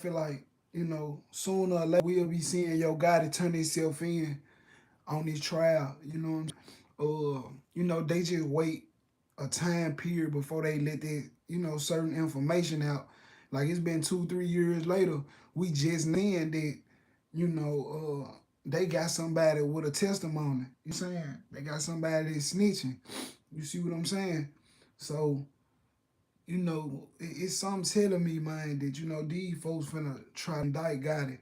feel like, sooner or later we'll be seeing Yo Gotti turn himself in on this trial. You know what I'm saying? They just wait a time period before they let that, certain information out. Like it's been 2, 3 years later, we just saying that, they got somebody with a testimony. You saying? They got somebody that's snitching. You see what I'm saying? So, it's something telling me, man, that, these folks finna try to indict Gotti.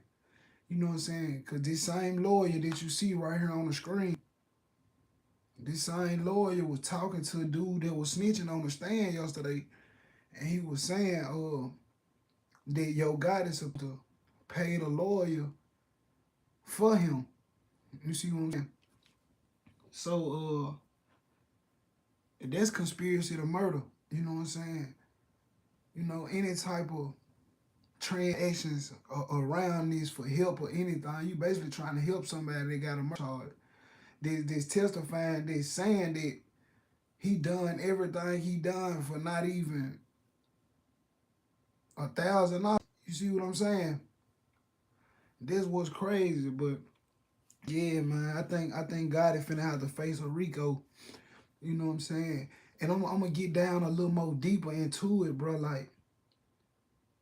You know what I'm saying? Because this same lawyer that you see right here on the screen, this same lawyer was talking to a dude that was snitching on the stand yesterday, and he was saying that Yo Gotti supposed to pay the lawyer for him. You see what I'm saying? So that's conspiracy to murder. You know what I'm saying? Any type of transactions around this for help or anything, you basically trying to help somebody that got a murder charge. This testifying, they saying that he done everything he done for not even $1,000. You see what I'm saying? This was crazy, but yeah, man, I think Gotti finna have to face a RICO. You know what I'm saying? And I'm gonna get down a little more deeper into it, bro. Like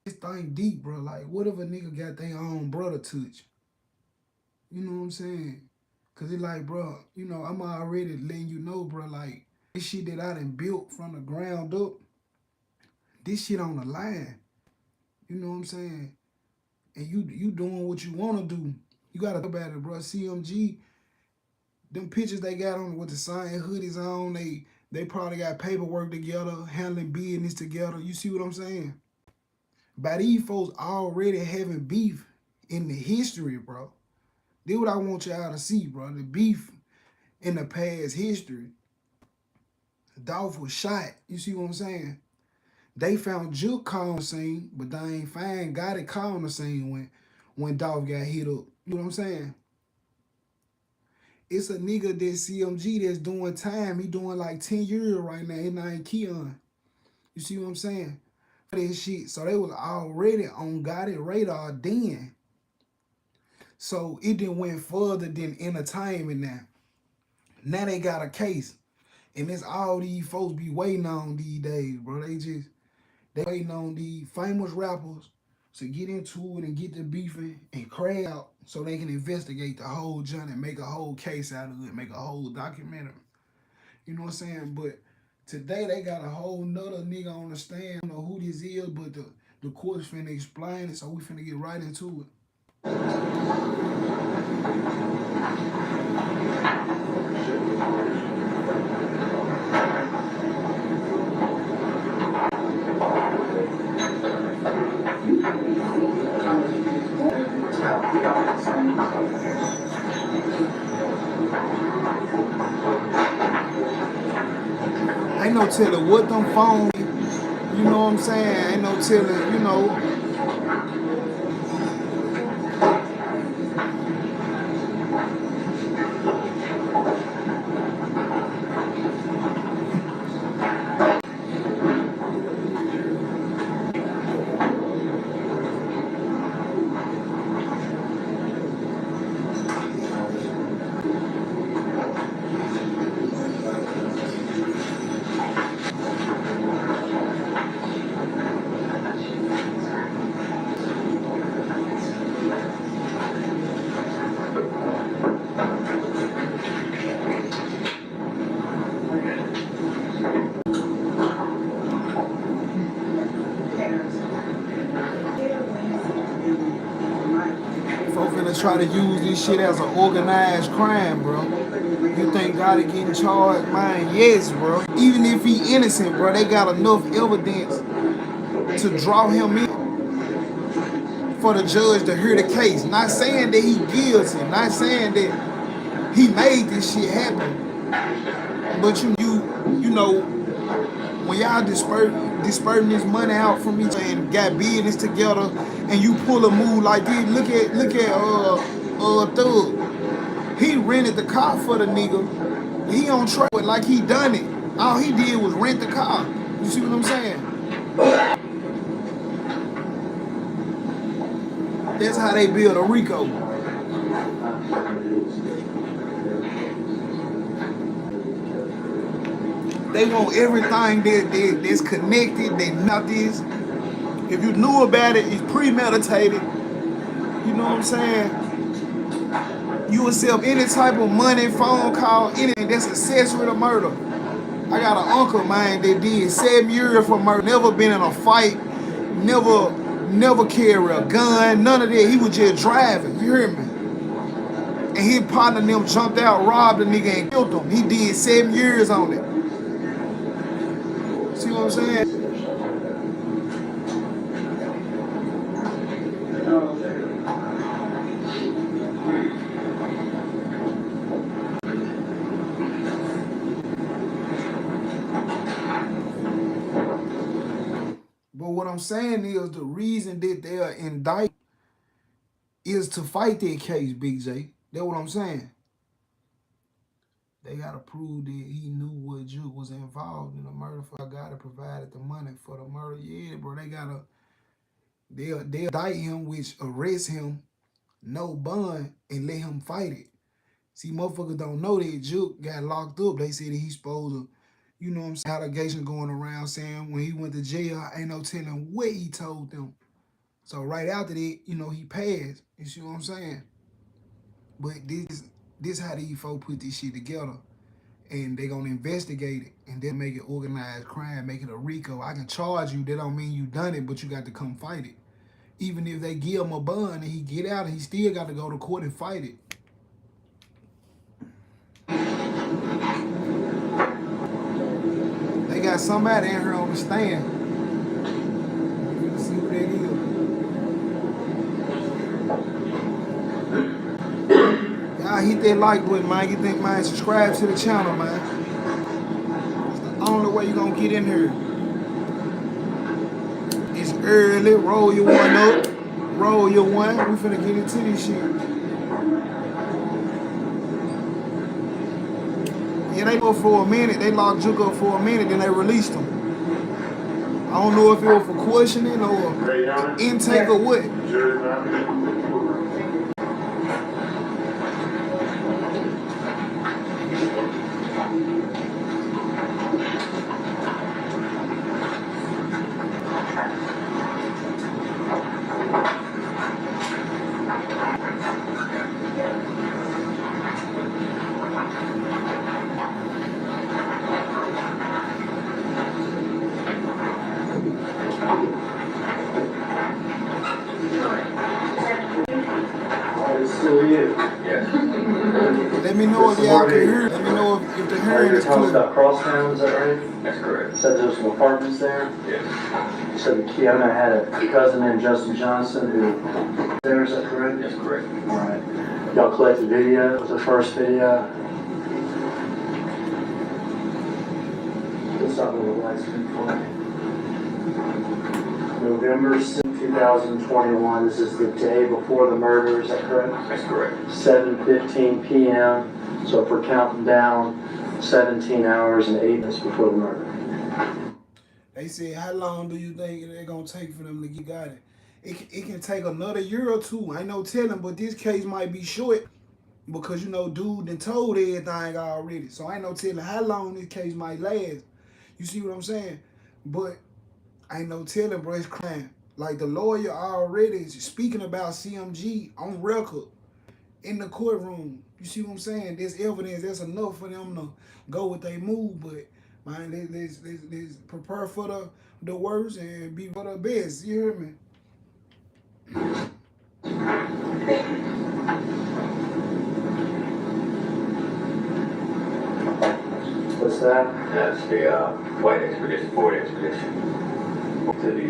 this thing deep, bro. Like what if a nigga got their own brother touch? You know what I'm saying? Cause it like, bro, I'm already letting you know, bro. Like this shit that I done built from the ground up, this shit on the line. You know what I'm saying? And you doing what you wanna do. You gotta think about it, bro. CMG, them pictures they got on with the same hoodies on, they probably got paperwork together, handling business together. You see what I'm saying? By these folks already having beef in the history, bro. This what I want y'all to see, bro. The beef in the past history. Dolph was shot. You see what I'm saying? They found Juke caught on the scene, but they ain't find Gotti caught on the scene when Dolph got hit up. You know what I'm saying? It's a nigga that CMG that's doing time. He doing like 10 years right now. His name Keon. You see what I'm saying? That shit. So they was already on Gotti radar then. So it didn't went further than entertainment now. Now they got a case. And it's all these folks be waiting on these days, bro. They waiting on these famous rappers to get into it and get the beefing and crash out so they can investigate the whole joint and make a whole case out of it, make a whole documentary. You know what I'm saying? But today they got a whole nother nigga on the stand. I don't know who this is, but the court's finna explain it, so we finna get right into it. Ain't no telling what them phones, you know what I'm saying? Ain't no telling, folks finna try to use this shit as an organized crime, bro. You think Gotti getting charged? Man, yes, bro. Even if he innocent, bro, they got enough evidence to draw him in for the judge to hear the case. Not saying that he guilty, not saying that he made this shit happen. But you know, when y'all dispersing this money out from each other and got business together, and you pull a move like this, look at Thug. He rented the car for the nigga. He on track with like he done it. All he did was rent the car. You see what I'm saying? That's how they build a RICO. They want everything that's connected, they not this. If you knew about it, it's premeditated. You know what I'm saying? You accept any type of money, phone call, anything that's accessory to murder. I got an uncle of mine that did 7 years for murder. Never been in a fight. Never carry a gun. None of that. He was just driving. You hear me? And his partner and them jumped out, robbed the nigga, and killed him. He did 7 years on it. See what I'm saying? But what I'm saying is the reason that they are indicted is to fight that case, Big J. That's what I'm saying. They gotta prove that he knew what Juke was involved in the murder. For a guy that provided the money for the murder. Yeah, bro. They'll indict him, which arrest him, no bond, and let him fight it. See, motherfuckers don't know that Juke got locked up. They said that he's supposed to, you know what I'm saying, allegation going around saying when he went to jail, ain't no telling what he told them. So right after that, you know, he passed. You see what I'm saying? But this how these folks put this shit together. And they gonna investigate it and then make it organized crime, make it a RICO. I can charge you, that don't mean you done it, but you got to come fight it. Even if they give him a bond and he get out, and he still got to go to court and fight it. They got somebody in here on the stand. Let's see who that is. Y'all hit that like button, man. You think, man, subscribe to the channel, man. It's the only way you gonna get in here. It's early. Roll your one up. Roll your one. We finna get into this shit. Yeah, they go for a minute. They locked Juke up for a minute, then they released him. I don't know if it was for questioning or intake or what. Let me know if y'all can hear. Let me know if the hearing is clear. About Crosstown, is that right? That's correct. You said there was some apartments there? Yes. You said the Kiona had a cousin named Justin Johnson who was there, is that correct? That's correct. All right. Y'all collected video? It was the first video? Let's start with the lights for November 2021. This is the day before the murder, is that correct? That's correct. 7:15 p.m. So if we're counting down 17 hours and 8 minutes before the murder. They said, how long do you think they're going to take for them to get got it? It can take another year or two. I ain't no telling, but this case might be short because, you know, dude done told everything already. So I ain't no telling how long this case might last. You see what I'm saying? But I ain't no telling, bro, it's crime. Like the lawyer already is speaking about CMG on record in the courtroom. You see what I'm saying? There's evidence. That's enough for them to go with their move. But man, let's prepare for the worst and be for the best. You hear me? What's that? That's the Ford expedition to the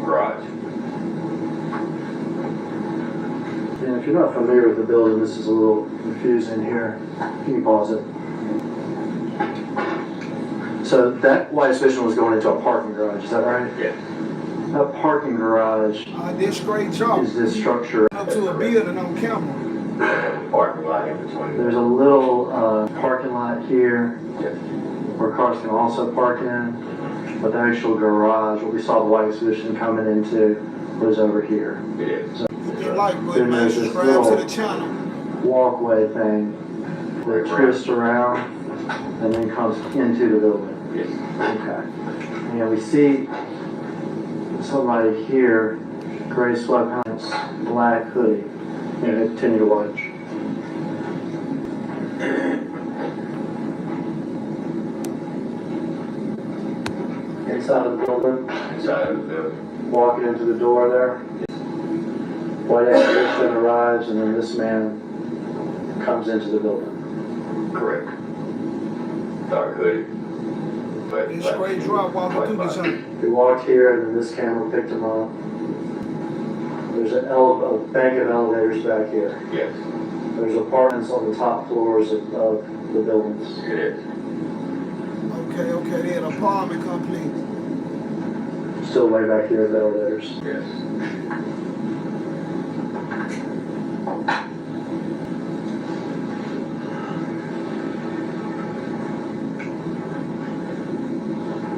garage. And if you're not familiar with the building, this is a little confusing here. You can pause it. So that white expedition was going into a parking garage, is that right? Yeah. That parking garage This great job. is this structure. Up to a building on camera. Parking lot in between. There's a little parking lot here Yes. where cars can also park in, but the actual garage, what we saw the white expedition coming into, was over here. It is. So, That like, but Then man, there's this subscribe to little the channel. walkway thing that twists around and then comes into the building. Yes. Okay. And we see somebody here, gray sweatpants, black hoodie, and continue to watch. Inside of the building, Inside of the building. walking into the door there. White expedition arrives, and then this man comes into the building. Correct. Dark hoodie. And straight drop walking through the channel. He walked here, and then this camera picked him up. There's a bank of elevators back here. Yes, There's apartments on the top floors of the buildings. it is. Okay, they're an apartment complex. Still way back here at the elevators. Yes.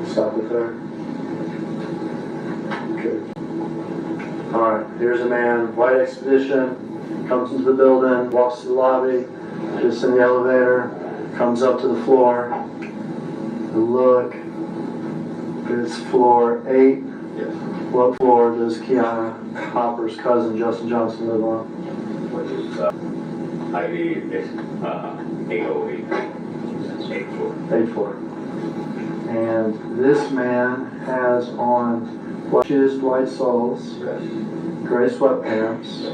Stop it there. Okay. Alright, here's a man, white expedition, comes into the building, walks to the lobby, gets in the elevator, comes up to the floor. Look, it's floor 8. Yes. What floor does Kiana Hopper's cousin Justin Johnson live on? Which is, ID is, 808. 84. 8th floor. And this man has on white shoes, white soles, Yes. gray sweatpants,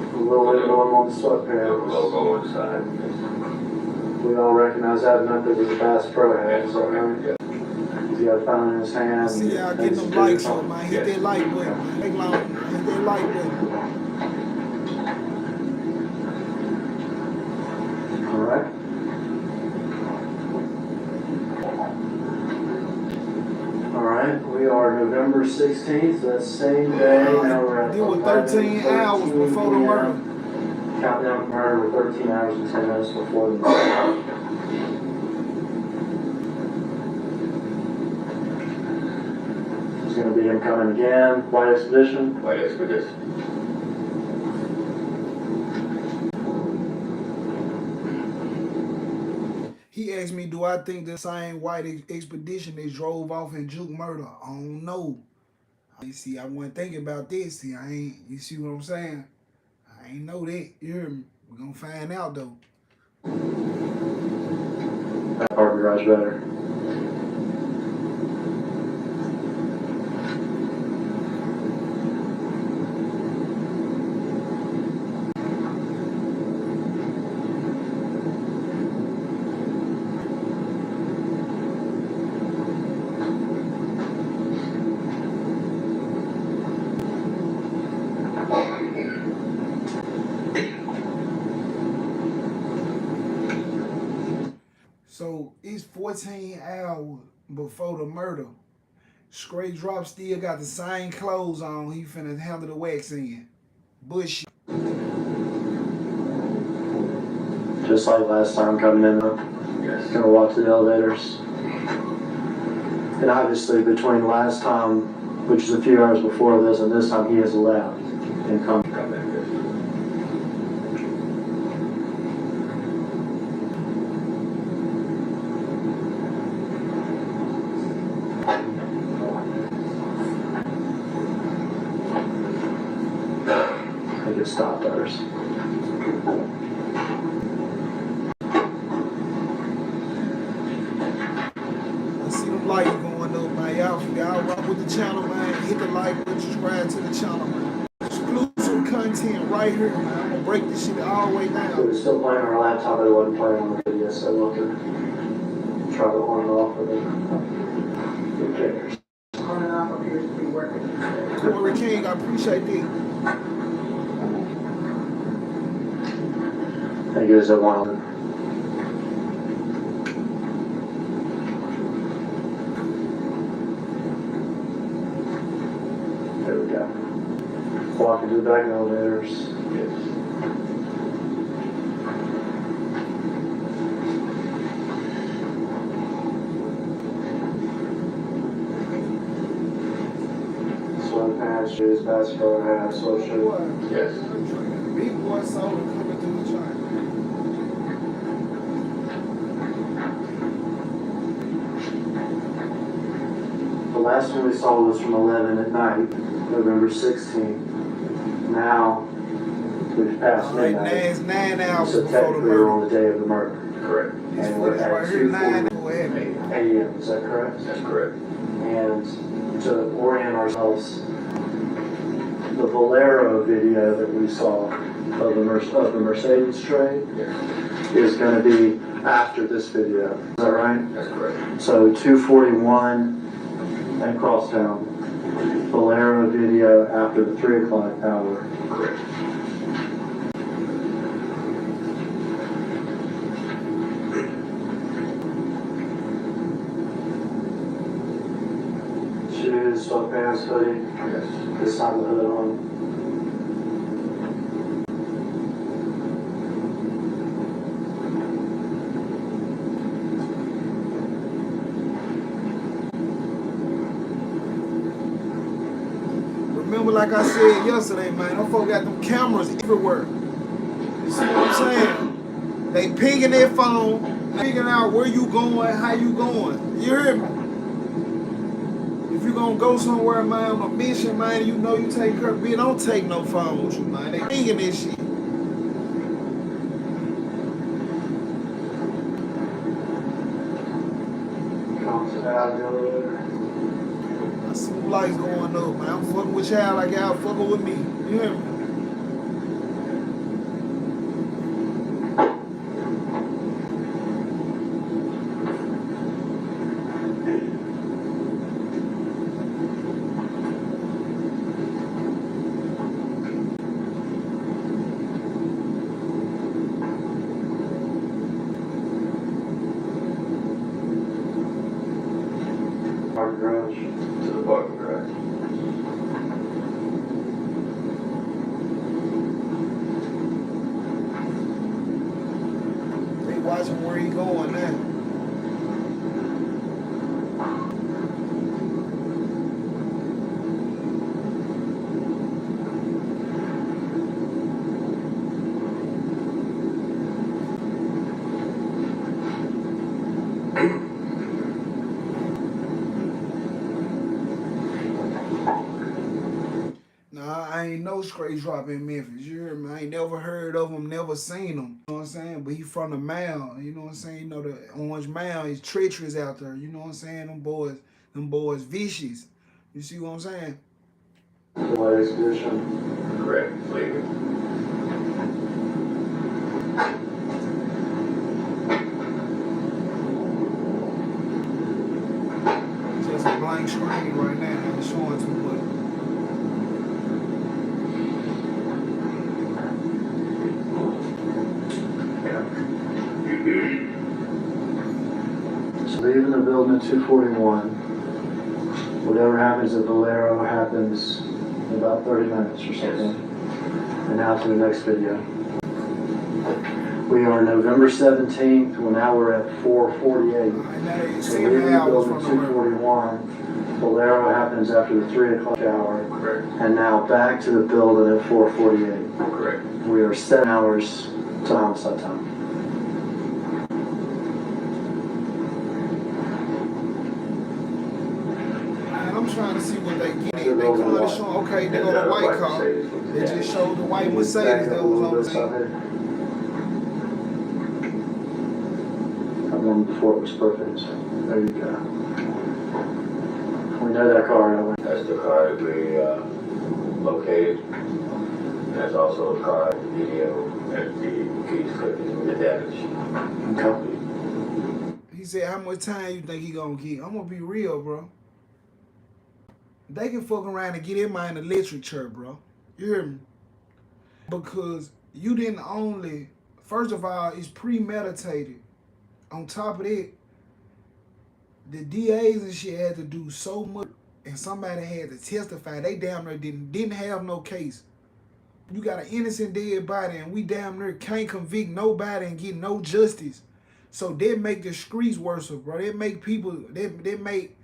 a little emblem on the The sweatpants. logo inside. Yes. We all recognize that method as a Bass Pro hat, so Yes. he got a phone in his hand. See y'all getting them likes up, man. Hit that like button, man. Hit that like button. All right. All right, we are November 16th, so that's the same day. Now we're at It was 13 hours before the murder. Countdown for murder with 13 hours and 10 minutes before the murder. It's going to be him coming again. White expedition. White expedition. He asked me, do I think the same white expedition that drove off and juke murder? I don't know. You see, I wasn't thinking about this. See, you see what I'm saying? I ain't know that. You hear me? We're gonna find out though. That parking garage better. So it's 14 hours before the murder. Straight Drop still got the same clothes on. He finna handle the wax in. Bullshit. Just like last time coming in, Yes. gonna walk to the elevators. And obviously between last time, which is a few hours before this, and this time he has left and come. Come back. Yes. They get stopped others. I see them lights going up, man. Y'all rock with the channel, man. Hit the like button, subscribe to the channel, man. Exclusive content right here, man. I'm gonna break this shit all the way So down. we're still playing on our laptop, but it wasn't playing on the video, so we'll have to try to on it off with it. Who cares? On and off appears to be working. Corey King, I appreciate that. Thank you, that one. There we go. Walking to the back elevators. Yes. Sweatpants. nice shoes, basketball hat, sweatshirt. Yes. Big boy soda coming through the joint. The last one we saw was from 11 at night, November 16th. Now, we've passed All right, midnight. it's 9 hours So before the technically we're on murder. the day of the murder. Correct. This And we're footage right at here, 9 2:40 hours. a.m., is that correct? That's correct. And to orient ourselves, the Valero video that we saw of the Mercedes trade Yes. is going to be after this video. Is that right? That's correct. So 241 and Crosstown. Valero video after the 3 o'clock hour. Correct. Shoes, sweatpants, hoodie. Yes. This time the hood on. Remember, like I said yesterday, man, them folk got them cameras everywhere. You see what I'm saying? They pinging their phone, figuring out where you going, how you going. You hear me? If you gonna go somewhere, man, on a mission, man, you know you take care of it. Don't take no phone with you, man. They pinging this shit. Comes out of the elevator. I see some lights going up, man. I'm fucking with y'all like y'all fucking with me. You hear me? Park garage. To the parking garage. They watching where he going now. Nah, I ain't no straight drop in Memphis. You hear me? I ain't never heard of him, never seen him. You know what I'm saying? But he from the Mile. You know what I'm saying? You know the Orange Mile is treacherous out there. You know what I'm saying? Them boys vicious. You see what I'm saying? White expedition. Correct. Leaving. Just a blank screen right now. I ain't showing too much. So leaving the building at 241. Whatever happens at Valero happens in about 30 minutes or something. And now to the next video. We are November 17th. Well, now we're at 4:48. Right now you So see leaving the the hours building from at the murder. 241. Valero happens after the 3 o'clock hour. Correct. And now back to the building at 4:48. Correct. We are 7 hours to homicide time. Man, I'm trying to see what they get. They clearly showing, okay, they got a white car. They just showed the white Mercedes that was on the scene. That one before it was perfect. There you go. We know that car, don't we? That's the car that we located. And that's also a car video that the keys clipping the damage. Okay. He said, how much time you think he gonna get? I'm gonna be real, bro. They can fuck around and get him in the literature, bro. You hear me? Because you didn't only, first of all, it's premeditated. On top of that, the DAs and shit had to do so much, and somebody had to testify. They damn near didn't have no case. You got an innocent dead body, and we damn near can't convict nobody and get no justice. So they make the streets worse, bro. They make people, they make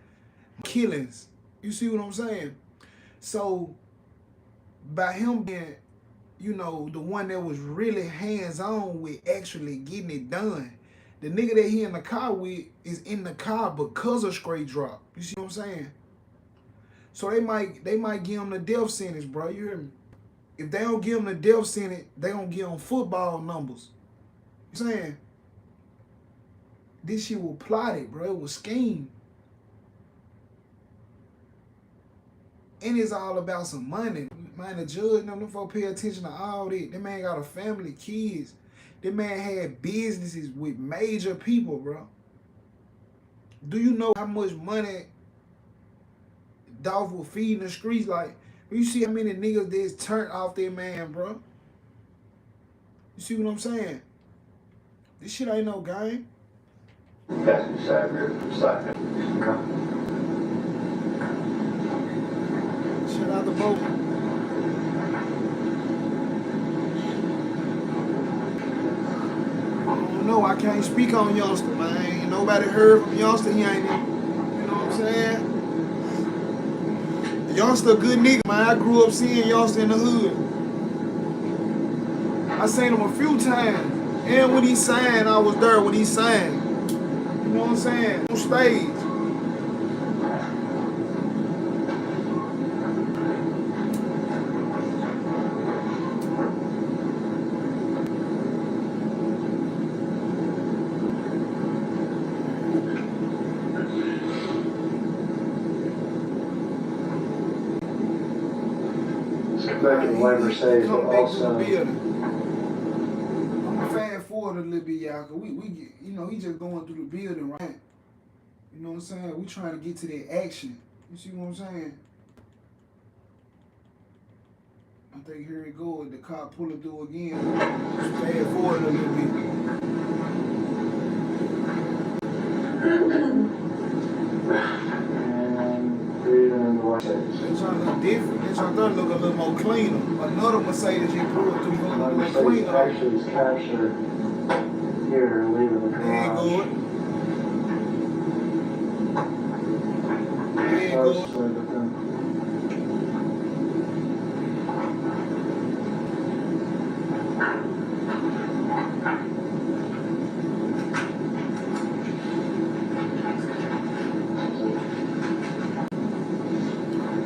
killings. You see what I'm saying? So by him being, you know, the one that was really hands-on with actually getting it done. The nigga that he in the car with is in the car because of straight drop. You see what I'm saying? So they might give him the death sentence, bro. You hear me? If they don't give him the death sentence, they gonna give him football numbers. You know what I'm saying? This shit was plotted, bro. It was schemed. And it's all about some money. Man, the judge, them folks pay attention to all that. That man got a family, kids. That man had businesses with major people, bro. Do you know how much money Dolph will feed in the streets? Like, you see how many niggas that's turned off their man, bro? You see what I'm saying? This shit ain't no game. Passenger side rear side. Shut out the boat. I don't know. I can't speak on youngster, man. Ain't nobody heard from youngster. He ain't, you know what I'm saying? Youngster a good nigga, man. I grew up seeing youngster in the hood. I seen him a few times. And when he signed, I was there when he signed. You know what I'm saying? On stage. Back in the white Mercedes, but Come back to the also building. I'm gonna fast forward a little bit, y'all, cause we get, you know, he just going through the building, right? You know what I'm saying? We trying to get to that action. You see what I'm saying? I think here it goes. The car pulling through again. Just fast forward a little bit. and breathing in the white Mercedes. They trying to look different. They trying to look a little more cleaner. Another Mercedes he pulled through look a White little Mercedes cleaner. actually is captured here leaving the There you garage. go. There you go. Closely with them.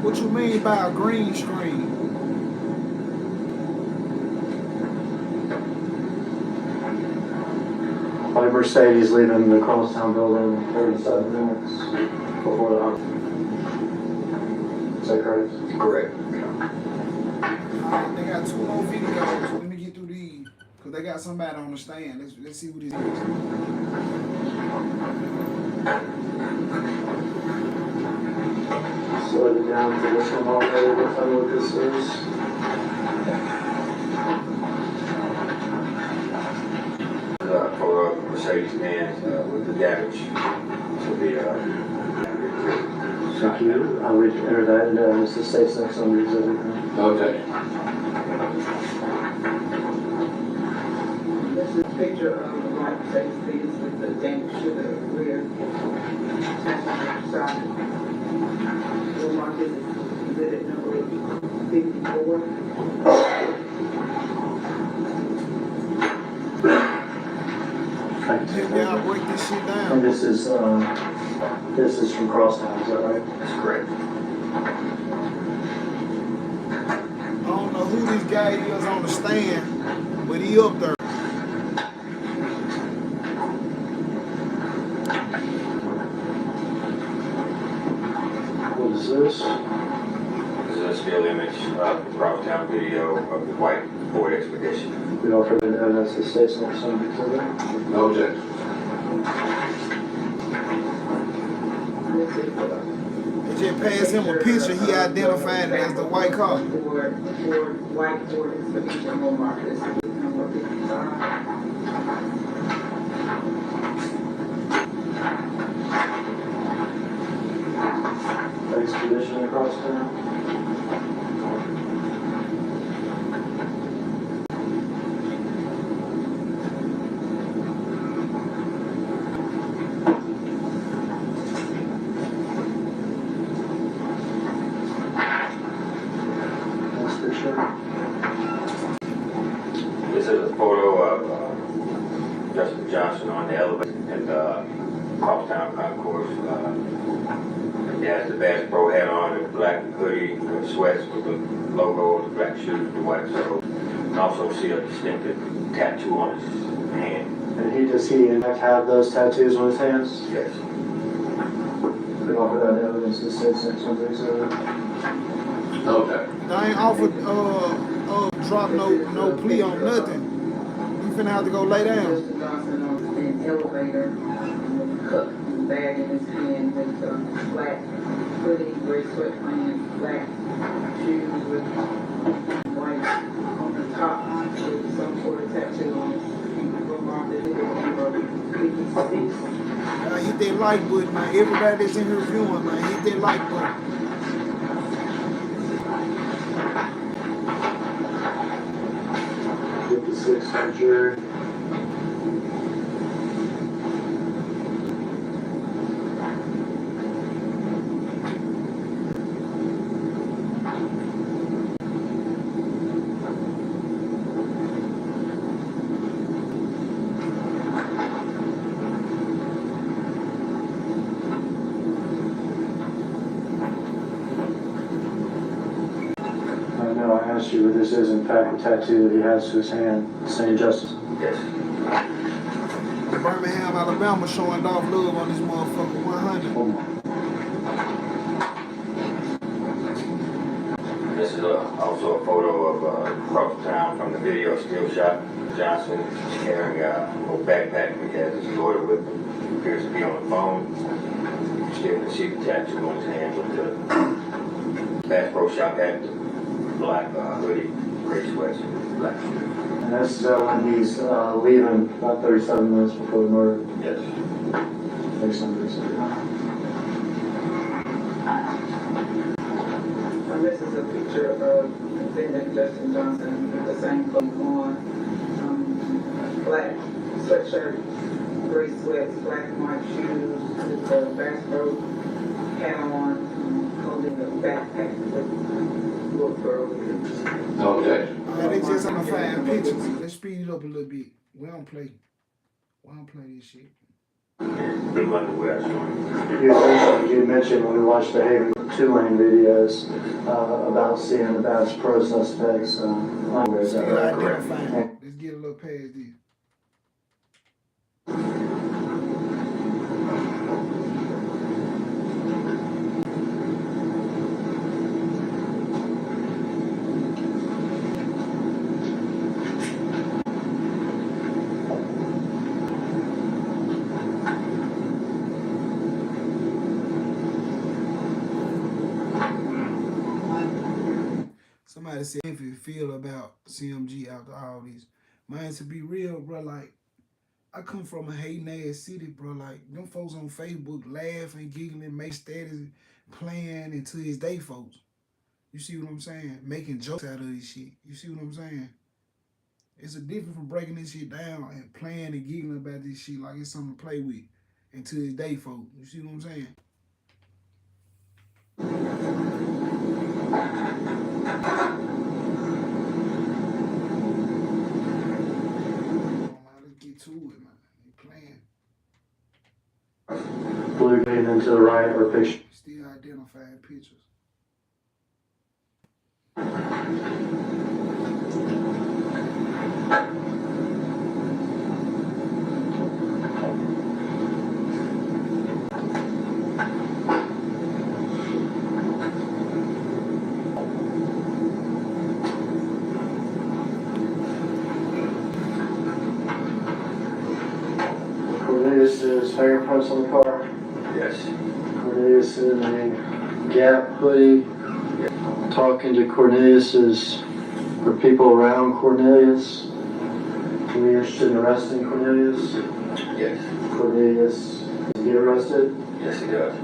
What you mean by a green screen? White Mercedes leaving the Crosstown building 37 minutes before the hour. Is that correct? Correct. They got two more videos. Let me get through these. Because they got somebody on the stand. Let's see who this is. Slow it down to this one already. We'll tell you what this is. For Mercedes-Benz with the damage to the Thank you. I'll read enter that into Mr. State's next on the exhibit. Okay. This is a picture of the white Mercedes with the damage to the rear passenger side. We'll mark it exhibit number 54. Thank you. Yeah, I'll break this shit And down. this is from Crosstown, is that right? That's correct. I don't know who this guy is on the stand, but he up there. What is this? This is a still image of the Provincetown video of the white Ford Expedition. We offer the evidence the State's next on the exhibit. No objection. This is They just passed him a picture. He identified it as the white car. Ford white Ford Expedition. We'll mark this exhibit number 55. Expedition across town. That's the Sure. This is a photo of Justin Johnson on the elevator in Crosstown Concourse. He has the Bass Pro hat on, a black hoodie, sweats with the logo, the black shoes, the white soul. And also see a distinctive tattoo on his hand. And does he in fact have those tattoos on his hands? Yes. We offer that evidence to the state section 37. Okay. They ain't offered drop no plea on nothing. You finna have to go lay down. Justin Johnson on an elevator, with a cup and bag in his hand, with black hoodie, gray sweatpants, black shoes with white on the top, with some sort of tattoo on his remarked that it was number 56. Hit that like button, man. Everybody that's in here viewing, man, hit that like button. 56 for jury. I asked you, but this is in fact a tattoo that he has to his hand, saying justice. Yes. Birmingham, Alabama showing Dolph love on this motherfucker 100. This is also a photo of across town from the video still shot. Johnson is carrying a little backpack. He has his lawyer with him. He appears to be on the phone. You still can see the tattoo on his hand with the Bass Pro Shop hat, black hoodie, gray sweats, black shoes. And that's when he's leaving about 37 minutes before the murder. Yes. Based on this. This is a picture of defendant Justin Johnson with the same clothes on, black sweatshirt, gray sweats, black and white shoes, with the Bass Pro hat on, holding a backpack with little girl. Okay. Man, they just on the fine pictures. Let's speed it up a little bit. We don't play this shit. Blue underwear showing. You mentioned when we watched the Haven 2-lane videos about seeing the Bass Pro suspects. Where is that? Let's get a little past this. Somebody said if you feel about CMG after all this. Man, to be real, bro, like, I come from a hating ass city, bro. Like, them folks on Facebook laughing, giggling, make status, playing until his day, folks. You see what I'm saying? Making jokes out of this shit. You see what I'm saying? It's a difference from breaking this shit down and playing and giggling about this shit like it's something to play with until his day, folks. You see what I'm saying? Let's get to it, man. They playing. Blue getting into the right or picture. Still identifying pictures. Cornelius's fingerprints on the car. Yes. Cornelius in a Gap hoodie. Talking to Cornelius's or people around Cornelius. Are we interested in arresting Cornelius? Yes. Cornelius, is he arrested? Yes, he does.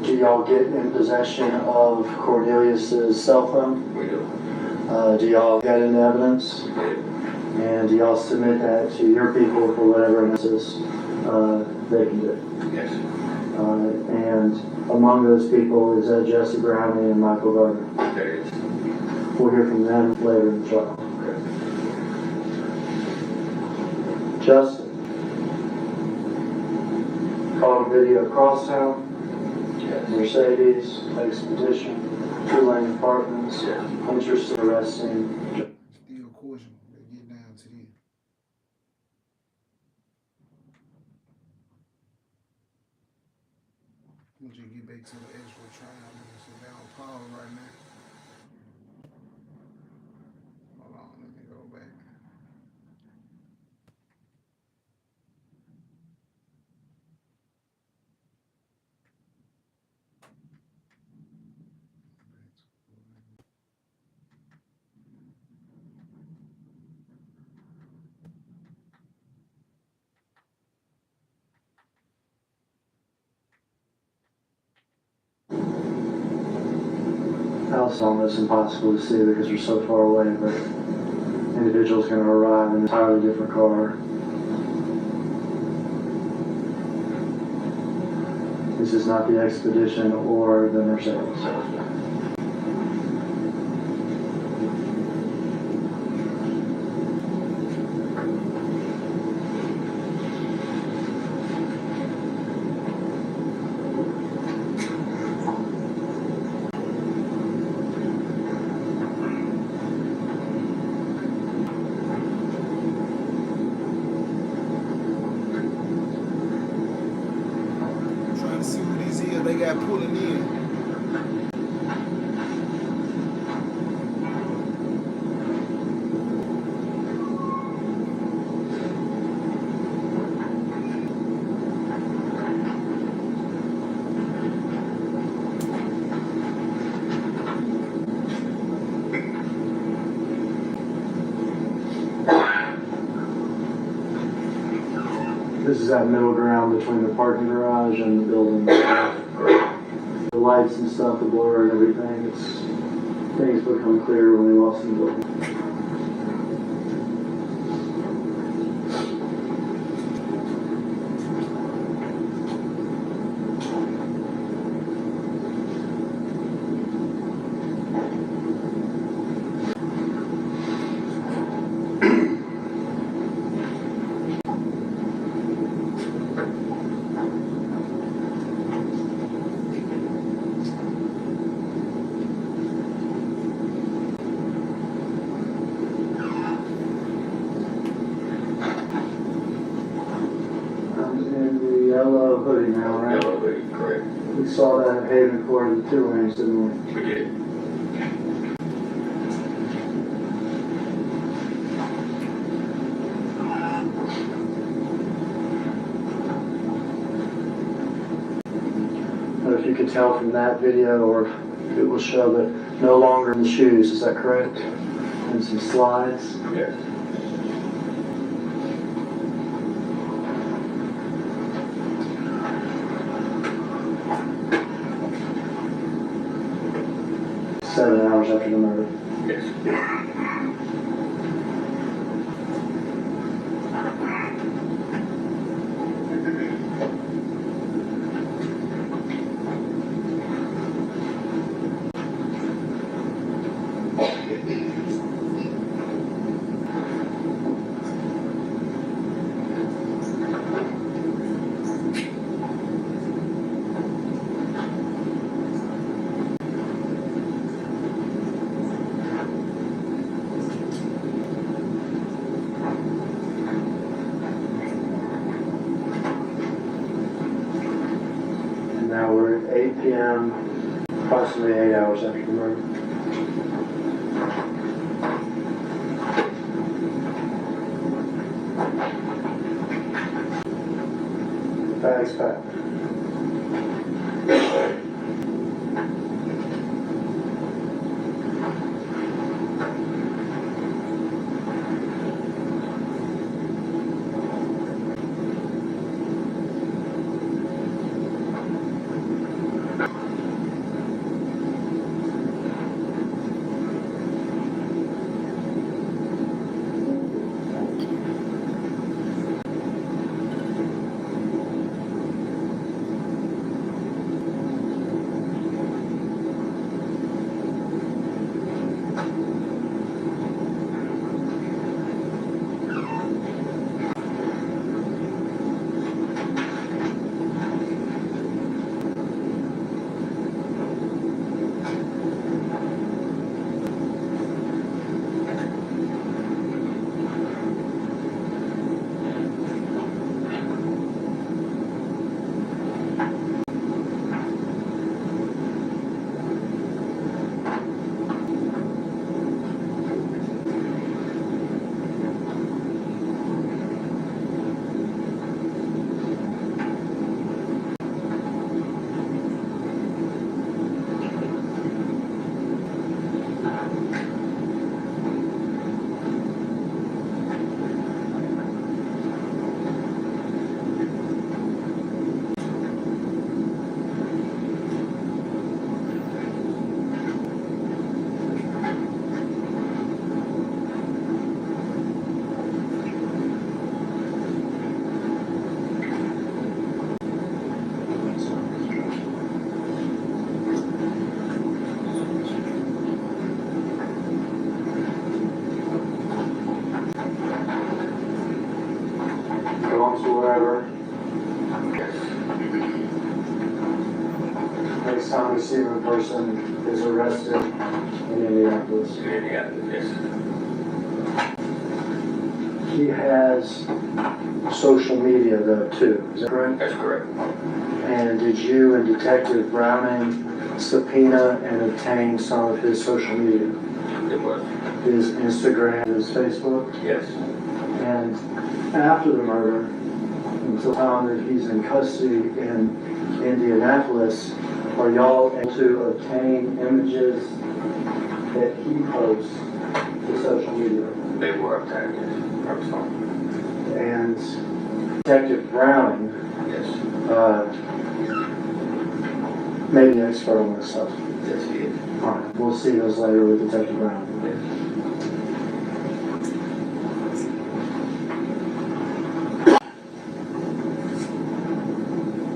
Do y'all get in possession of Cornelius's cell phone? We do. Do y'all get any evidence? We did. And do y'all submit that to your people for whatever analysis they can do? Yes. And among those people is Jesse Browning and Michael Gardner. Okay. We'll hear from them later in the trial. Okay. Justin. Called a video crosstown, Yes. Mercedes, expedition, 2-lane apartments, Yes. interested in arresting. Still question. Let's get down to this. Once you get back to the actual trial, I'm gonna sit down and pause right now. Hold on, let me go back. House almost impossible to see because we're so far away, but individual's going to arrive in an entirely different car. This is not the Expedition or the Mercedes. Trying to see who these is they got pulling in. This is that middle ground between the parking garage and the building. The lights and stuff, the blur and everything, things become clear when we walk in the building. Yellow hoodie now, right? Yellow hoodie, correct. We saw that at Haven Court of the 2 lanes, didn't we? We did. But if you could tell from that video, or it will show that no longer in the shoes, is that correct? And some slides. Yes. Seven hours after the murder. Yes. Now we're at 8 p.m., approximately 8 hours after the murder. Bags packed. receiving person is arrested in Indianapolis. In Indianapolis, yes. He has social media though too, is that correct? That's correct. And did you and Detective Browning subpoena and obtain some of his social media? It was. His Instagram, his Facebook? Yes. And after the murder, until the time that he's in custody in Indianapolis, are y'all able to obtain images that he posts to social media? They were obtained, yes. From his phone. And Detective Browning, Yes. maybe an expert on this stuff. Yes, he is. All right, we'll see those later with Detective Browning. Yes.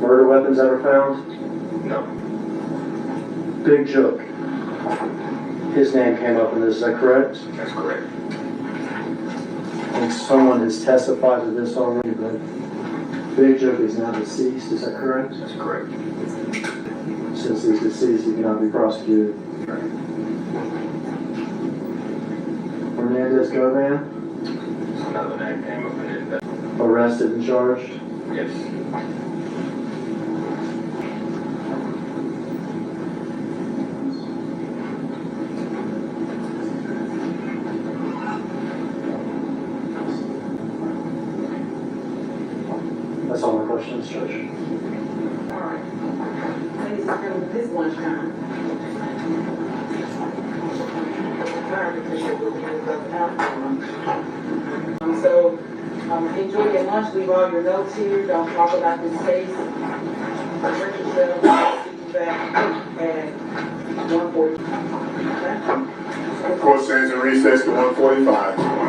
Murder weapons ever found? No. Big Joke. His name came up in this, is that correct? That's correct. And someone has testified to this already, but Big Joke is now deceased, is that correct? That's correct. Since he's deceased, he cannot be prosecuted. Right. Hernandez Govan, Another name came up in it. arrested and charged. Yes. That's all my questions, Judge. All right. Ladies and gentlemen, this lunchtime. So, enjoy your lunch, leave all your notes here, don't talk about this case. Rest yourself, see you back at 1:40. Okay? Court stands in recess to 1:45.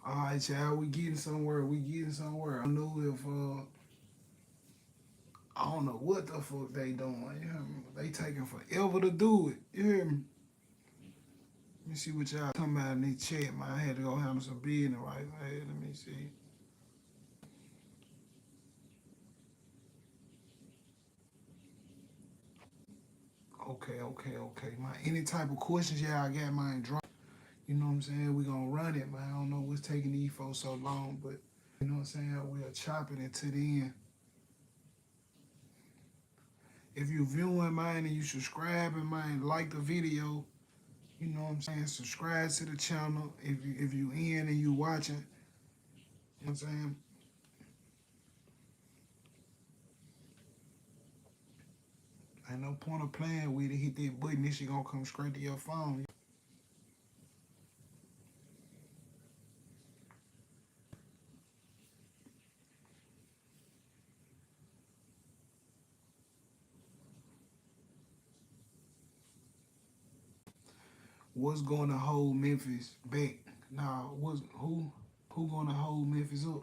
All right, child, we getting somewhere. We getting somewhere. I know if I don't know what the fuck they doing. You hear me? They taking forever to do it. You hear me? Let me see what y'all talking about in this chat, man. I had to go handle some business right. Hey, let me see. Okay, man. Any type of questions y'all got, man, drop. You know what I'm saying? We gonna run it, man. I don't know what's taking these folks so long, but you know what I'm saying? We'll chop it into the end. If you viewing, man, and you subscribing, man, like the video. You know what I'm saying? Subscribe to the channel if you in and you watching. You know what I'm saying? Ain't no point of playing with it. Hit that button, this shit gonna come straight to your phone. What's gonna hold Memphis back? Nah, who gonna hold Memphis up?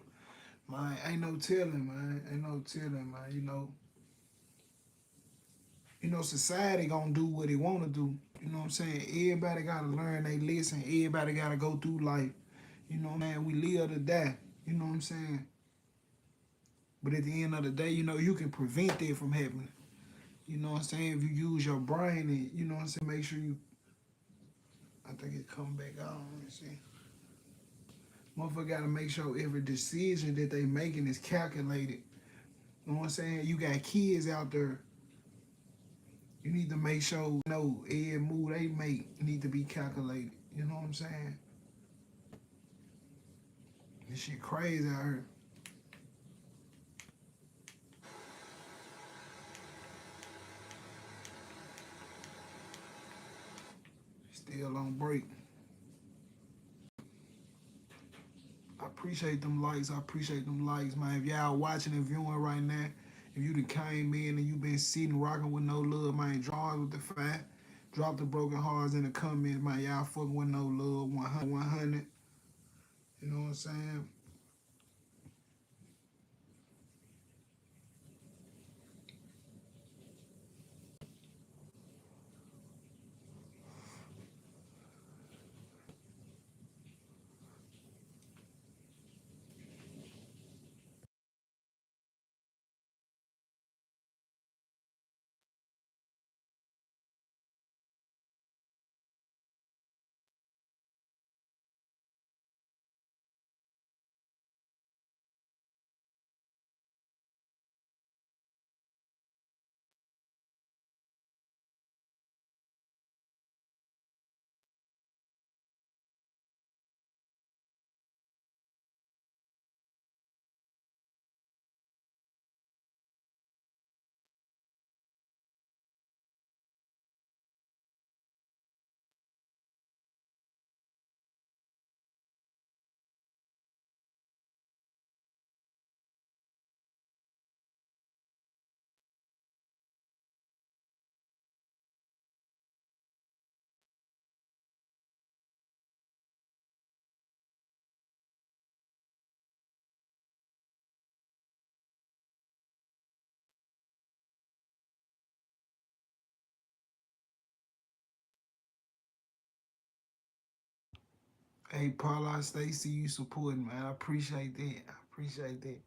Man, ain't no telling, man. Ain't no telling, man. You know, society gonna do what it wanna do. You know what I'm saying? Everybody gotta learn they lesson. Everybody gotta go through life. You know, man, we live to die. You know what I'm saying? But at the end of the day, you can prevent that from happening. You know what I'm saying? If you use your brain and, you know what I'm saying, make sure I think it come back on. Let me see. Motherfucker gotta make sure every decision that they making is calculated. You know what I'm saying? You got kids out there. You need to make sure, every move they make need to be calculated. You know what I'm saying? This shit crazy out here. Still on break. I appreciate them likes. I appreciate them likes, man. If y'all watching and viewing right now, if you done came in and you been sitting rocking with no love, man, draw with the fat. Drop the broken hearts in the comments, man. Y'all fucking with no love. 100, 100. You know what I'm saying? Hey, Paula, Stacy, you supporting, man. I appreciate that. I appreciate that.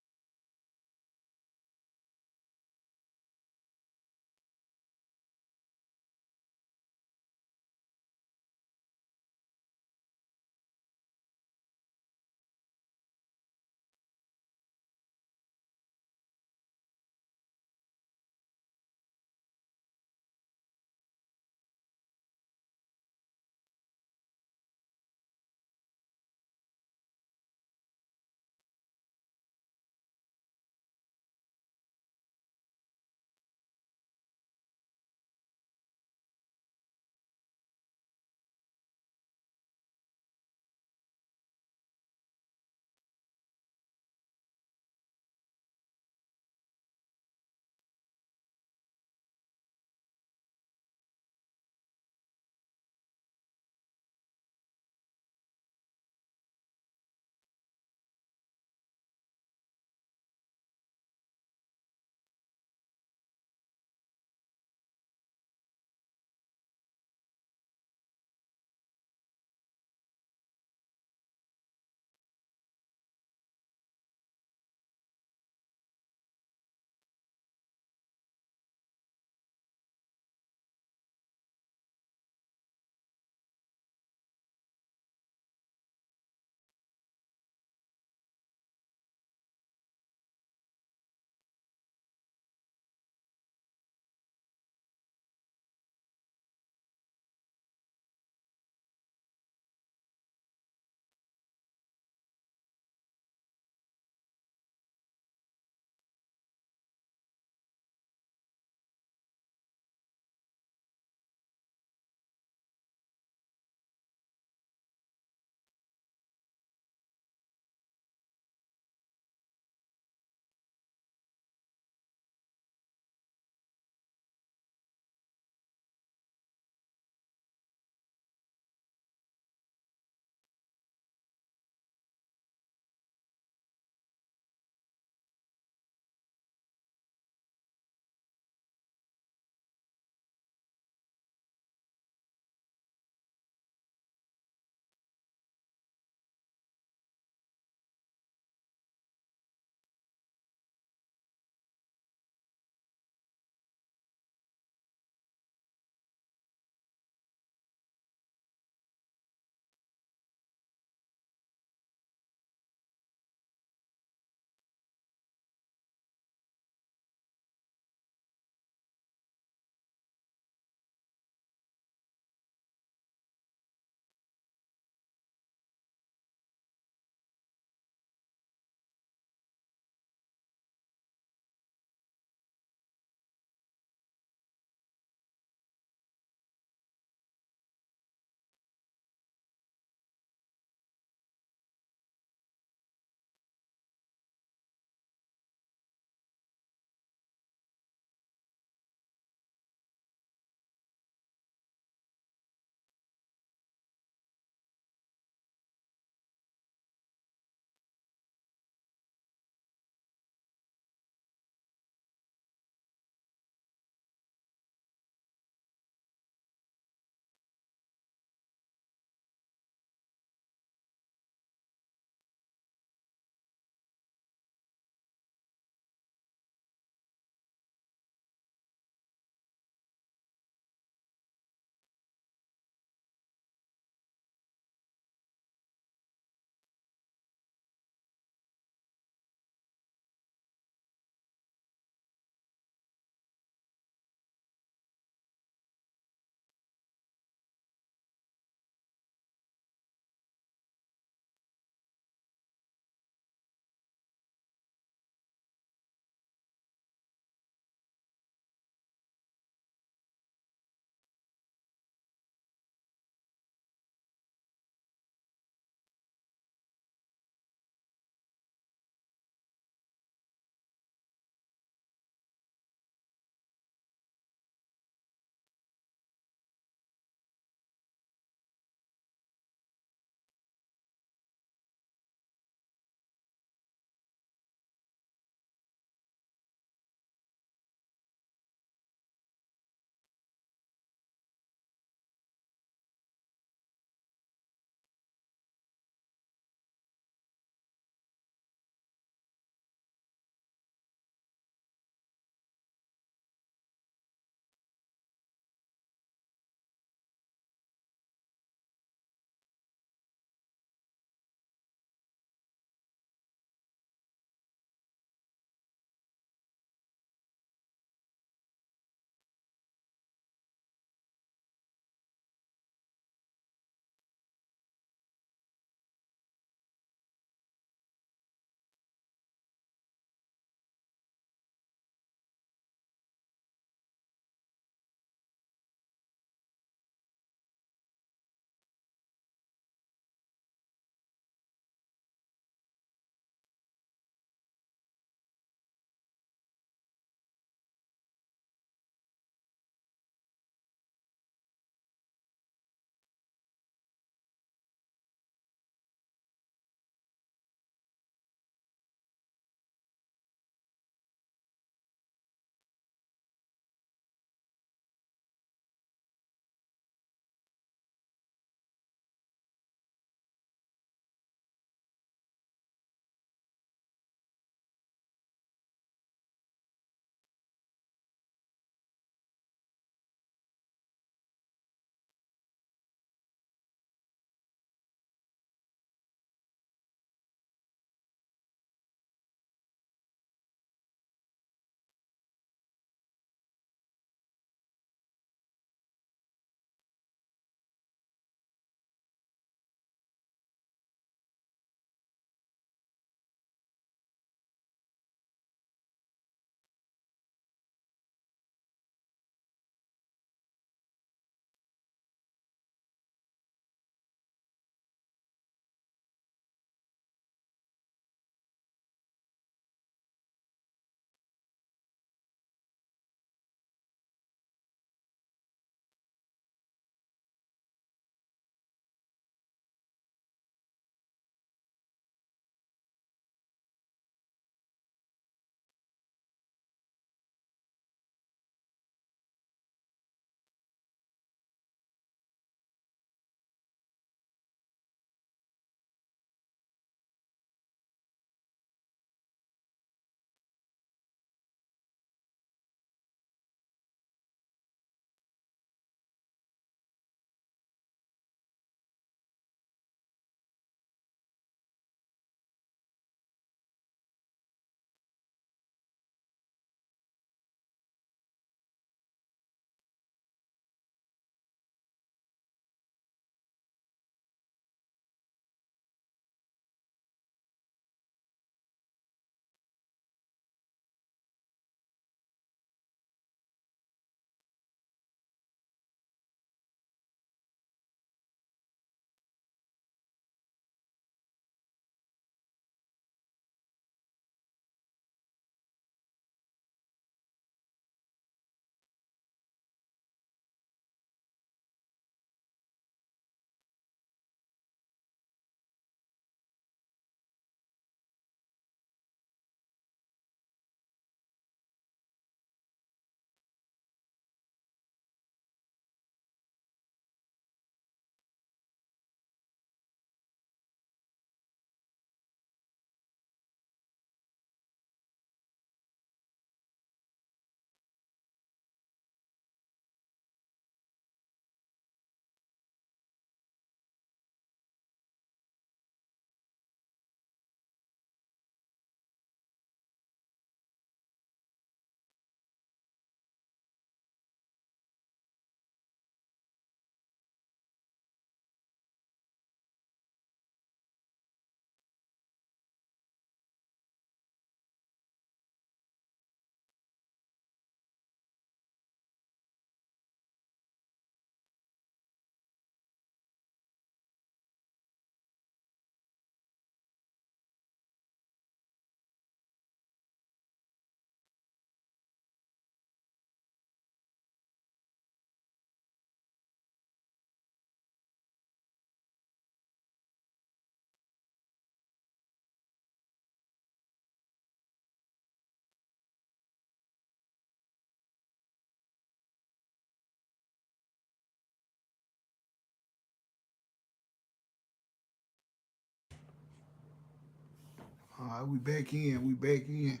All right, we back in. We back in.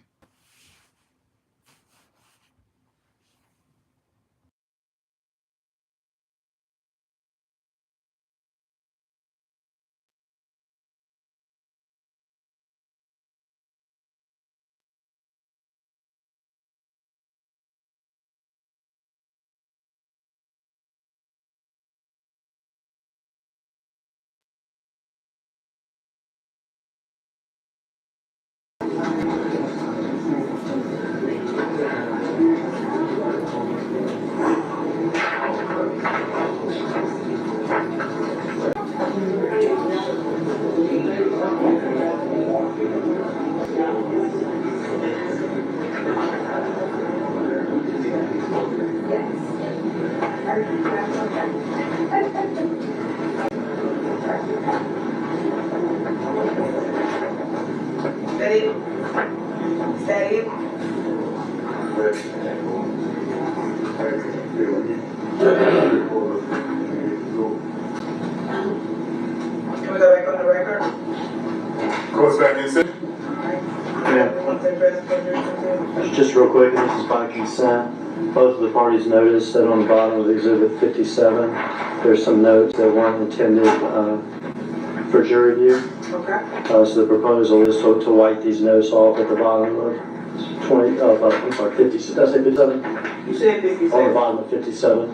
Steady. Steady. Can we go back on the record? Court's back in session. Just real quick, and this is by consent. Both of the parties noticed that on the bottom of Exhibit 57, there's some notes that weren't intended for jury view. Okay. So the proposal is to wipe these notes off at the bottom of 50, did I say 57? You said 56. On the bottom of 57.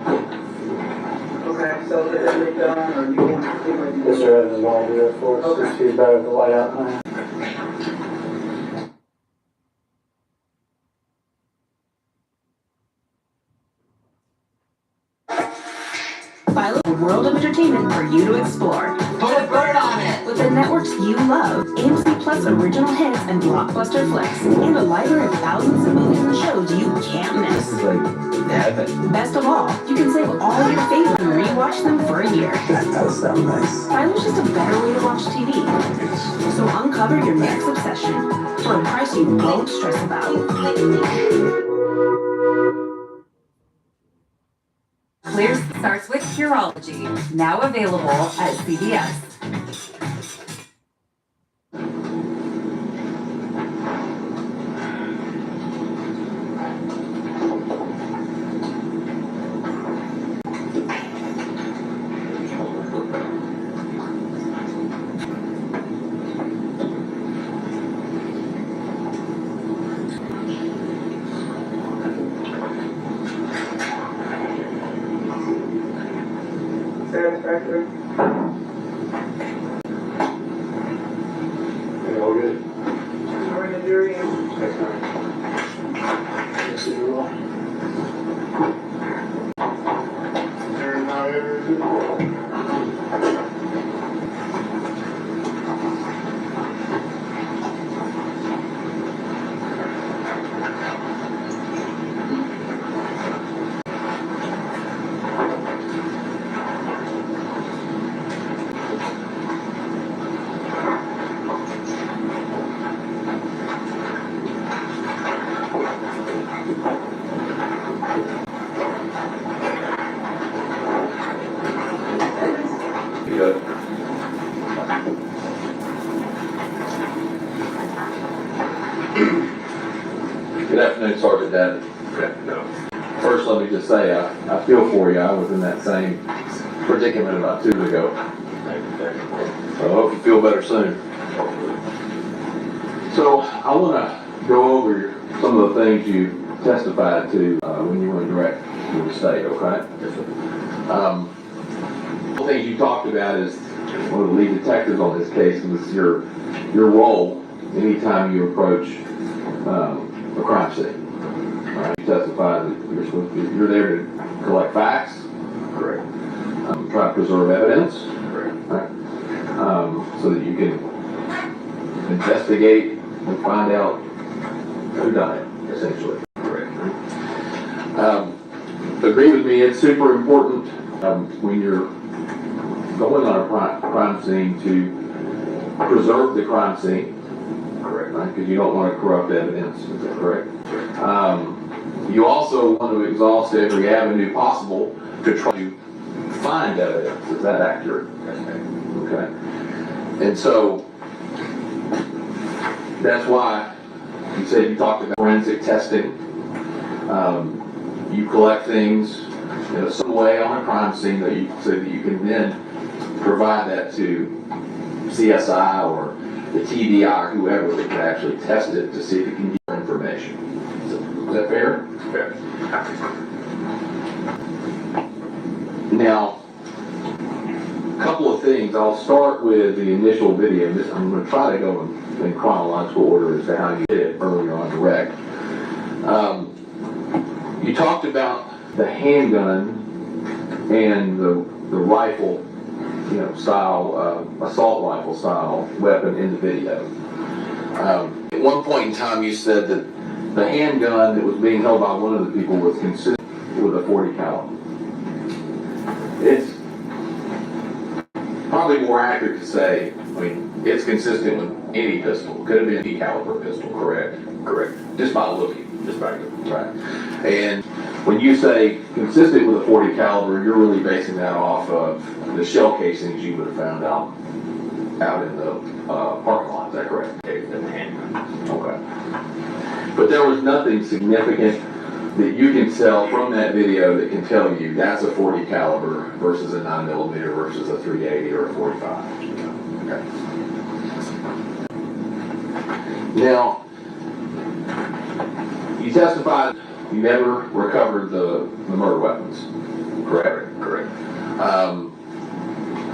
Okay, so is it done or you want to do it? Mr. Evans is going to do that for us. Okay. Just feedback of the layout plan. Philo, a world of entertainment for you to explore. Put a bird on it! With the networks you love, AMC Plus original hits and blockbuster flicks, and a library of thousands of movies and shows you can't miss. Heaven. Best of all, you can save all your favorites and rewatch them for a year. That does sound nice. Philo's just a better way to watch TV. So uncover your next obsession for a price you won't stress about. Clear starts with Curology, now available at CVS. Satisfactory. All good. Bring the jury in. Procedural. There's now every. Good afternoon, Sergeant Daddy. First, let me just say, I feel for you. I was in that same predicament about 2 years ago. So I hope you feel better soon. So I want to go over some of the things you testified to when you were direct to the state, okay? One of the things you talked about is one of the lead detectives on this case was your role anytime you approach a crime scene. You testified that you're there to collect facts. Correct. Try to preserve evidence. Correct. Right? So that you can investigate and find out who done it, essentially. Correct. Agree with me, it's super important when you're going on a crime scene to preserve the crime scene. Correct. Right? Because you don't want to corrupt evidence, is that correct? You also want to exhaust every avenue possible to try to find evidence. Is that accurate? That's right. Okay. And so, that's why you said you talked about forensic testing. You collect things in a certain way on a crime scene so that you can then provide that to CSI or the TDI or whoever that can actually test it to see if it can give information. Is that fair? Fair. Now, a couple of things. I'll start with the initial video. I'm going to try to go in chronological order as to how you did it earlier on direct. You talked about the handgun and the rifle, style, assault rifle style weapon in the video. At one point in time, you said that the handgun that was being held by one of the people was consistent with a .40 caliber. It's probably more accurate to say, it's consistent with any pistol. Could have been any caliber pistol, correct? Correct. Just by looking. Just by looking. Right. And when you say consistent with a .40 caliber, you're really basing that off of the shell casings you would have found out in the parking lot. Is that correct? Okay. But there was nothing significant that you can tell from that video that can tell you that's a .40 caliber versus a 9mm versus a .380 or a .45. Okay. Now, you testified you never recovered the murder weapons, correct? Correct.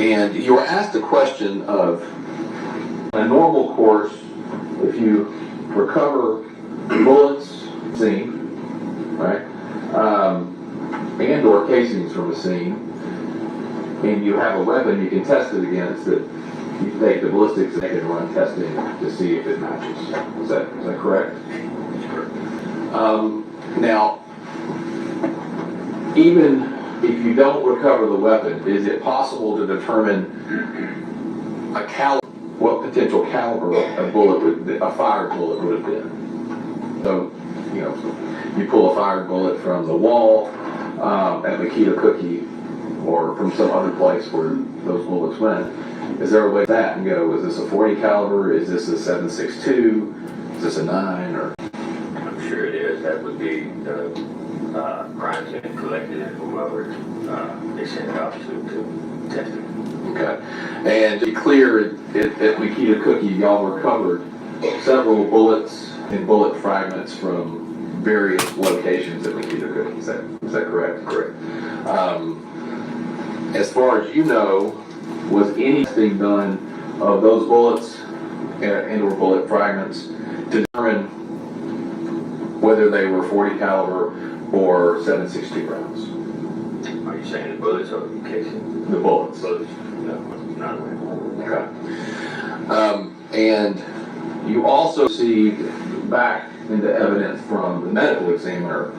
And you were asked a question of, in a normal course, if you recover bullets, scene, right, and or casings from a scene, and you have a weapon you can test it against, that you take the ballistics and can run testing to see if it matches. Is that correct? Now, even if you don't recover the weapon, is it possible to determine what potential caliber a fired bullet would have been? So, you pull a fired bullet from the wall at Makita Cookie or from some other place where those bullets went. Is there a way that and go, is this a .40 caliber? Is this a .7.62? Is this a 9? Or I'm sure it is. That would be the crime scene collected and whoever they sent it off to test it. okay. And to be clear, at Makita Cookie, y'all recovered several bullets and bullet fragments from various locations at Makita Cookie. Is that correct? Correct. As far as you know, was anything done of those bullets and or bullet fragments to determine whether they were .40 caliber or .7.62 rounds? Are you saying the bullets or the casing? The bullets. Bullets? No, not aware. Okay. And you also received back into evidence from the medical examiner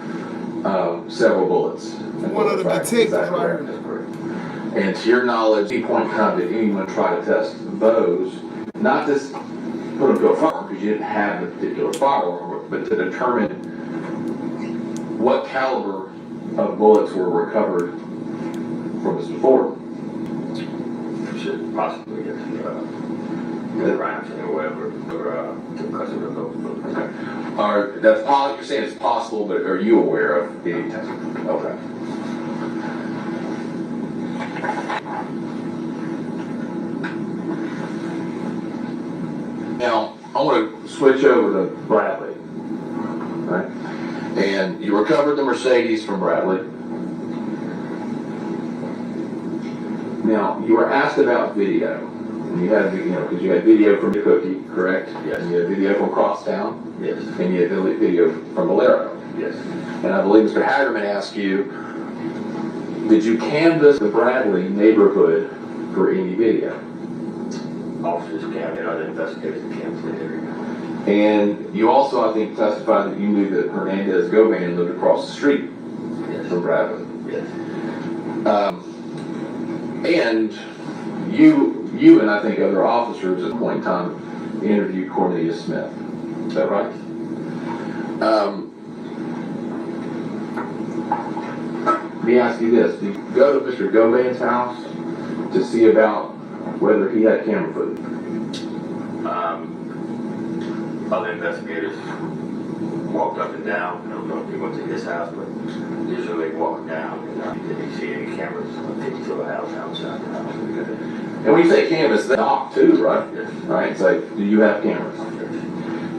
several bullets. One of the detectives, right? That's correct. And to your knowledge, at any point in time did anyone try to test those, not just put them to a firearm because you didn't have the particular firearm, but to determine what caliber of bullets were recovered from Mr. Ford? You should possibly get the crime scene or whatever, or to custody of those bullets. You're saying it's possible, but are you aware of any testing? Okay. Now, I want to switch over to Bradley, right? And you recovered the Mercedes from Bradley. Now, you were asked about video. And you had, because you had video from the Cookie, correct? Yes. And you had video from Crosstown. Yes. And you had video from Valero. Yes. And I believe Mr. Hagerman asked you, did you canvass the Bradley neighborhood for any video? Officers can't, other investigators can't see the area. And you also, I think, testified that you knew that Hernandez Govan lived across the street from Bradley. Yes. And you and I think other officers at one point in time interviewed Cornelius Smith. Is that right? Let me ask you this. Did you go to Mr. Govan's house to see about whether he had camera footage? other investigators walked up and down. I don't know if he went to his house, but usually they walk down and didn't see any cameras taken to a house outside the house. And when you say cameras, they knock too, right? Yes. Right, it's like, do you have cameras?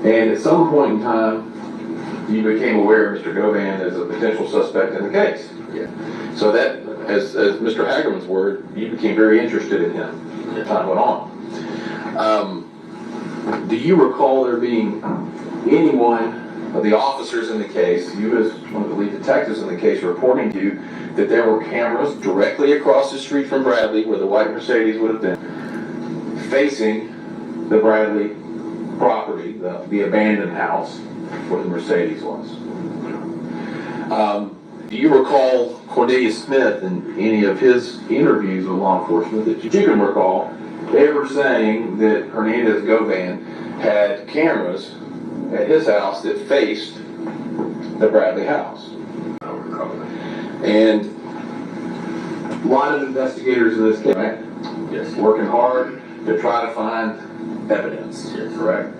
And at some point in time, you became aware of Mr. Govan as a potential suspect in the case. Yeah. So that, as Mr. Hagerman's word, you became very interested in him as time went on. Do you recall there being anyone of the officers in the case, you as one of the lead detectives in the case, reporting to you that there were cameras directly across the street from Bradley, where the white Mercedes would have been, facing the Bradley property, the abandoned house where the Mercedes was? Do you recall Cornelius Smith in any of his interviews with law enforcement that you can recall ever saying that Hernandez Govan had cameras at his house that faced the Bradley house? I don't recall that. And a lot of investigators in this case, right? Yes. Working hard to try to find evidence, Yes. correct?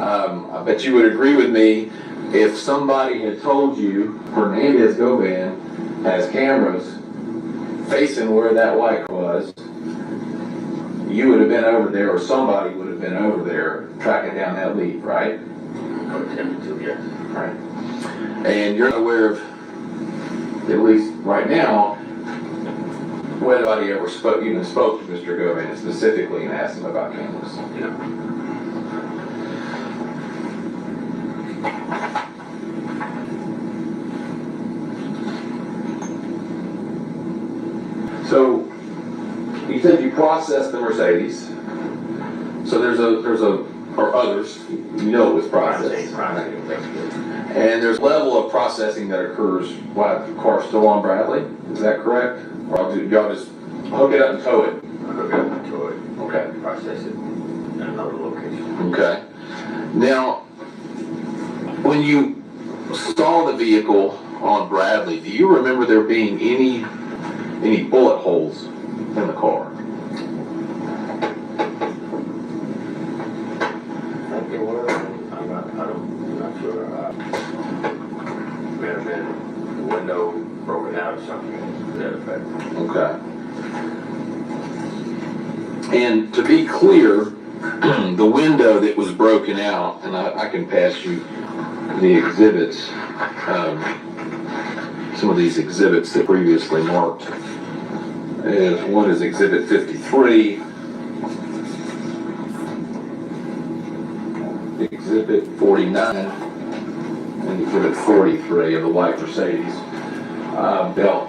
I bet you would agree with me if somebody had told you Hernandez Govan has cameras facing where that white was, you would have been over there, or somebody would have been over there tracking down that lead, right? I would attempt to, yes. Right. And you're not aware of, at least right now, whether anybody ever spoke to Mr. Govan specifically and asked him about cameras. No. So you said you processed the Mercedes. So there's or others, you know it was processed. And there's a level of processing that occurs while the car's still on Bradley. Is that correct? Or do y'all just hook it up and tow it? Hook it up and tow it. Okay. Process it in another location. Okay. Now, when you saw the vehicle on Bradley, do you remember there being any bullet holes in the car? I think there were. I'm not sure. May have been the window broken out or something to that effect. Okay. And to be clear, the window that was broken out, and I can pass you the exhibits, some of these exhibits that previously marked. One is Exhibit 53, Exhibit 49, and Exhibit 43 of the white Mercedes. They'll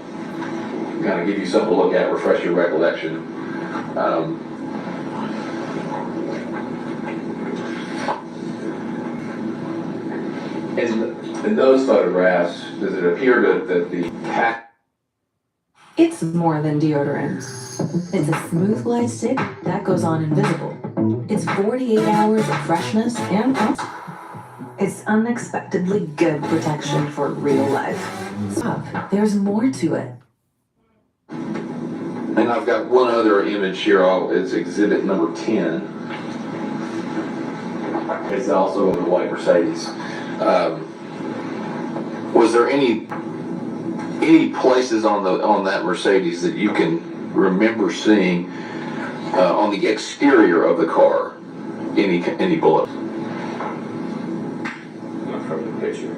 kind of give you something to look at, refresh your recollection. In those photographs, does it appear that the pack? It's more than deodorant. It's a smooth glide stick that goes on invisible. It's 48 hours of freshness and it's unexpectedly good protection for real life. Stop, there's more to it. And I've got one other image here. It's exhibit number 10. It's also in the white Mercedes. Was there any places on that Mercedes that you can remember seeing on the exterior of the car any bullets? Not from the picture.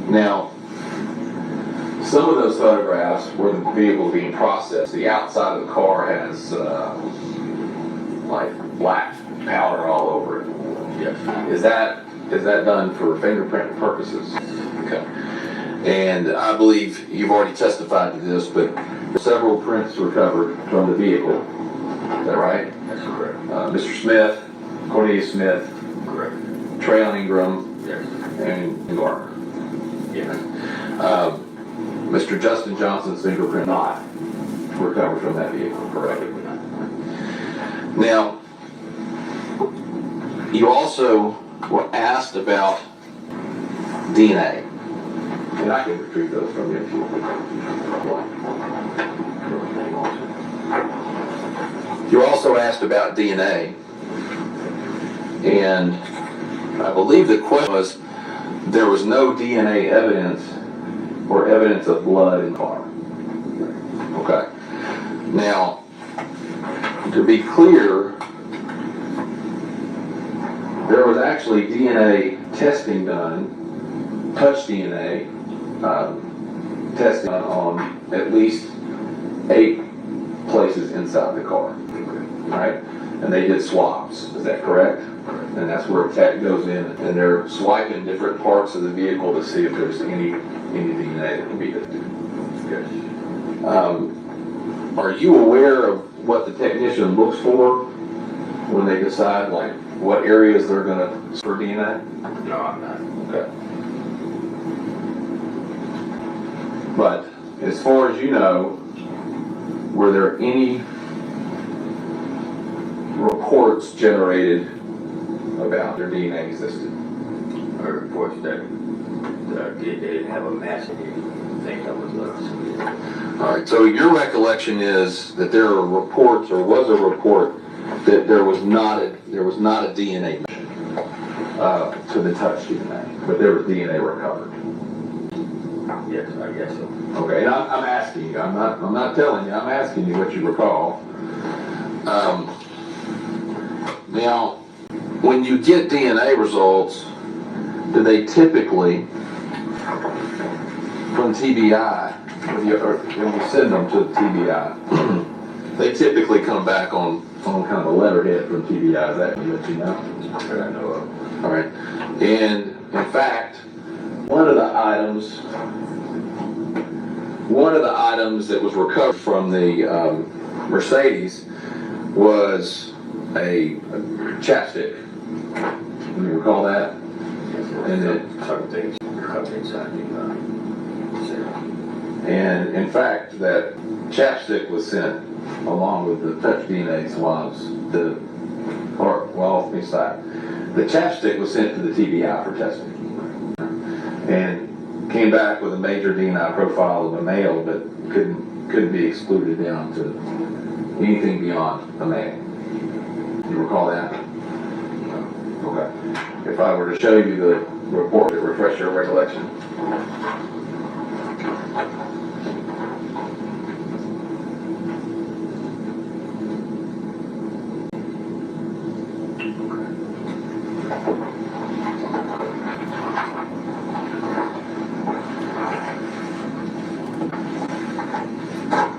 Now, some of those photographs where the vehicle is being processed, the outside of the car has like black powder all over it. Yes. Is that done for fingerprint purposes? Okay. And I believe you've already testified to this, but several prints recovered from the vehicle. Is that right? That's correct. Mr. Smith, Cornelius Smith, Correct. Trayon Ingram, Yes. and Garner. Yes. Mr. Justin Johnson's fingerprint not recovered from that vehicle, correct? Now, you also were asked about DNA And I can retrieve those from you if you want. You also asked about DNA. And I believe the question was, there was no DNA evidence or evidence of blood in the car. Okay. Now, to be clear, there was actually DNA testing done, touch DNA testing on at least 8 places inside the car, right? And they did swabs, is that correct? And that's where a tech goes in and they're swiping different parts of the vehicle to see if there's any DNA that can be detected. Are you aware of what the technician looks for when they decide like what areas they're going to for DNA? No, I'm not. Okay. But as far as you know, were there any reports generated about their DNA existed? Or reports that they didn't have a match and you think that was us. All right, so your recollection is that there are reports, or was a report, that there was not a DNA match to the touch DNA, but there was DNA recovered. Yes, I guess so. Okay, and I'm asking you. I'm not telling you. I'm asking you what you recall. Now, when you get DNA results, do they typically, from TBI, when you send them to TBI, they typically come back on kind of a letterhead from TBI. Is that what you know? That I know of. All right. And in fact, one of the items that was recovered from the Mercedes was a chapstick. Can you recall that? And Certain things covered inside the and in fact, that chapstick was sent along with the touch DNA swabs. The chapstick was sent to the TBI for testing, and came back with a major DNA profile of a male, but couldn't be excluded down to anything beyond a male. You recall that? Okay. If I were to show you the report to refresh your recollection.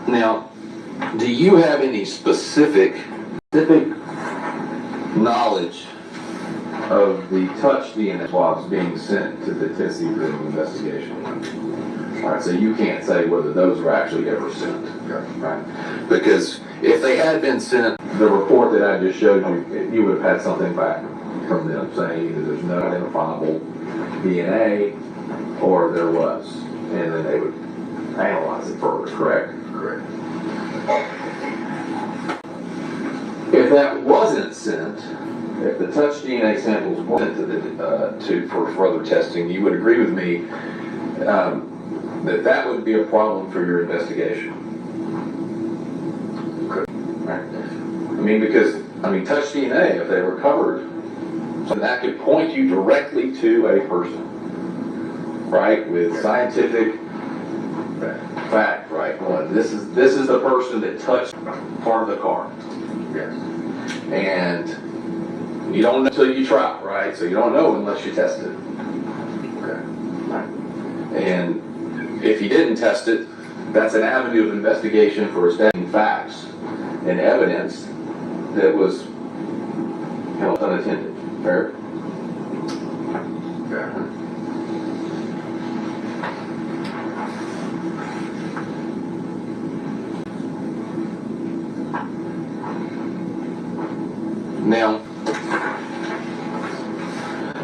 Now, do you have any specific knowledge of the touch DNA swabs being sent to the Tennessee Criminal Investigation? All right, so you can't say whether those were actually ever sent, right? Because if they had been sent, the report that I just showed you, you would have had something back from them saying either there's no identifiable DNA or there was, and then they would analyze it further, correct? Correct. If that wasn't sent, if the touch DNA samples weren't sent for further testing, you would agree with me that would be a problem for your investigation. Right? I mean, because touch DNA, if they recovered, so that could point you directly to a person, right? With scientific fact, right? Well, this is the person that touched part of the car. Yes. And you don't know until you try, right? So you don't know unless you test it. Okay. Right. And if you didn't test it, that's an avenue of investigation for establishing facts and evidence that was held unattended. Fair? Fair. Now,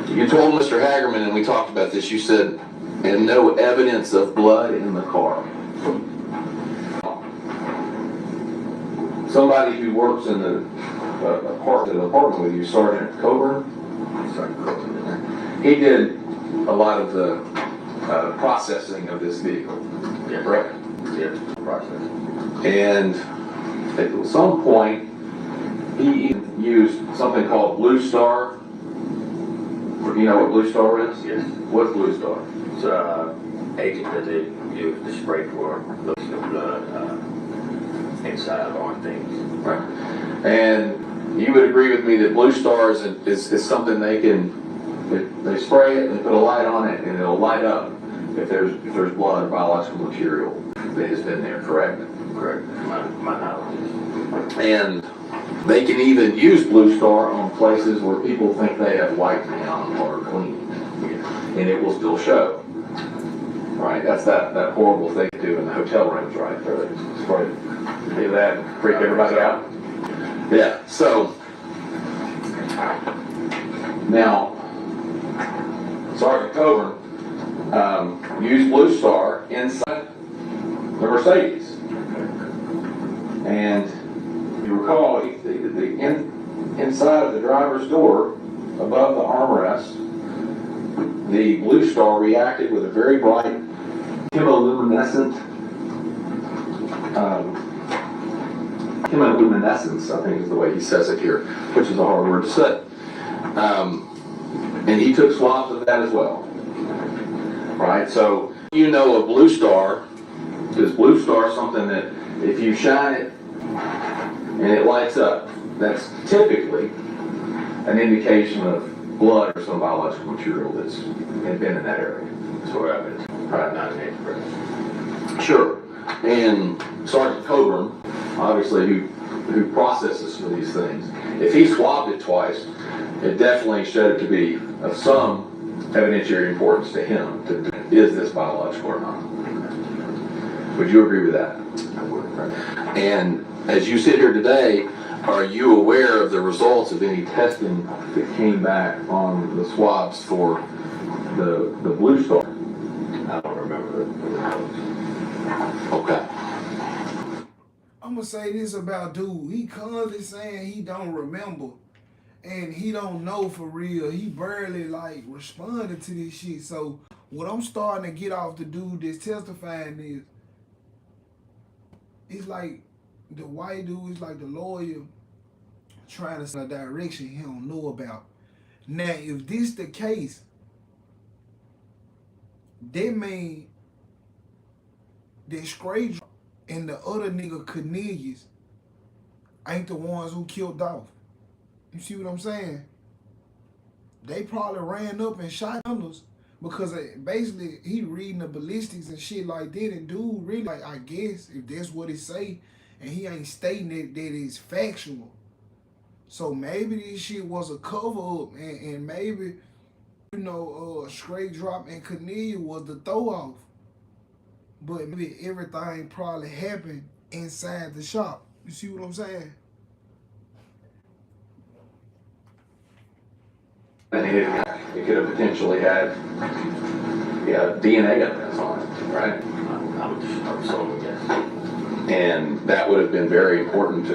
you told Mr. Hagerman, and we talked about this, you said, and no evidence of blood in the car. Somebody who works in the apartment with you, Sergeant Coburn, he did a lot of the processing of this vehicle. Yeah. Correct? Yeah, process. And at some point, he used something called Blue Star. You know what Blue Star is? Yes. What's Blue Star? It's agent that they use to spray for looking of blood inside on things. Right. And you would agree with me that Blue Star is something they spray it, they put a light on it, and it'll light up if there's blood or biological material that has been there, correct? Correct. My knowledge. And they can even use Blue Star on places where people think they have wiped down or cleaned, and it will still show. Right? That's that horrible thing to do in the hotel rooms, right? Where they spray do that and freak everybody out. Yeah. So now, Sergeant Coburn used Blue Star inside the Mercedes. And you recall, inside of the driver's door, above the armrest, the Blue Star reacted with a very bright chemoluminescence, I think is the way he says it here, which is a hard word to say. And he took swabs of that as well. Right? So, you know of Blue Star, is Blue Star something that if you shine it and it lights up, that's typically an indication of blood or some biological material that's been in that area. That's where I've been. Right. Not an expert. Sure. And Sergeant Coburn, obviously, who processes for these things, if he swabbed it twice, it definitely showed to be of some evidentiary importance to him. Is this biological or not? Would you agree with that? I would. Right. And as you sit here today, are you aware of the results of any testing that came back on the swabs for the Blue Star? I don't remember the results. Okay. I'm gonna say this about dude. He constantly saying he don't remember. And he don't know for real. He barely like responded to this shit. So what I'm starting to get off the dude that's testifying is, it's like the white dude is like the lawyer trying to send a direction he don't know about. Now, if this the case, that mean that Scrape and the other nigga Cornelius ain't the ones who killed Dolph. You see what I'm saying? They probably ran up and shot us because basically he reading the ballistics and shit like that, and dude really, like, I guess if that's what it say, and he ain't stating it, that it's factual. So maybe this shit was a cover up, and maybe, you know, Straight Drop and Cornelia was the throw off. But maybe everything probably happened inside the shop. You see what I'm saying? And it could have potentially had DNA evidence on it, right? I'm assuming yes. And that would have been very important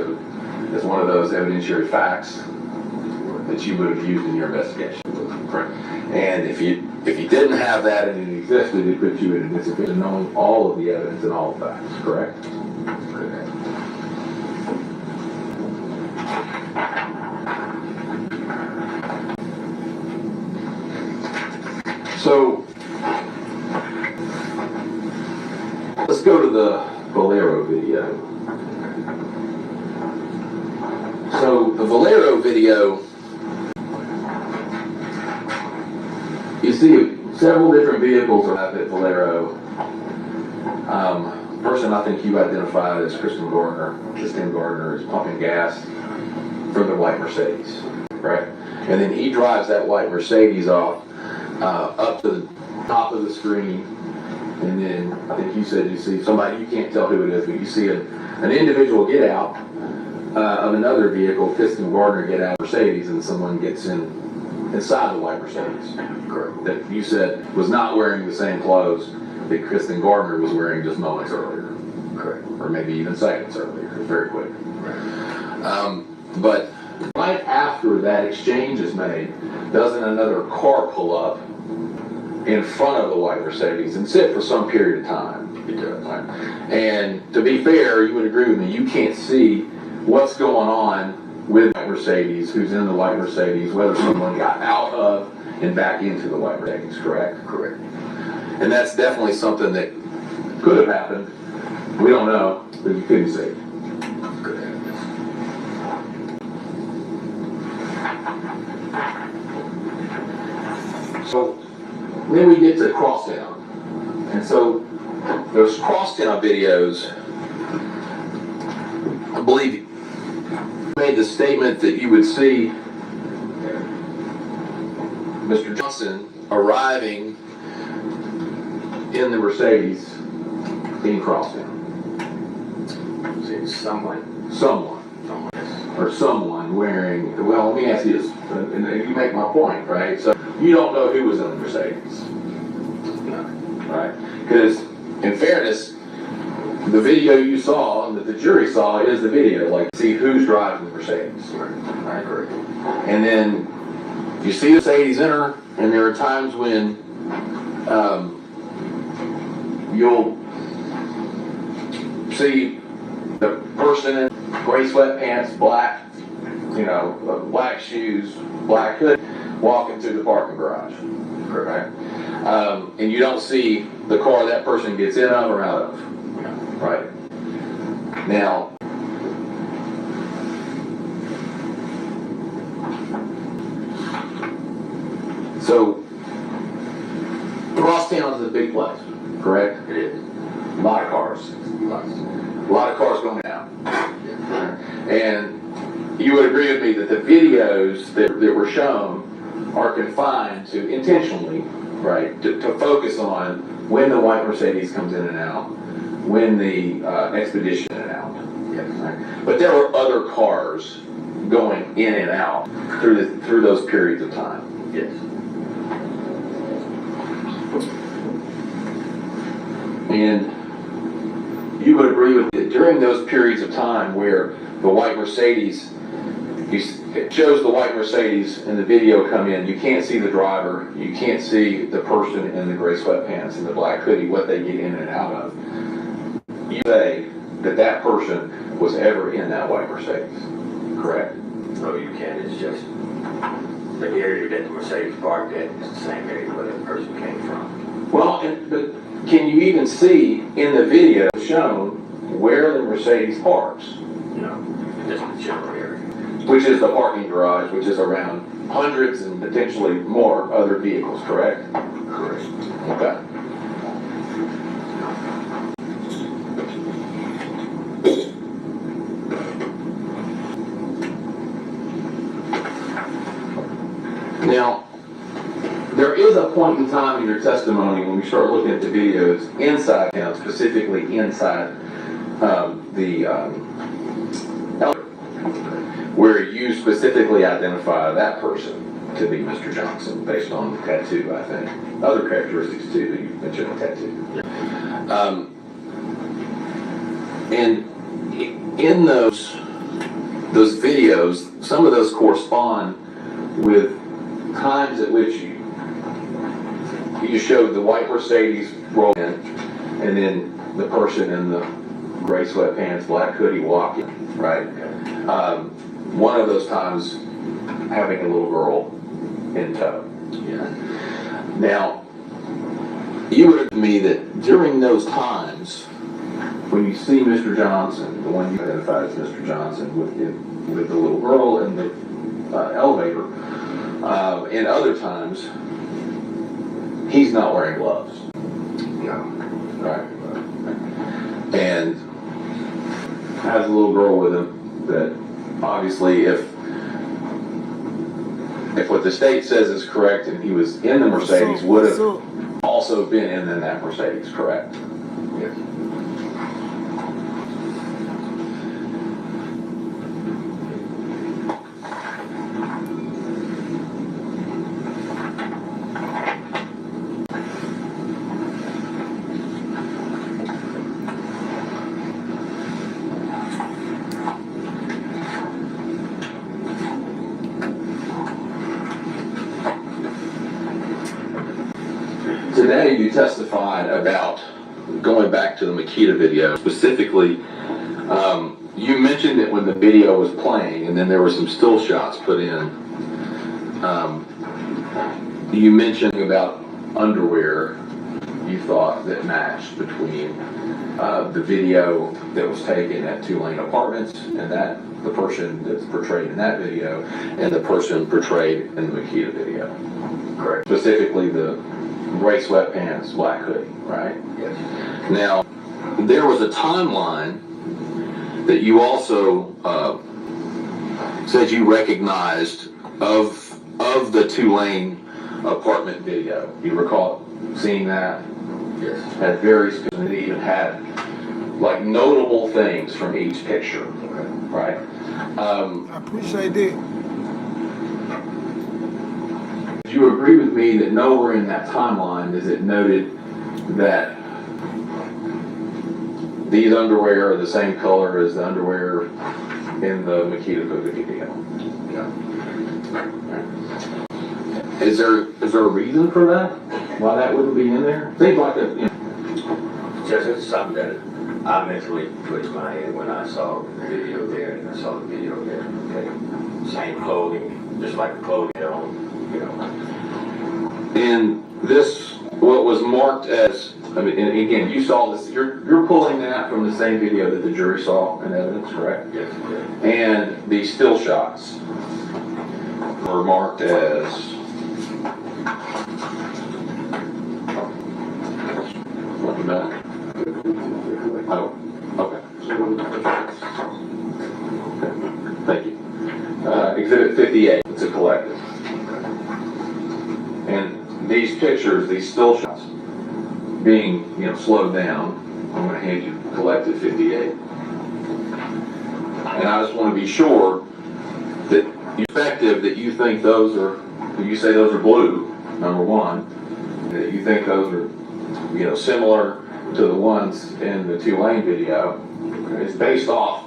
as one of those evidentiary facts that you would have used in your investigation. Correct. And if you didn't have that and it existed, it put you in a disadvantage knowing all of the evidence and all the facts, correct? Correct. So, let's go to the Valero video. So, the Valero video, you see several different vehicles at Valero. Person I think you identified as Kristen Gardner is pumping gas from the white Mercedes, right? And then he drives that white Mercedes off up to the top of the screen, and then I think you said you see somebody, you can't tell who it is, but you see an individual get out of another vehicle, Kristen Gardner get out of Mercedes, and someone gets inside the white Mercedes. Correct. That you said was not wearing the same clothes that Kristen Gardner was wearing just moments earlier. Correct. Or maybe even seconds earlier. It was very quick. Right. But right after that exchange is made, doesn't another car pull up in front of the white Mercedes and sit for some period of time. Right? And to be fair, you would agree with me, you can't see what's going on with the white Mercedes, who's in the white Mercedes, whether someone got out of and back into the white Mercedes, correct? Correct. And that's definitely something that could have happened. We don't know, but you couldn't see. Could have. So then we get to crosstown. And so those crosstown videos, I believe you made the statement that you would see Mr. Johnson arriving in the Mercedes in crosstown. See, someone. Or someone wearing, well, let me ask you this, and you make my point, right? So you don't know who was in the Mercedes, No. right? Because in fairness, the video you saw and that the jury saw is the video, like see who's driving the Mercedes. I agree. And then you see the Mercedes enter, and there are times when you'll see the person in gray sweatpants, black, black shoes, black hood, walking through the parking garage, right? And you don't see the car that person gets in of or out of, right? Now, so crosstown is a big place, correct? It is. A lot of cars. A lot of cars going down. And you would agree with me that the videos that were shown are confined to intentionally, right, to focus on when the white Mercedes comes in and out, when the expedition in and out. Yes. Right? But there were other cars going in and out through those periods of time. Yes. And you would agree with it during those periods of time where the white Mercedes, it shows the white Mercedes in the video come in, you can't see the driver, you can't see the person in the gray sweatpants and the black hoodie, what they get in and out of. You say that person was ever in that white Mercedes, correct? No, you can't. It's just the area that the Mercedes parked at is the same area where that person came from. Well, but can you even see in the video shown where the Mercedes parks? No, just the general area. Which is the parking garage, which is around hundreds and potentially more other vehicles, correct? Correct. Okay. Now, there is a point in time in your testimony when we start looking at the videos inside town, specifically inside the elevator, where you specifically identify that person to be Mr. Johnson based on the tattoo, I think. Other characteristics too, that you mentioned the tattoo. And in those videos, some of those correspond with times at which you showed the white Mercedes roll in, and then the person in the gray sweatpants, black hoodie walking, right? One of those times having a little girl in tow. Yeah. Now, you would agree with me that during those times, when you see Mr. Johnson, the one you identified as Mr. Johnson with the little girl in the elevator, and other times, he's not wearing gloves. No. Right. And has a little girl with him that obviously if what the state says is correct and he was in the Mercedes, would have also been in that Mercedes, correct? Yes. today you testified about going back to the Makita video. Specifically, you mentioned that when the video was playing and then there were some still shots put in, you mentioned about underwear you thought that matched between the video that was taken at Tulane Apartments and that the person that's portrayed in that video and the person portrayed in the Makita video. Correct. Specifically the gray sweatpants, black hoodie, right? Yes. Now, there was a timeline that you also said you recognized of the Tulane apartment video. You recall seeing that? Yes. Had very specific, it even had like notable things from each picture, right? I appreciate that. Do you agree with me that nowhere in that timeline is it noted that these underwear are the same color as the underwear in the Makita video? Yeah. Is there a reason for that? Why that wouldn't be in there? Seems like that, you know. Just it's something that I mentally put in my head when I saw the video there and I saw the video there. Okay. Same clothing, just like the clothing they're on, you know. And this, what was marked as, I mean, and again, you saw this, you're pulling that from the same video that the jury saw in evidence, correct? Yes. And the still shots were marked as, looking back. Oh, okay. Thank you. Exhibit 58, it's a collective. And these pictures, these still shots, being, you know, slowed down, I'm going to hand you collective 58. And I just want to be sure that effective that you think those are, you say those are blue, number one, that you think those are, you know, similar to the ones in the Tulane video. It's based off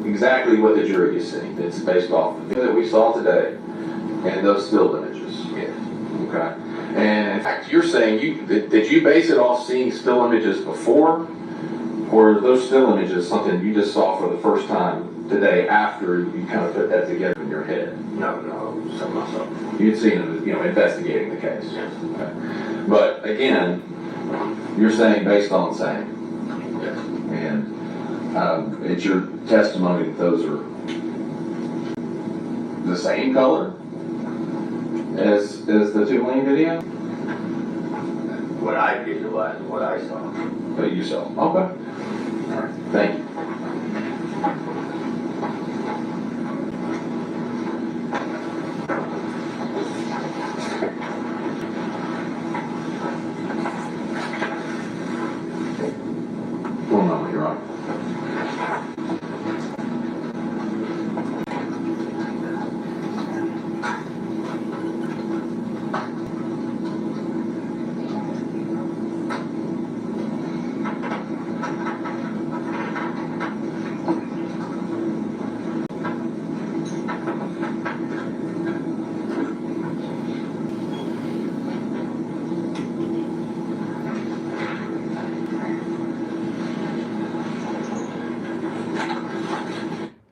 exactly what the jury is seeing. It's based off the video that we saw today and those still images. Yes. Okay. And in fact, you're saying did you base it off seeing still images before, or are those still images something you just saw for the first time today after you kind of put that together in your head? No, something myself. You'd seen them, you know, investigating the case. Yes. Okay. But again, you're saying based on saying. Yes. And it's your testimony that those are the same color as the Tulane video? What I visualized and what I saw. But you saw. Okay. All right. Thank you. One moment, Your Honor.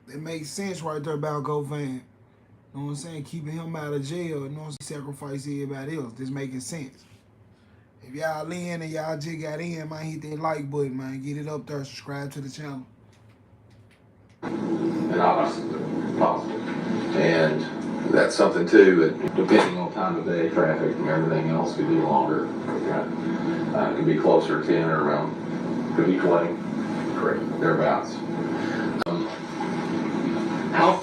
It makes sense right there about Govan. You know what I'm saying? Keeping him out of jail, you know what I'm saying? Sacrifice everybody else. This making sense. If y'all in and y'all just got in, man, hit that like button, man. Get it up there. Subscribe to the channel. And obviously possible. And that's something too that depending on time of day, traffic and everything else could be longer. It could be closer to 10 or around, could be 20. Correct. Thereabouts. How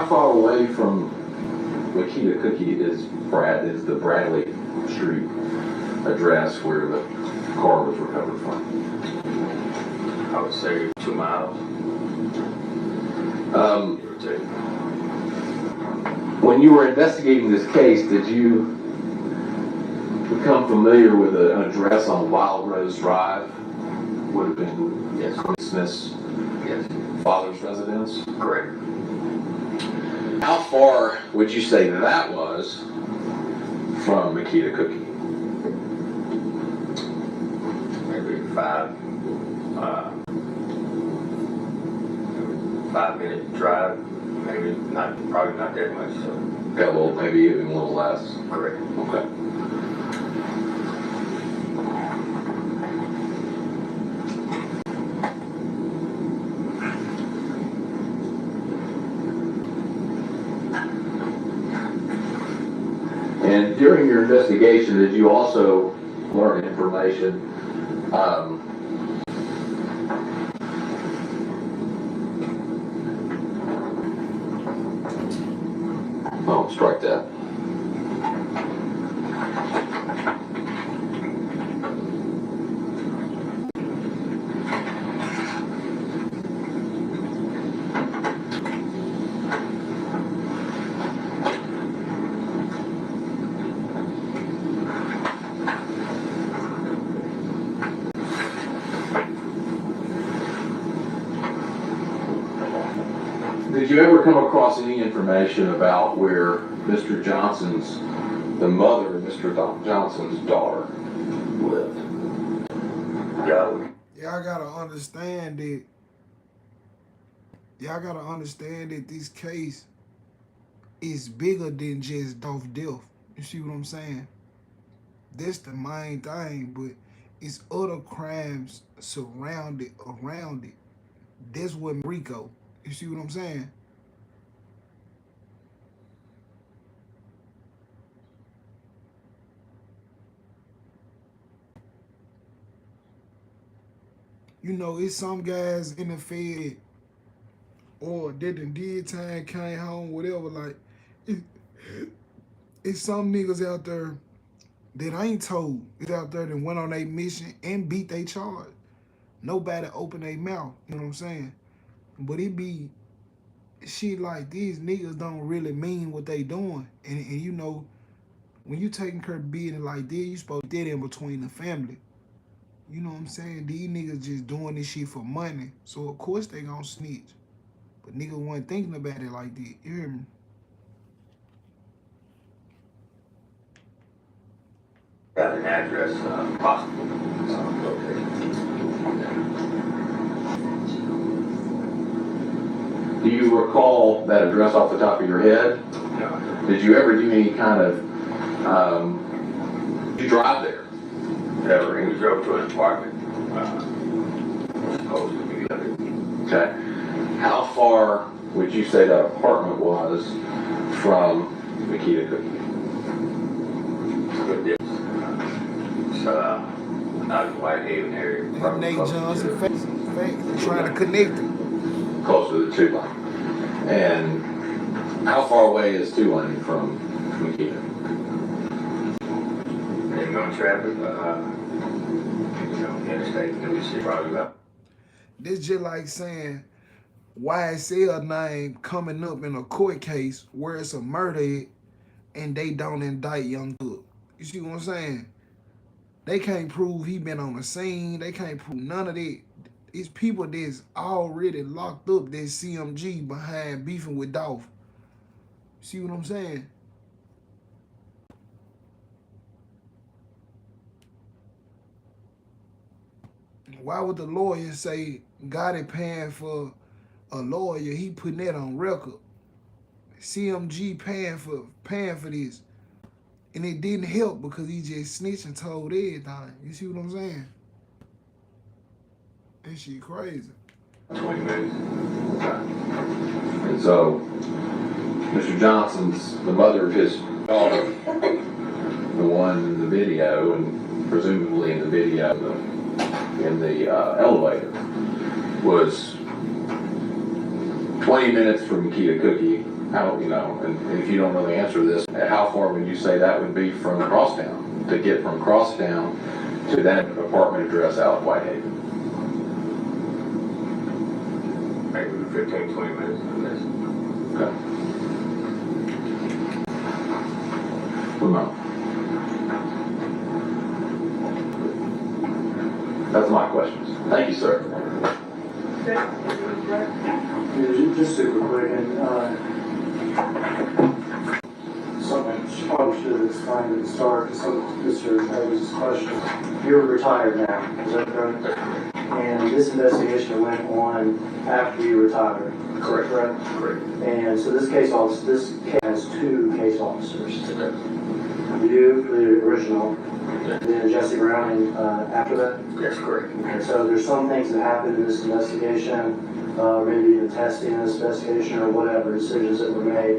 far away from Makita Cookie is the Bradley Street address where the car was recovered from? I would say 2 miles. Give or take. When you were investigating this case, did you become familiar with an address on Wild Rose Drive? Would have been Yes. Smith's Yes. father's residence? Correct. How far would you say that was from Makita Cookie? 5-minute drive, maybe probably not that much, so. Got a little, maybe even a little less. Correct. Okay. And during your investigation, did you also learn information? Oh, strike that. Did you ever come across any information about where Mr. Johnson's, the mother of Mr. Johnson's daughter lived? Yeah, Y'all gotta understand that. Y'all gotta understand that this case is bigger than just Dolph death. You see what I'm saying? That's the main thing, but it's other crimes surrounded around it. That's what RICO. You see what I'm saying? You know, it's some guys in the Fed or that done did time, came home, whatever. Like, it's some niggas out there that ain't told. It's out there that went on their mission and beat their charge. Nobody opened their mouth. You know what I'm saying? But it be shit like these niggas don't really mean what they doing. And you know, when you taking care of business like this, you supposed to get in between the family. You know what I'm saying? These niggas just doing this shit for money. So of course they gonna snitch. But niggas wasn't thinking about it like that. You hear me? got an address, possible location. Do you recall that address off the top of your head? No. Did you ever do any kind of, did you drive there? Ever, we drove to an apartment, supposed to be under. Okay. How far would you say that apartment was from Makita Cookie? Good distance. It's out in Whitehaven area. Nigga Nate close to- Johnson fact, trying to connect it. Close to the 2 lane. And how far away is 2 lane from Makita? Ain't no traffic, interstate, we see probably about. This just like saying YSL name coming up in a court case where it's a murder and they don't indict Young Thug. You see what I'm saying? They can't prove he been on the scene. They can't prove none of that. It's people that's already locked up that CMG behind beefing with Dolph. See what I'm saying? Why would the lawyer say Gotti paying for a lawyer? He putting that on record. CMG paying for this. And it didn't help because he just snitched and told everything. You see what I'm saying? That shit crazy. 20 minutes. And so, Mr. Johnson's, the mother of his daughter, the one in the video, and presumably in the video in the elevator, was 20 minutes from Makita Cookie. How, you know, and if you don't know the answer to this, how far would you say that would be from Crosstown, to get from Crosstown to that apartment address out in Whitehaven? Maybe 15, 20 minutes or less. Okay. One moment. That's my questions. Thank you, sir. Just super quick, and something I probably should have explained at the start to Mr. Davis' question, you're retired now, is that correct? And this investigation went on after you retired, correct? Correct. And so this case has two case officers. You for the original, then Jesse Browning after that? That's correct. And so there's some things that happened in this investigation, maybe the testing in this investigation or whatever, decisions that were made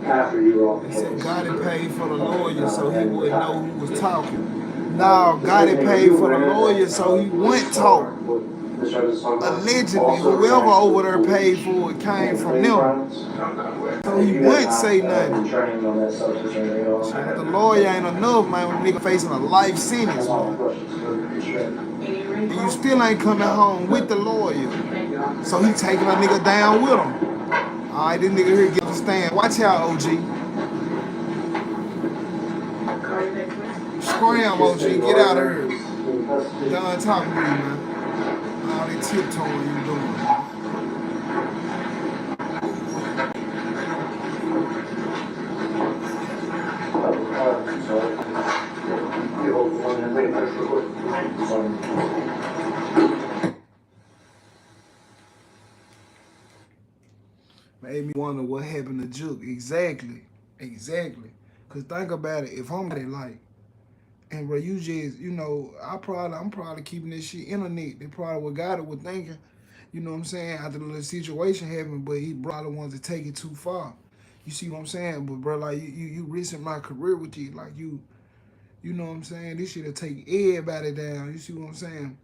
after you were off the He said case. Gotti paid for the lawyer so he wouldn't know who was talking. No, Gotti paid for the lawyer so he wouldn't talk. Allegedly, whoever over there paid for it came from them. So he wouldn't say nothing. The lawyer ain't enough, man, when a nigga facing a life sentence, man. And you still ain't coming home with the lawyer. So he taking a nigga down with him. Alright, this nigga here get the stand. Watch out, OG. Scram, OG. Get out of here. Done talking to you, man. All that tiptoeing you doing, man. Made me wonder what happened to Juke. Exactly. Cause think about it. If I'm like, and bro, you just, you know, I'm probably keeping this shit internet. They probably what got it was thinking, you know what I'm saying, after the little situation happened, but he probably wanted to take it too far. You see what I'm saying? But bro, like you risking my career with you, like you know what I'm saying? This shit'll take everybody down. You see what I'm saying?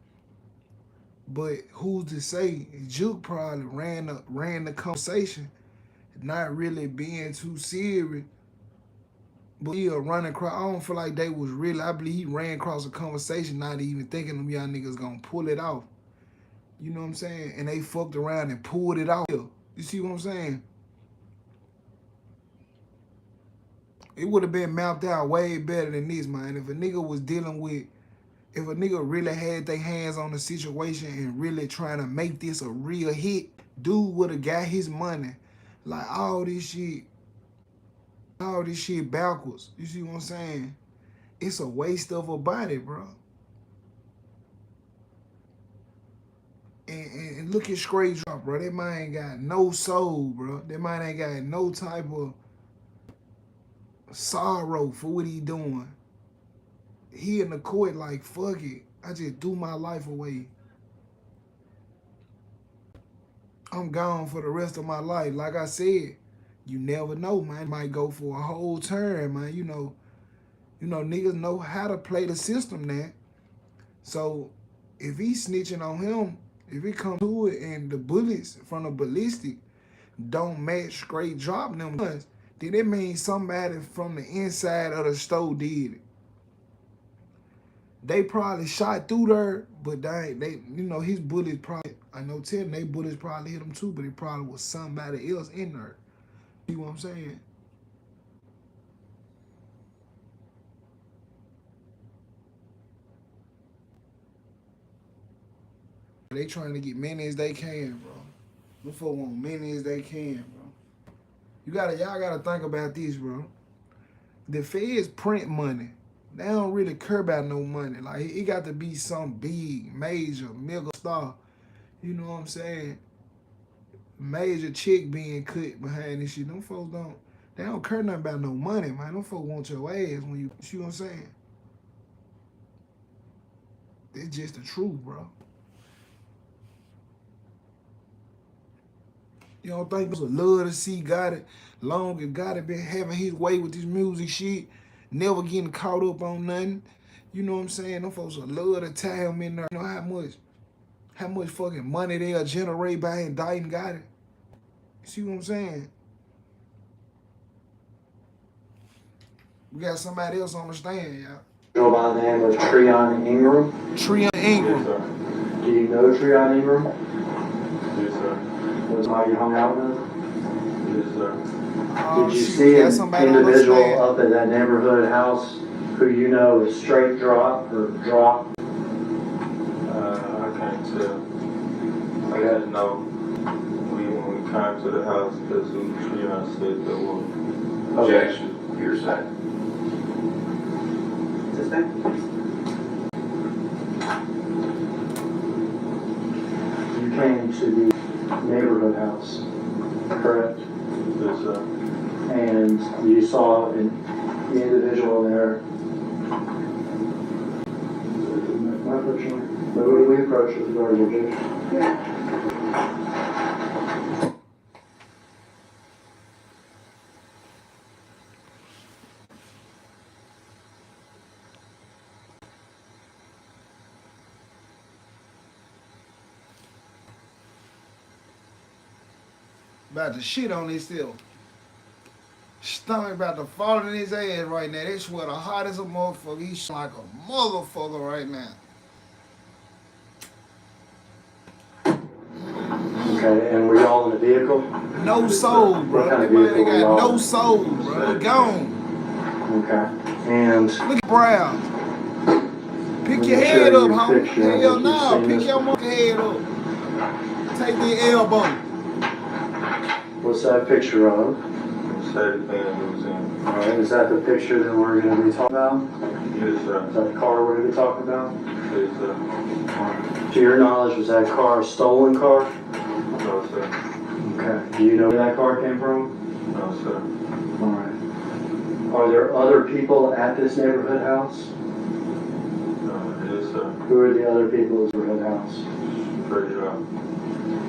But who's to say? Juke probably ran the conversation, not really being too serious. But he'll run across. I don't feel like they was really. I believe he ran across a conversation, not even thinking them young niggas gonna pull it off. You know what I'm saying? And they fucked around and pulled it off. You see what I'm saying? It would have been mapped out way better than this, man. If a nigga was dealing with, if a nigga really had their hands on the situation and really trying to make this a real hit, dude would have got his money. Like all this shit backwards. You see what I'm saying? It's a waste of a body, bro. And look at Straight Drop, bro. That man ain't got no soul, bro. That man ain't got no type of sorrow for what he doing. He in the court like, fuck it. I just threw my life away. I'm gone for the rest of my life. Like I said, you never know, man. Might go for a whole term, man. You know, niggas know how to play the system now. So if he's snitching on him, if it comes to it and the bullets from the ballistic don't match Straight Drop them guns, then it means somebody from the inside of the store did it. They probably shot through there, but his bullets probably, I know Ted, they bullets probably hit him too, but it probably was somebody else in there. You know what I'm saying? They trying to get many as they can, bro. Them folks want many as they can, bro. Y'all gotta think about this, bro. The feds print money. They don't really care about no money. Like, it got to be some big, major, mega star. You know what I'm saying? Major check being cut behind this shit. Them folks they don't care nothing about no money, man. Them folks want your ass when you see what I'm saying? It's just the truth, bro. You don't think it's a love to see Gotti, long as Gotti been having his way with this music shit, never getting caught up on nothing. You know what I'm saying? Them folks would love to tie him in there. You know how much fucking money they'll generate by indicting Gotti? You see what I'm saying? We got somebody else on the stand, y'all. Go by the name of Treon Ingram. Treon Ingram. Yes, Do you know Treon Ingram? Yes, sir. Was somebody you hung out with? Yes, sir. Did you Shit, see got an somebody on the individual stand. up at that neighborhood house who you know is Straight Drop or Drop? I can't tell. I just know when we came to the house, that's who Treon said there was. Objection. Hearsay. Thank you. You came to the neighborhood house, correct? Yes, sir. And you saw the individual there. We approached with regard to objection. Yeah. About to shit on himself. Stomach about to fall in his ass right now. They swear the hot as a motherfucker. He's like a motherfucker right now. Okay, and were y'all in a vehicle? No soul, bro. What kind That of man vehicle ain't were got y'all no in? soul, bro. He gone. Okay, and Look at Brown. Pick Let your me head show up, you a homie. picture. I Hell think no. you've seen Pick this your one. monkey head up. Take the elbow. What's that picture of? Same thing he was in. All right, is that the picture that we're going to be talking about? Yes, sir. Is that the car we're going to be talking about? Yes, sir. To your knowledge, was that car a stolen car? No, sir. Okay. Do you know where that car came from? No, sir. All right. Are there other people at this neighborhood house? Yes, sir. Who are the other people at this neighborhood house? Pretty sure.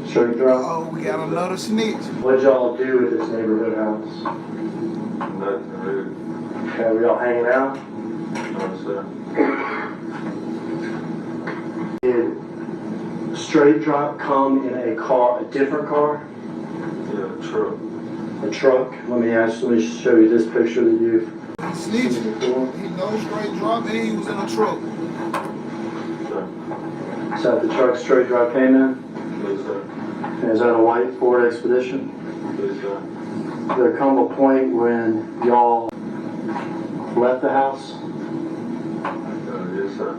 Straight drop? Oh, we got another snitch. What'd y'all do at this neighborhood house? Nothing really. Okay, were y'all hanging out? No, sir. Did Straight Drop come in a car, a different car? Yeah, true. A truck? Let me show you this picture that you've Snitch. seen before. He no straight drop and he was in a truck. Sir. Is that the truck Straight Drop came in? Yes, sir. And is that a white Ford Expedition? Yes, sir. There come a point when y'all left the house? Yes, sir.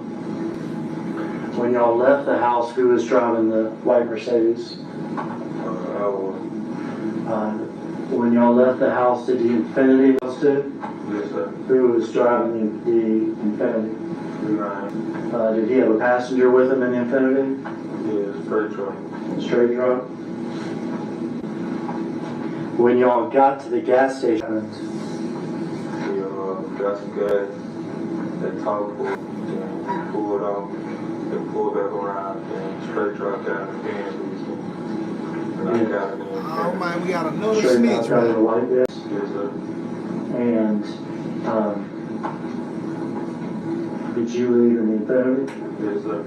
When y'all left the house, who was driving the white Mercedes? I was. When y'all left the house, did the Infiniti house too? Yes, sir. Who was driving the Infiniti? Ryan. Did he have a passenger with him in the Infiniti? Yeah, straight truck. Straight drop? When y'all got to the gas station, We got some gas. That talk pulled. Then we pulled off. Then pulled back around. Then straight truck got in the van. And I got in the Oh man, we got another straight snitch, drop got in the man. white gas, Yes, sir. and did you leave in the Infiniti? Yes, sir.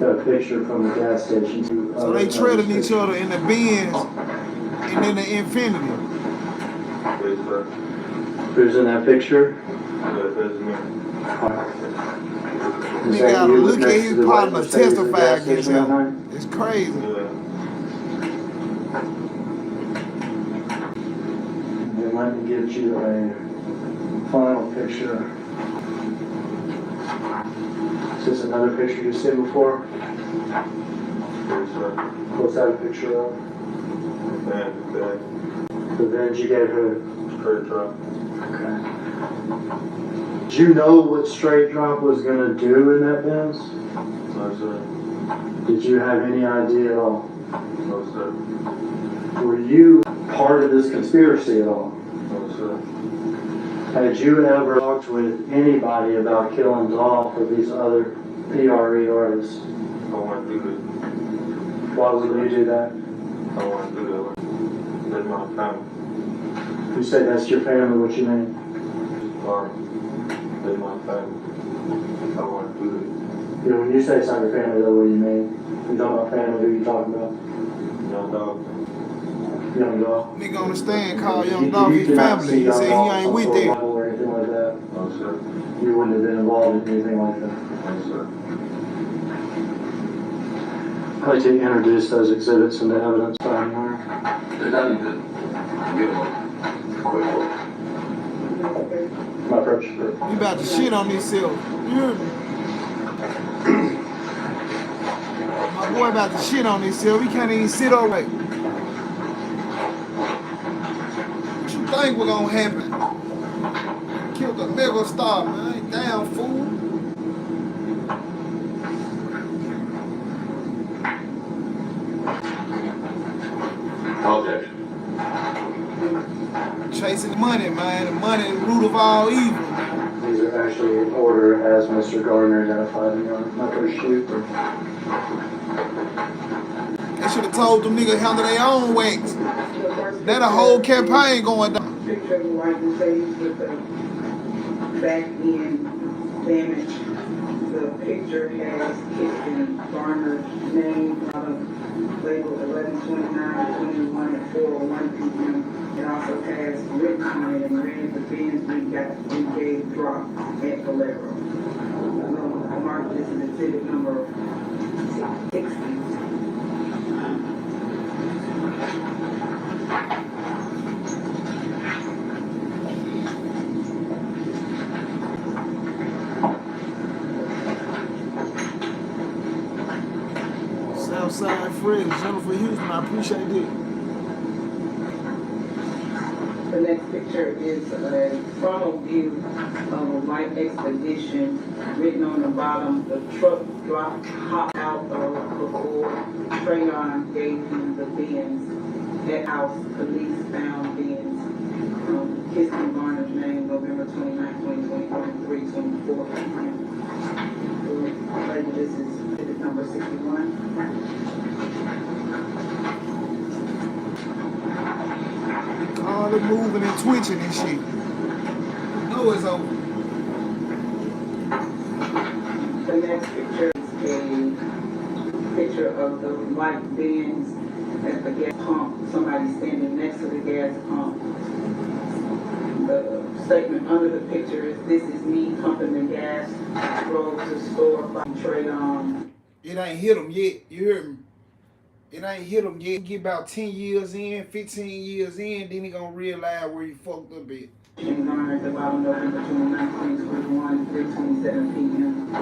Got a picture from the gas station. So they treading each other in the Benz and in the Infinity. Yes, sir. Who's in that picture? Yeah, that's me. Is Nigga that gotta you look next at to his the white partner Mercedes at the testify gas against station that night? him. It's crazy. Yeah. And let me get you a final picture. Is this another picture you've seen before? Yes, sir. What's that a picture of? And that The Benz you gave her. straight truck. Okay. Did you know what Straight Drop was gonna do in that Benz? No, sir. Did you have any idea at all? No, sir. Were you part of this conspiracy at all? No, sir. Had you ever talked with anybody about killing Dolph or these other PRE artists? I want to do this. Why would you do that? I want to do that. That's my family. You say that's your family, what you mean? Or that's my family. I want to do this. Yeah, when you say it's not your family, though, what do you mean? You talking about family, who you talking about? No, dog. Young Dolph? Nigga on the stand call You- Young Dolph you his did not family. see He Young said he Dolph ain't on with sort of that. level or anything like that? No, sir. You wouldn't have been involved in anything like that? No, sir. I'd like to introduce those exhibits into evidence by now. There's nothing to give them a quick look. My approach is good. You about to shit on himself. You heard me? My boy about to shit on himself. He can't even sit all right. What you think was gonna happen? Killed a mega star, man. Damn fool. money, man. The money is the root of all evil, man. These are actually in order as Mr. Gardner identified them. I'm not gonna shoot them. They should have told them niggas handle their own wax. The first That a whole picture campaign going down. is a picture of the white Mercedes with the back end damage. The picture has Kirsten Garner's name on a label 11/29/21 at 4:01 p.m. It also has written on it in red the bins we gave drop at Valero. I marked this as exhibit number 60. Southside friends, Jennifer Houston, I appreciate it. The next picture is a frontal view of a white Expedition. Written on the bottom, the truck dropped hot out of before Trayon gave him the bins. That house, police found bins. Kirsten Garner's name, November 29, 2021, 3:24 p.m. Later, this is exhibit number 61. All the moving and twitching and shit. You know it's over. The next picture is a picture of the white bins at the gas pump. Somebody standing next to the gas pump. The statement under the picture is, "This is me pumping the gas. Drove to the store, bought trade on." It ain't hit them yet. You hear me? It ain't hit him yet. Get about 10 years in, 15 years in, then he gonna realize where he fucked up at. And Garner at the bottom, November 29, 2021, 3:27 p.m.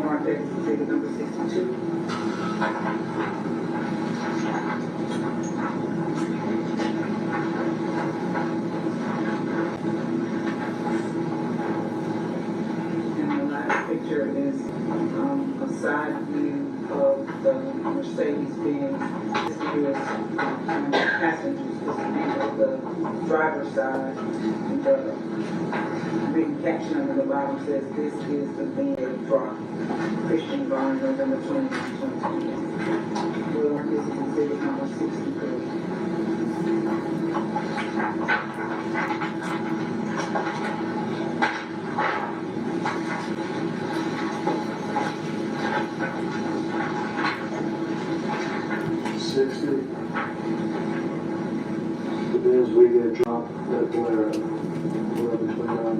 Mark that as exhibit number 62. And the last picture is a side view of the Mercedes-Benz. This view is passengers. This is the view of the driver's side. And the written caption under the bottom says, "This is the van that dropped Christian Garner, November 29, 2020. Well, this is exhibit number 63. The bins we get dropped at Valero, 11/29.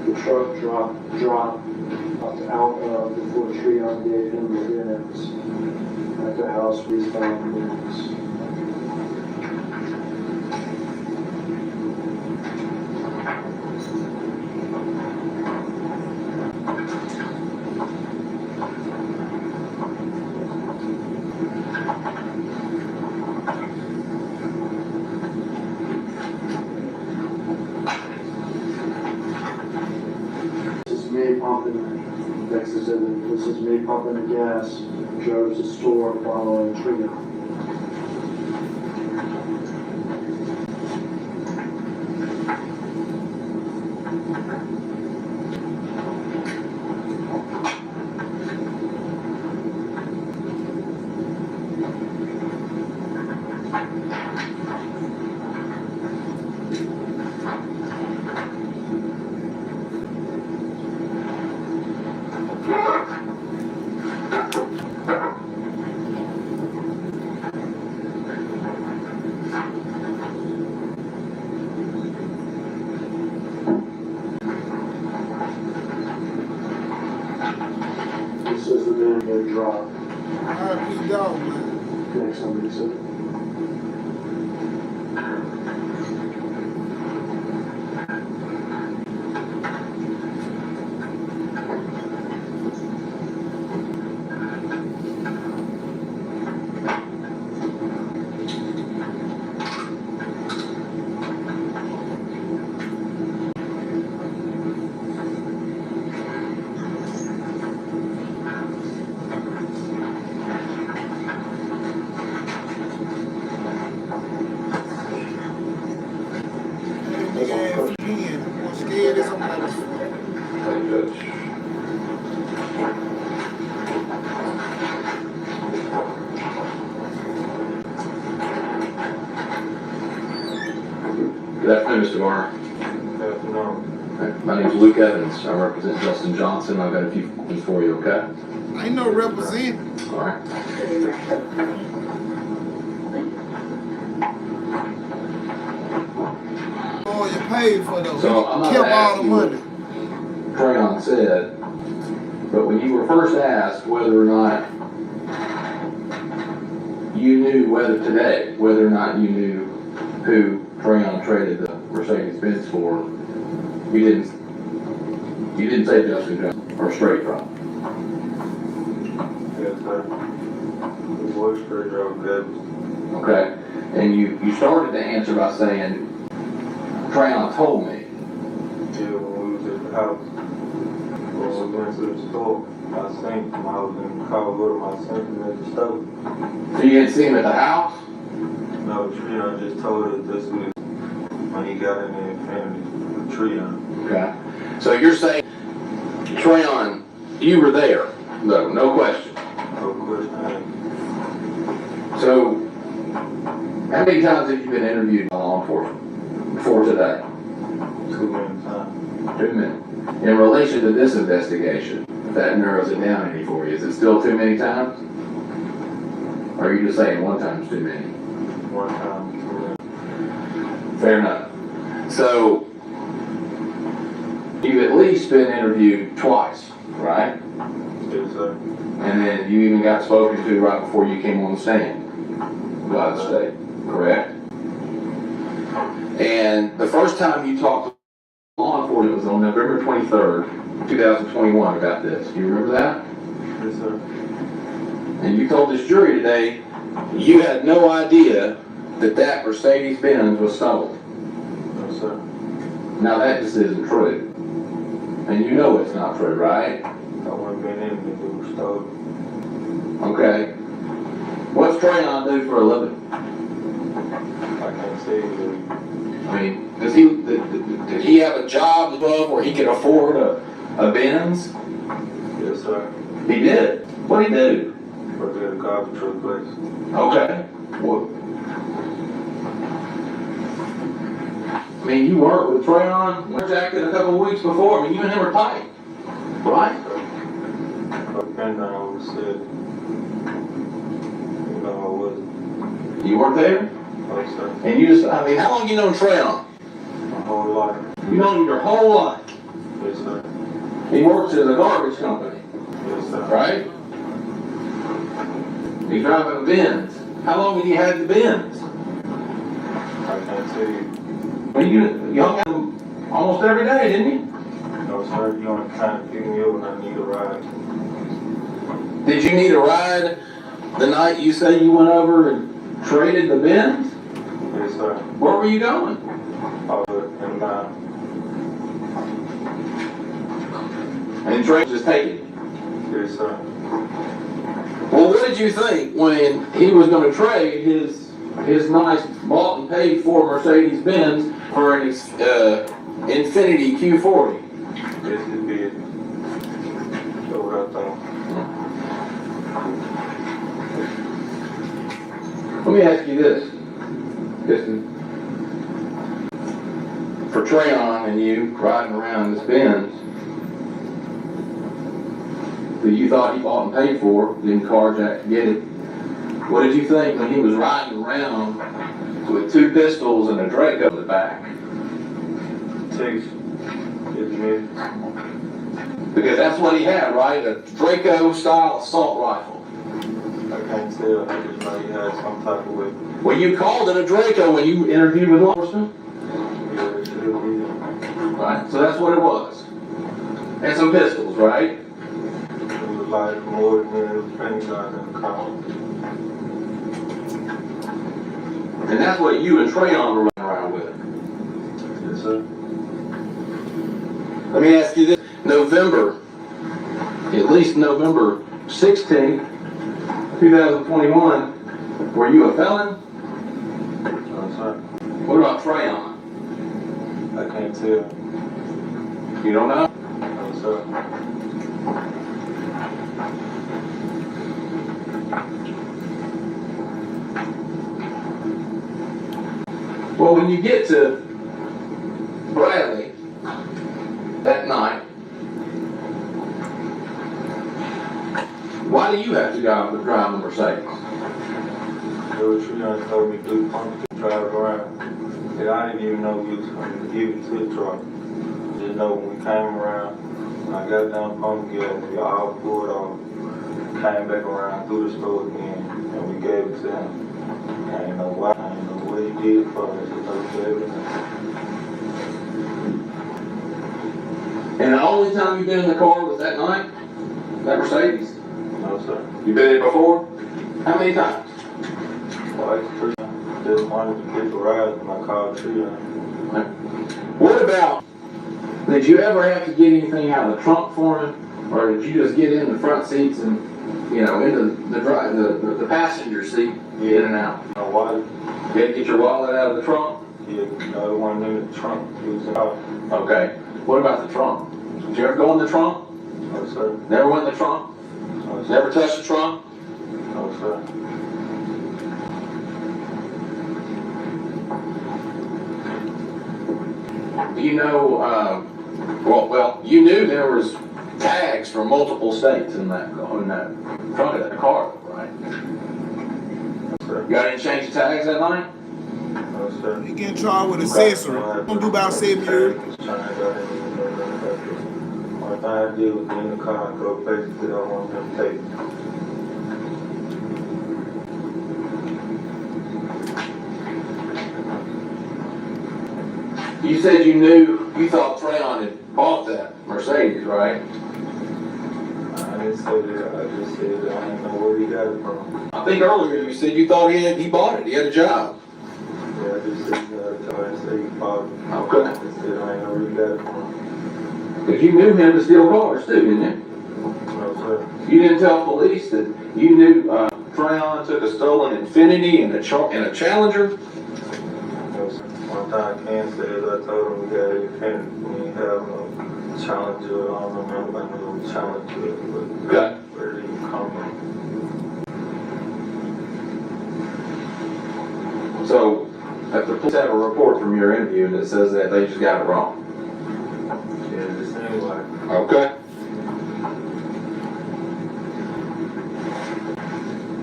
The truck dropped out of before Trayon gave him the bins. At the house, we found the bins. This is me pumping the gas. Drove to the store following Trina. This is the man that dropped. R.I.P. dog, man. Next somebody said. Good afternoon, Mr. Garner. Good afternoon. My name is Luke Evans. I represent Justin Johnson. I've got a few questions for you, okay? Ain't no represent. All right. Oh, you paid for those. So I'm not Kept gonna all ask the you money. what Trayon said, but when you were first asked whether or not you knew whether or not you knew who Trayon traded the Mercedes-Benz for, you didn't say Justin Johnson or straight from. Yes, sir. It was straight drop good. Okay? And you started to answer by saying, Trayon told me. Yeah, when we was at the house, when we went to the store, I seen him. I was in the car with him. I seen him at the store. So you didn't see him at the house? No, Treon just told us this was when he got in the Infinity with Treon. Okay. So you're saying, Trayon, you were there? No question. No question. So, how many times have you been interviewed by law enforcement before today? Too many times. 2 minutes. In relation to this investigation, if that narrows it down any for you, is it still too many times? Or are you just saying one time's too many? One time, 2 minutes. Fair enough. So, you've at least been interviewed twice, right? Yes, sir. And then you even got spoken to right before you came on the stand by the state, correct? And the first time you talked to law enforcement was on November 23rd, 2021 about this. Do you remember that? Yes, sir. And you told this jury today you had no idea that Mercedes-Benz was stolen. Yes, sir. Now that just isn't true. And you know it's not true, right? I wouldn't been in if it was stolen. Okay. What's Trayon do for a living? I can't say it. I mean, did he have a job above where he could afford a Benz? Yes, sir. He did. What'd he do? Worked at a garbage truck place. Okay. Well, I mean, you worked with Trayon, went jacket a couple of weeks before. I mean, you and him were tight, right? But Ben was said, you know, I wasn't. You weren't there? No, sir. And you just, I mean, how long you known Trayon? My whole life. You known him your whole life. Yes, sir. He works at a garbage company, Yes, sir. right? He's driving a Benz. How long had he had the Benz? I can't tell you. Well, you hung out with him almost every day, didn't you? No, sir. You only kind of pick me up when I need a ride. Did you need a ride the night you say you went over and traded the Benz? Yes, sir. Where were you going? I was in line. And Trey just taking you. Yes, sir. Well, what did you think when he was going to trade his nice bought and paid for Mercedes-Benz for an Infiniti Q40? Yes, it did. That's what I thought. Let me ask you this, Kristen. For Trayon and you riding around this Benz that you thought he bought and paid for, didn't carjack to get it, what did you think when he was riding around with 2 pistols and a Draco in the back? Takes me. Because that's what he had, right? A Draco-style assault rifle. I can't tell. I just know he had some type of weapon. Well, you called it a Draco when you interviewed with law enforcement? Yeah, it should be. Right, so that's what it was. And some pistols, right? It was like more than it was penny guns in the car. And that's what you and Trayon were running around with. Yes, sir. Let me ask you this. At least November 16th, 2021, were you a felon? No, sir. What about Trayon? I can't tell. You don't know? No, sir. Well, when you get to job of driving the Mercedes? They were trying to told me to pump to drive around. And I didn't even know we was going to give it to the truck. Just know when we came around, when I got down pump again, we all pulled off, came back around through the store again, and we gave it to him. I didn't know why, I didn't know what he did for us, just know he gave it to him. And the only time you've been in the car was that night? That Mercedes? No, sir. You been in it before? How many times? Like, just wanted to get the ride when I called Tria. What about, did you ever have to get anything out of the trunk for him? Or did you just get in the front seats and, you know, into the passenger seat, in and out? My wallet, You had to get your wallet out of the trunk? yeah, the one in the trunk, it was in the house. Okay. What about the trunk? Did you ever go in the trunk? No, sir. Never went in the trunk? No, sir. Never touched the trunk? No, sir. You know, well, you knew there was tags from multiple states in that trunk of that car, right? Sir. You got any change of tags that night? No, sir. You get charged with accessory. Don't do about 7 years. One thing I did was get in the car and go places that I wanted them to take. You said you thought Trayon had bought that Mercedes, right? I didn't say that, I just said that I didn't know where he got it from. I think earlier you said you thought he bought it, he had a job. Yeah, I just said that, I didn't say he bought it. Okay. I just said I didn't know where he got it from. Because you knew him to steal cars too, didn't you? No, sir. You didn't tell police that you knew Trayon took a stolen Infiniti and a Challenger? No, sir. One thing I can say is I told him we got it finished. We didn't have no Challenger, I don't remember about no Challenger, but Okay. where did he come from? So, if the police have a report from your interview that says that they just got it wrong. Yeah, it seems like. Okay.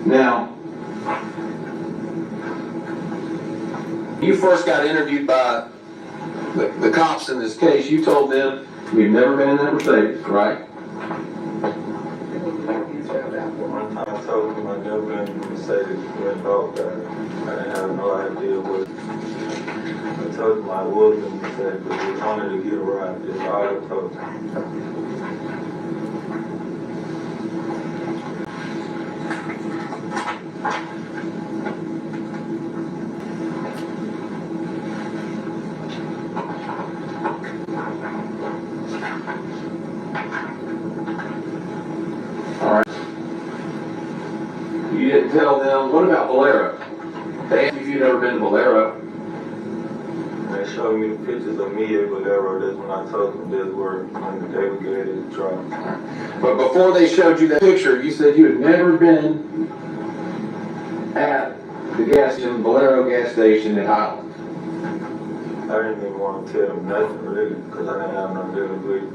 Now, you first got interviewed by the cops in this case. You told them you'd never been in that Mercedes, right? One time I told him I'd never been in Mercedes when Dolph got it. I didn't have no idea what. I told him I was in Mercedes, but he wanted to get a ride. That's all I told him. All right. You didn't tell them. What about Valero? They asked you if you'd ever been to Valero. They showed me the pictures of me at Valero. That's when I told them that's where when they would get his truck. But before they showed you that picture, you said you had never been at the gas station, Valero gas station in Highland. I didn't even want to tell them nothing really, because I didn't have no dealing with it.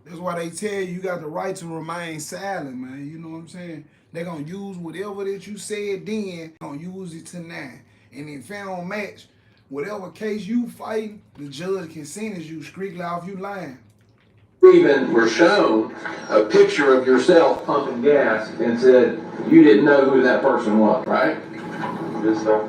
That's why they tell you got the right to remain silent, man. You know what I'm saying? They're going to use whatever that you said then, going to use it to now. And if they don't match, whatever case you fighting, the judge can sentence you strictly off you lying. Even were shown a picture of yourself pumping gas and said you didn't know who that person was, right? Yes, sir.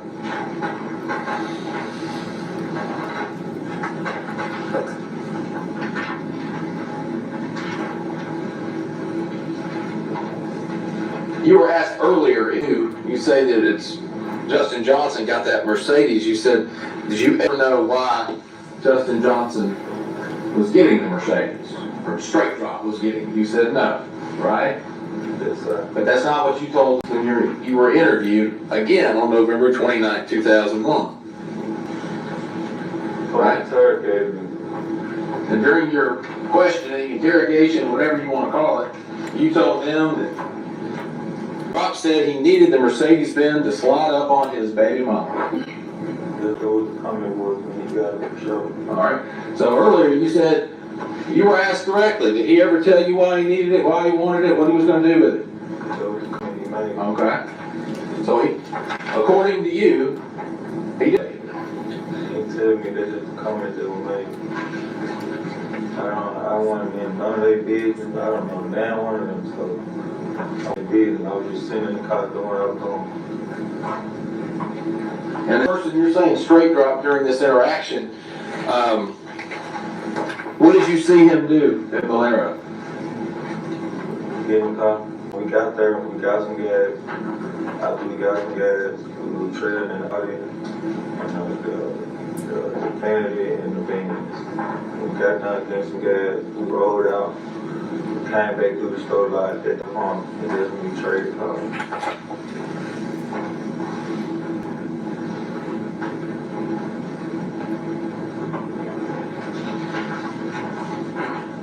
You were asked earlier who, you say that it's Justin Johnson got that Mercedes. You said, did you ever know why Justin Johnson was getting the Mercedes? Or Straight Drop was getting it? You said no, right? Yes, sir. But that's not what you told when you were interviewed again on November 29, 2001. Right. Interrogated me. And during your questioning, interrogation, whatever you want to call it, you told them that Rob said he needed the Mercedes-Benz to slide up on his baby mama. Just go with the comment was when he got it for sure. All right. So earlier you said you were asked directly. Did he ever tell you why he needed it, why he wanted it, what he was going to do with it? So the committee made. Okay. So he, according to you, he did. He tell me that's just the comments that were made. I want to be in none of their business. I don't know damn one of them, so I business. I was just sitting in the car doing what I was doing. And the person you're saying straight dropped during this interaction, what did you see him do at Valero? Get in the car. We got there, we got some gas. After we got some gas, we were trailing in the audience. The vanity and the vans. We got done getting some gas, we rolled out, came back through the store lot at the farm, and that's when we traded cars.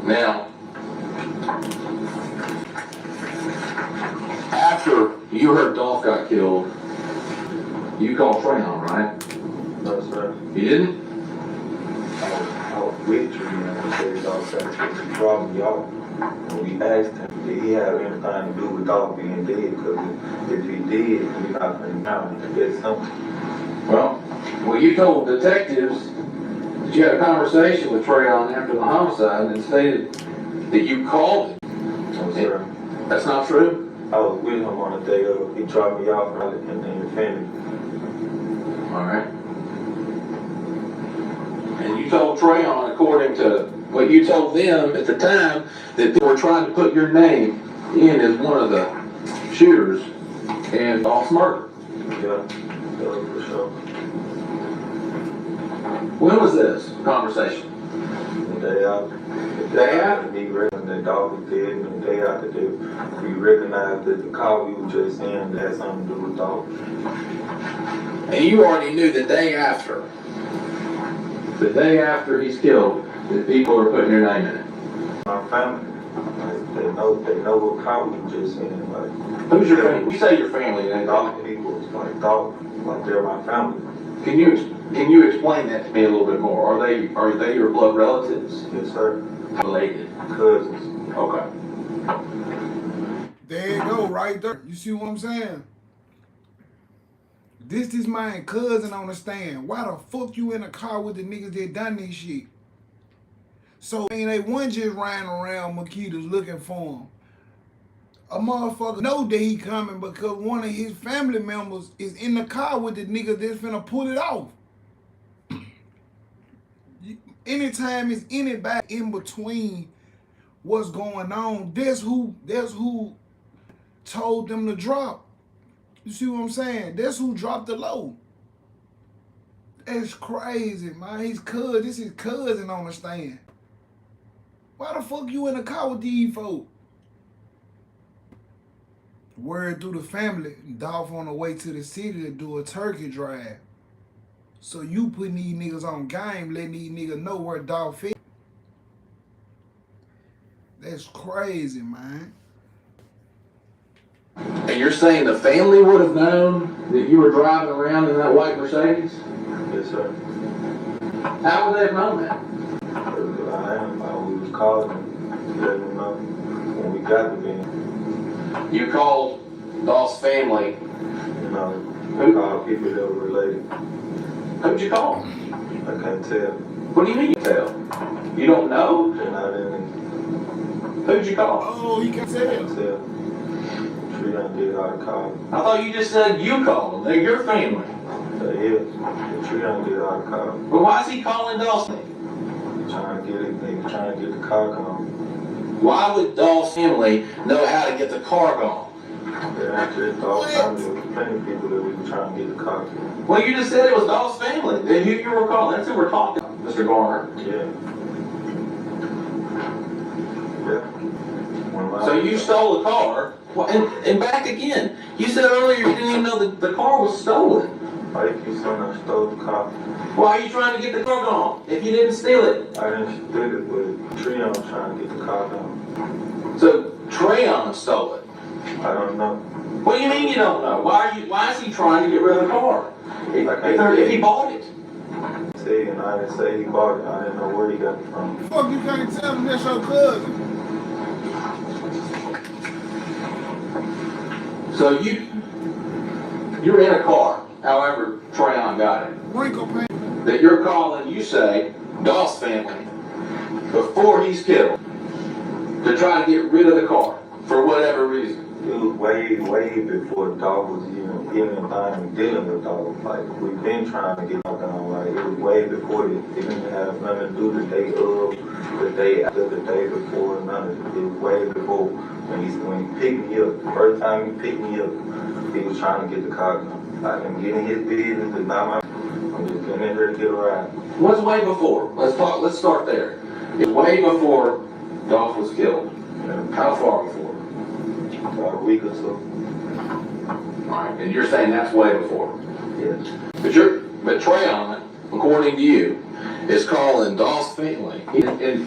Now, after you heard Dolph got killed, you called Trayon, right? No, sir. You didn't? I was with you, and said Dolph got killed. He brought me out. And we asked him, did he have anything to do with Dolph being dead? Because if he did, we're not going to count him. That's something. Well, you told detectives that you had a conversation with Trayon after the homicide and stated that you called him. No, sir. That's not true? I was with him on the day of, he dropped me off in the Infinity. All right. And you told Trayon, according to what you told them at the time, that they were trying to put your name in as one of the shooters in Dolph's murder. Yeah, that was for sure. When was this conversation? The day after. The day after me recognized that Dolph was dead, and the day after that, we recognized that the car we were just in had something to do with Dolph. And you already knew the day after he's killed, that people are putting your name in it. My family, like, they know what car we were just in. Like, Who's your family? You say your family, then Dolph people, like Dolph, like they're my family. Can you explain that to me a little bit more? Are they your blood relatives? Yes, sir. Related. Cousins. Okay. There you go, right there. You see what I'm saying? This my cousin on the stand. Why the fuck you in a car with the niggas that done this shit? So, I mean, they wasn't just riding around Makeda's looking for him. A motherfucker know that he coming because one of his family members is in the car with the niggas that's finna pull it off. Anytime it's anybody in between what's going on, that's who told them to drop. You see what I'm saying? That's who dropped the low. That's crazy, man. This is cousin on the stand. Why the fuck you in a car with these folks? Word through the family, Dolph on the way to the city to do a turkey drive. So you putting these niggas on game, letting these niggas know where Dolph is. That's crazy, man. And you're saying the family would have known that you were driving around in that white Mercedes? Yes, sir. How would they have known that? We was calling him, letting him know when we got the van. You called Dolph's family. You know, we called people that were related. Who'd you call? I can't tell. What do you mean you tell? You don't know? They're not in Who'd you call? Oh, he can it. tell. Can't tell. Tree done did how to call. I thought you just said you called them. They're your family. Yeah, Tree done did how to call. But why is he calling Dolph's family? Trying to get it, they trying to get the car gone. Why would Dolph's family know how to get the car gone? They're actually Dolph's family. There was plenty of people that we were trying to get the car to. Well, you just said it was Dolph's family. Then who you were calling? That's who we're talking about, Mr. Garner. Yeah. Yeah. So you stole a car. Well, and back again. You said earlier you didn't even know that the car was stolen. Why you keep saying I stole the car? Why are you trying to get the car gone if you didn't steal it? I didn't steal it, but Treon was trying to get the car gone. So Trayon stole it. I don't know. What do you mean you don't know? Why is he trying to get rid of the car? If he bought it. See, and I didn't say he bought it. I didn't know where he got it from. Fuck, you can't tell him that's your cousin. So you're in a car, however Trayon got it, Wrinkle pain. that you're calling, you say, Dolph's family, before he's killed, to try to get rid of the car, for whatever reason. It was way before Dolph was even dealing with Dolph. Like, we've been trying to get Dolph down. Like, it was way before it. It didn't have nothing to do the day of, the day after, the day before, none of it. It was way before when he picked me up. The first time he picked me up, he was trying to get the car done. Like, I'm getting his business, it's not my. I'm just getting in there to get a ride. What's way before? Let's start there. It's way before Dolph was killed. How far before? About a week or so. Alright, and you're saying that's way before. Yes. But Trayon, according to you, is calling Dolph's family. And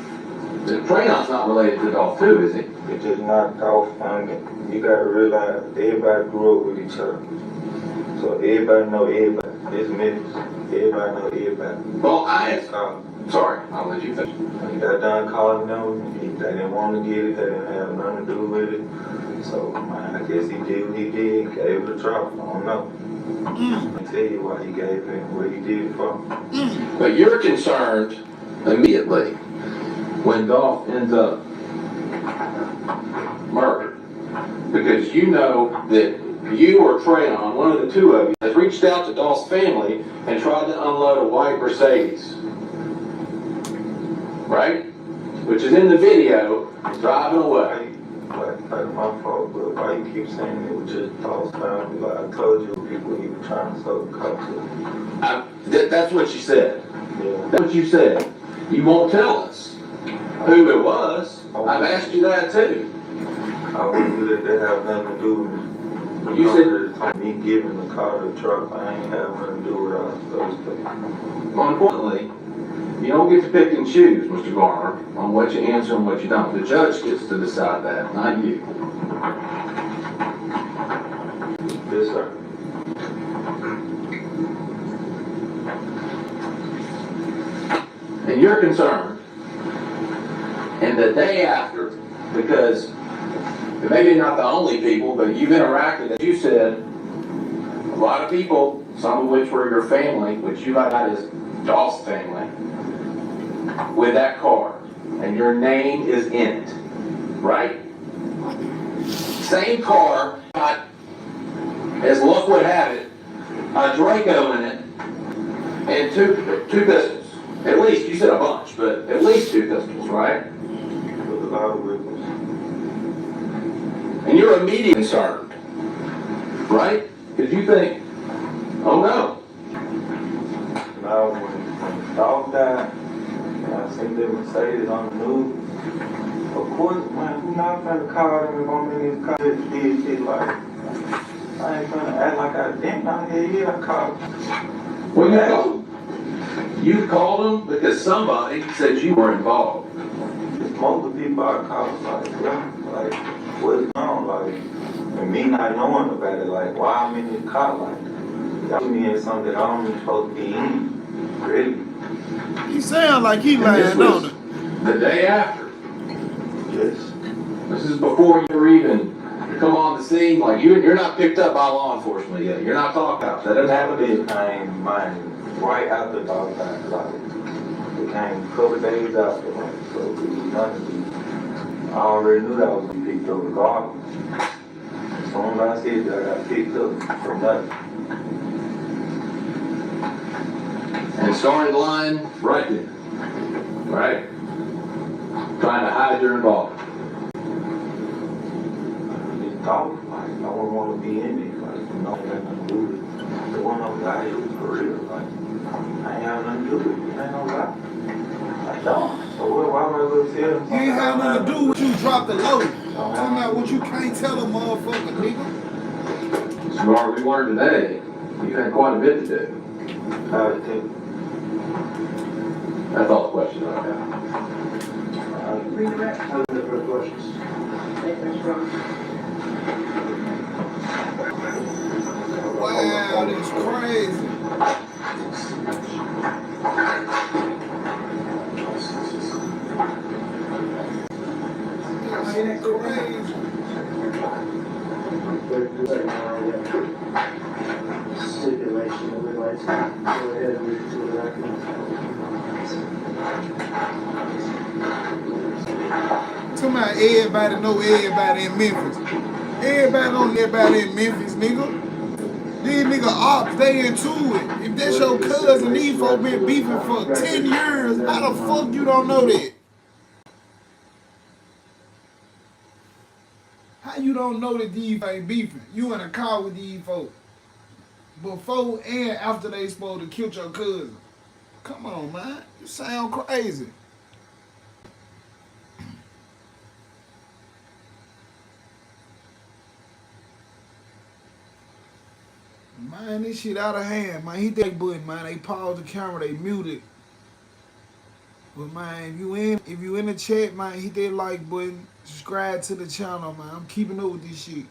Trayon's not related to Dolph too, is he? It's just not Dolph family. You gotta realize everybody grew up with each other. So everybody know everybody. This minutes, everybody know everybody. Well, Sorry. I'll let you finish. When he got done calling them, they didn't want to get it, they didn't have nothing to do with it. So, man, I guess he did what he did, gave it a try. I don't know. I can tell you why he gave it, what he did it for. But you're concerned immediately when Dolph ends up murdered. Because you know that you or Trayon, one of the two of you, has reached out to Dolph's family and tried to unload a white Mercedes. Right? Which is in the video, driving away. Like my fault, but why you keep saying it was just Dolph's family? Like I told you, people he was trying to sell the cops to. That's what you said. Yeah. That's what you said. You won't tell us who it was. I've asked you that too. I wouldn't do that. That have nothing to do with me. You said me giving the car to the truck. I ain't have nothing to do with all those things. More importantly, you don't get to pick and choose, Mr. Garner, on what you answer and what you don't. The judge gets to decide that, not you. Yes, sir. And you're concerned, and the day after, because maybe not the only people, but you've interacted, as you said, a lot of people, some of which were your family, which you got as Dolph's family, with that car, and your name is in it, right? Same car got, as luck would have it, a Draco in it, and two pistols. At least, you said a bunch, but at least 2 pistols, right? With a lot of witnesses. And you're immediately concerned, right? Because you think, oh no. Now, when Dolph died, and I seen the Mercedes on the news, of course, man, who not trying to call them if I'm in his car? Did shit like, I ain't trying to act like I didn't out here. Yeah, I called him. Well, you called them because somebody said you were involved. Just most of the people I called, like, yeah, like, what's going on? Like, and me not knowing about it, like, why I'm in this car, like, y'all put me in something that I don't even supposed to be in, really. He sound like he lying, don't it? The day after. Yes. This is before you were even come on the scene. Like you're not picked up by law enforcement yet. You're not talked out. That doesn't happen to you. It came mine right after Dolph died, like, it came a couple days after, like, so it was nothing. I already knew that I was gonna be picked up regardless. As soon as I said that, I got picked up for nothing. And started lying right then. Right? Trying to hide your involvement. It's Dolph, like, no one wanna be in it, like, no one had nothing to do with it. The one of them guys, it was for real, like, I ain't have nothing to do with it, ain't no lie. I don't. So why am I gonna tell them? You ain't have nothing to do with you drop the load. Talking about what you can't tell a motherfucker, nigga. So we learned today, you had quite a bit to do. I think, That's all the questions I have. Redirect. Other questions? Thank you, Mr. Ross. Somehow everybody know everybody in Memphis. Everybody know everybody in Memphis, nigga. These nigga ops, they into it. If that's your cousin, these folks been beefing for 10 years. How the fuck you don't know that? How you don't know that these ain't beefing? You in a car with these folks. Before and after they supposed to kill your cousin. Come on, man. You sound crazy. Man, this shit out of hand, man. Hit that button, man. They paused the camera, they muted. But man, if you in the chat, man, hit that like button. Subscribe to the channel, man. I'm keeping up with this shit.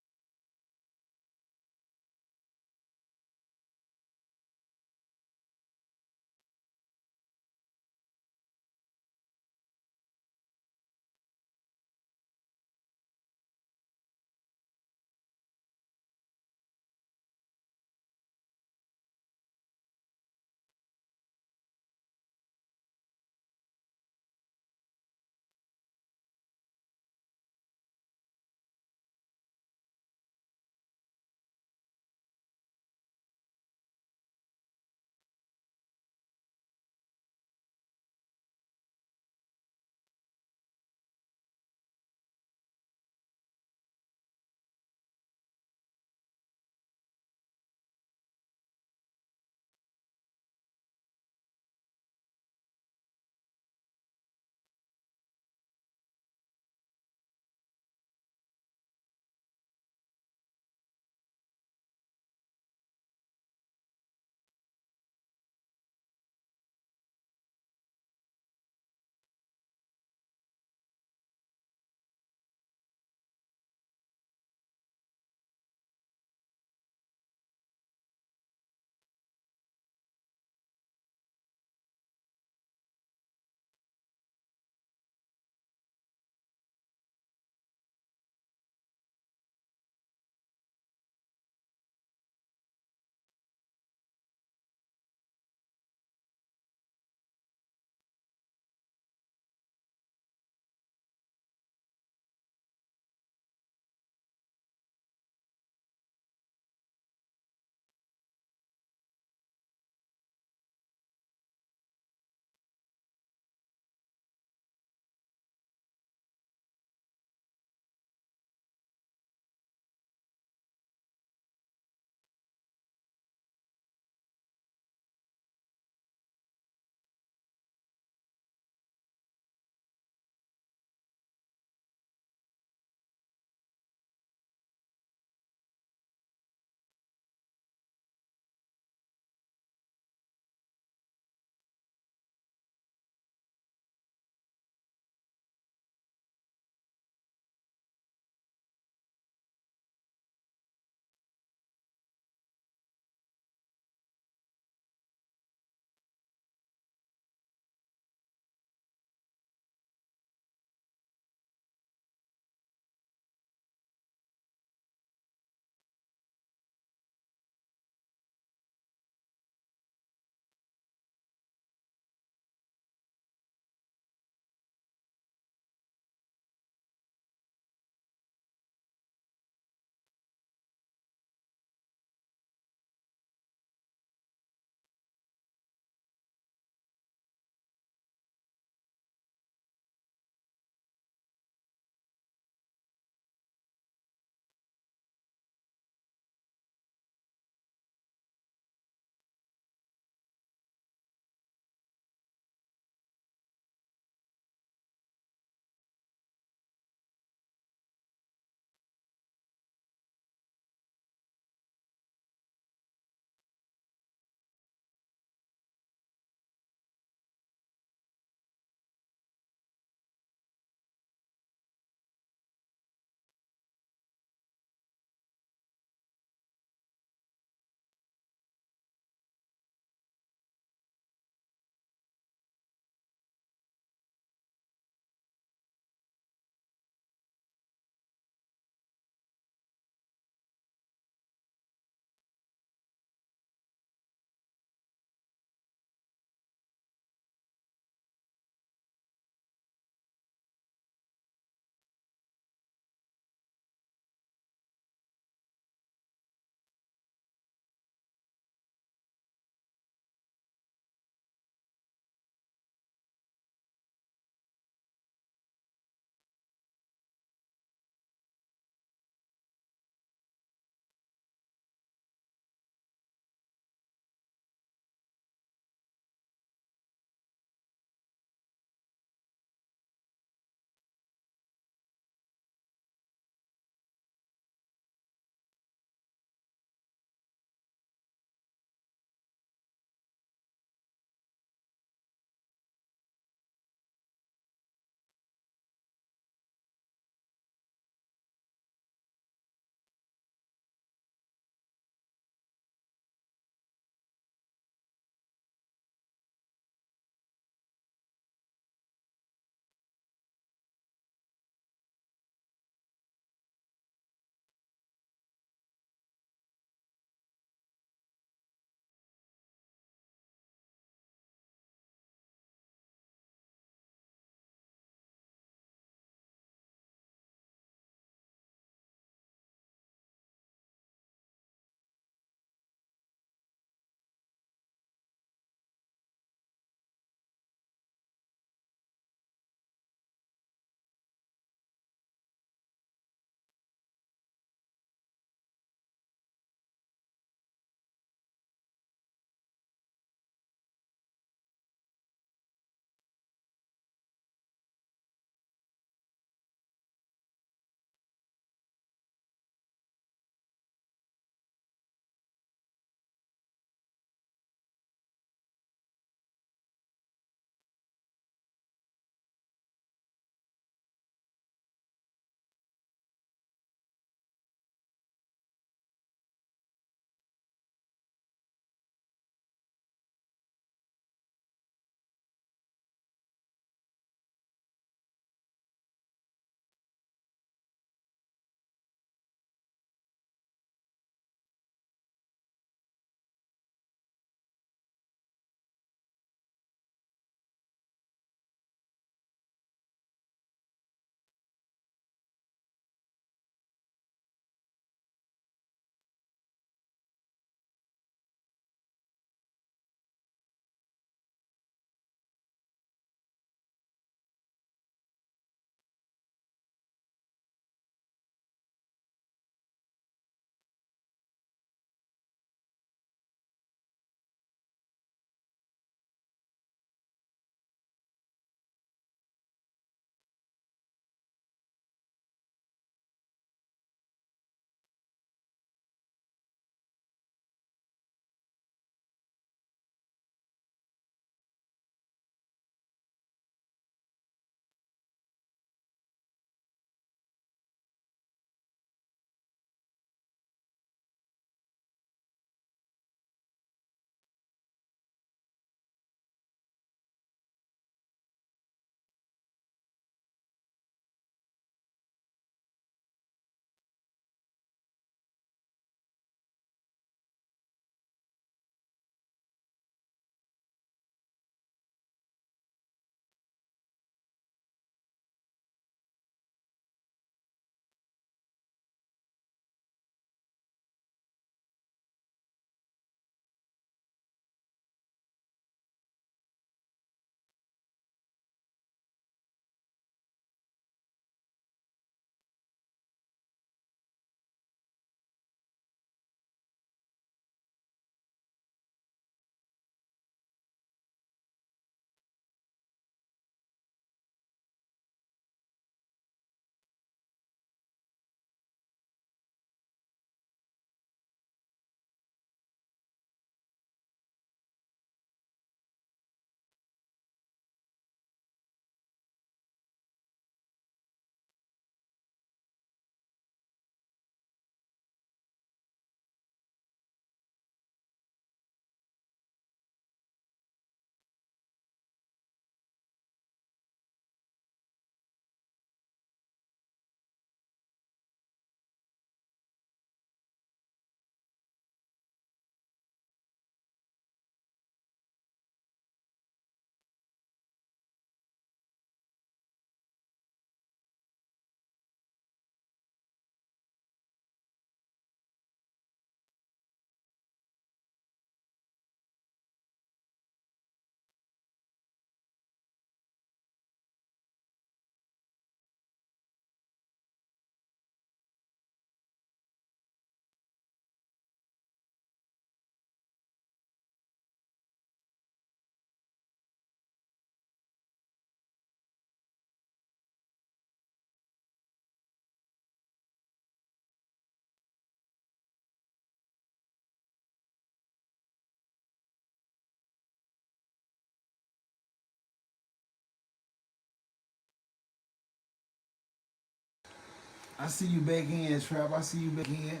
I see you back in, Trap. I see you back in.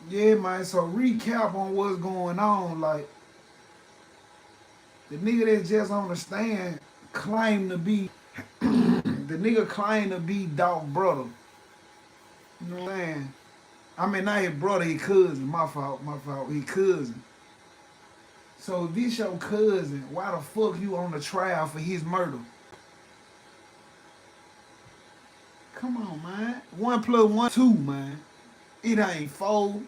Yeah, man. So recap on what's going on. Like the nigga that's just on the stand claimed to be the nigga claimed to be Dolph brother. You know what I'm saying? I mean, not his brother, his cousin. My fault, my fault. His cousin. So if this your cousin, why the fuck you on the trial for his murder? Come on, man. 1 plus 1, 2, man. It ain't 4.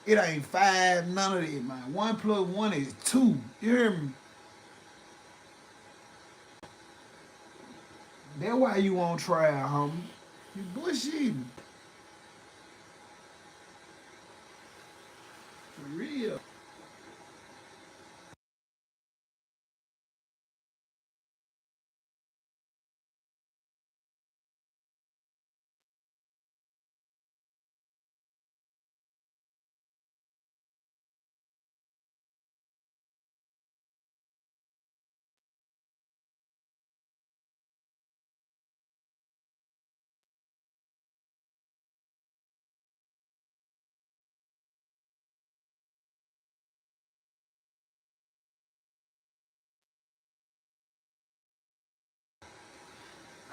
It ain't 5. None of that, man. 1 plus 1 is 2. You hear me? That's why you on trial, homie. You bullshitting. For real.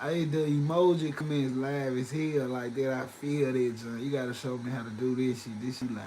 Hey, the emoji comments live as hell like that. I feel that, John. You gotta show me how to do this shit. This shit live.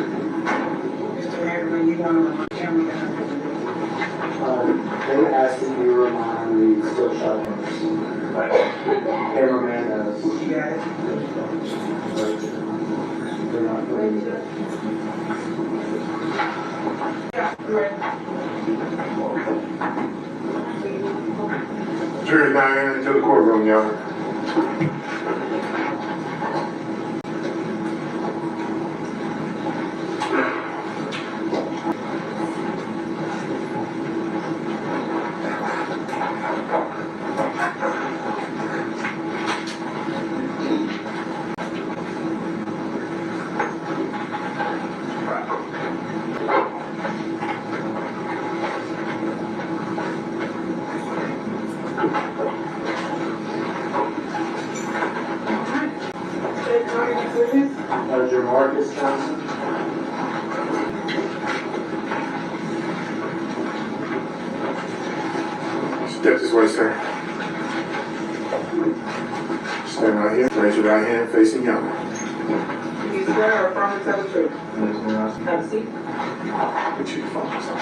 Mr. Harriman, you want to camera down? They asked that you remind the still shot cameraman as You got it? they're not going to. Yeah, ready. Jury's now entering into the courtroom, y'all. State your name, please. Marcus Johnson. Step this way, sir. Stand right here. Raise your right hand facing y'all. You swear or affirm to tell the truth? Have a seat. Put your phones on.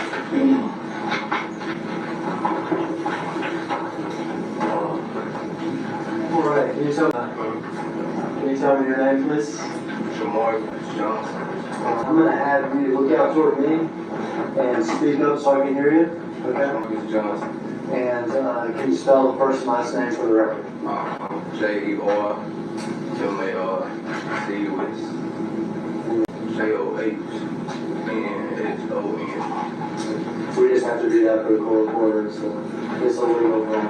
All right, can you tell me your name, please? Jamal Johnson. I'm gonna have you look out toward me and speak up so I can hear you, okay? Johnson. And can you spell the first and last name for the record? JERMARCUSJOHNSON. We just have to do that for the court reporter, so it's a legal thing.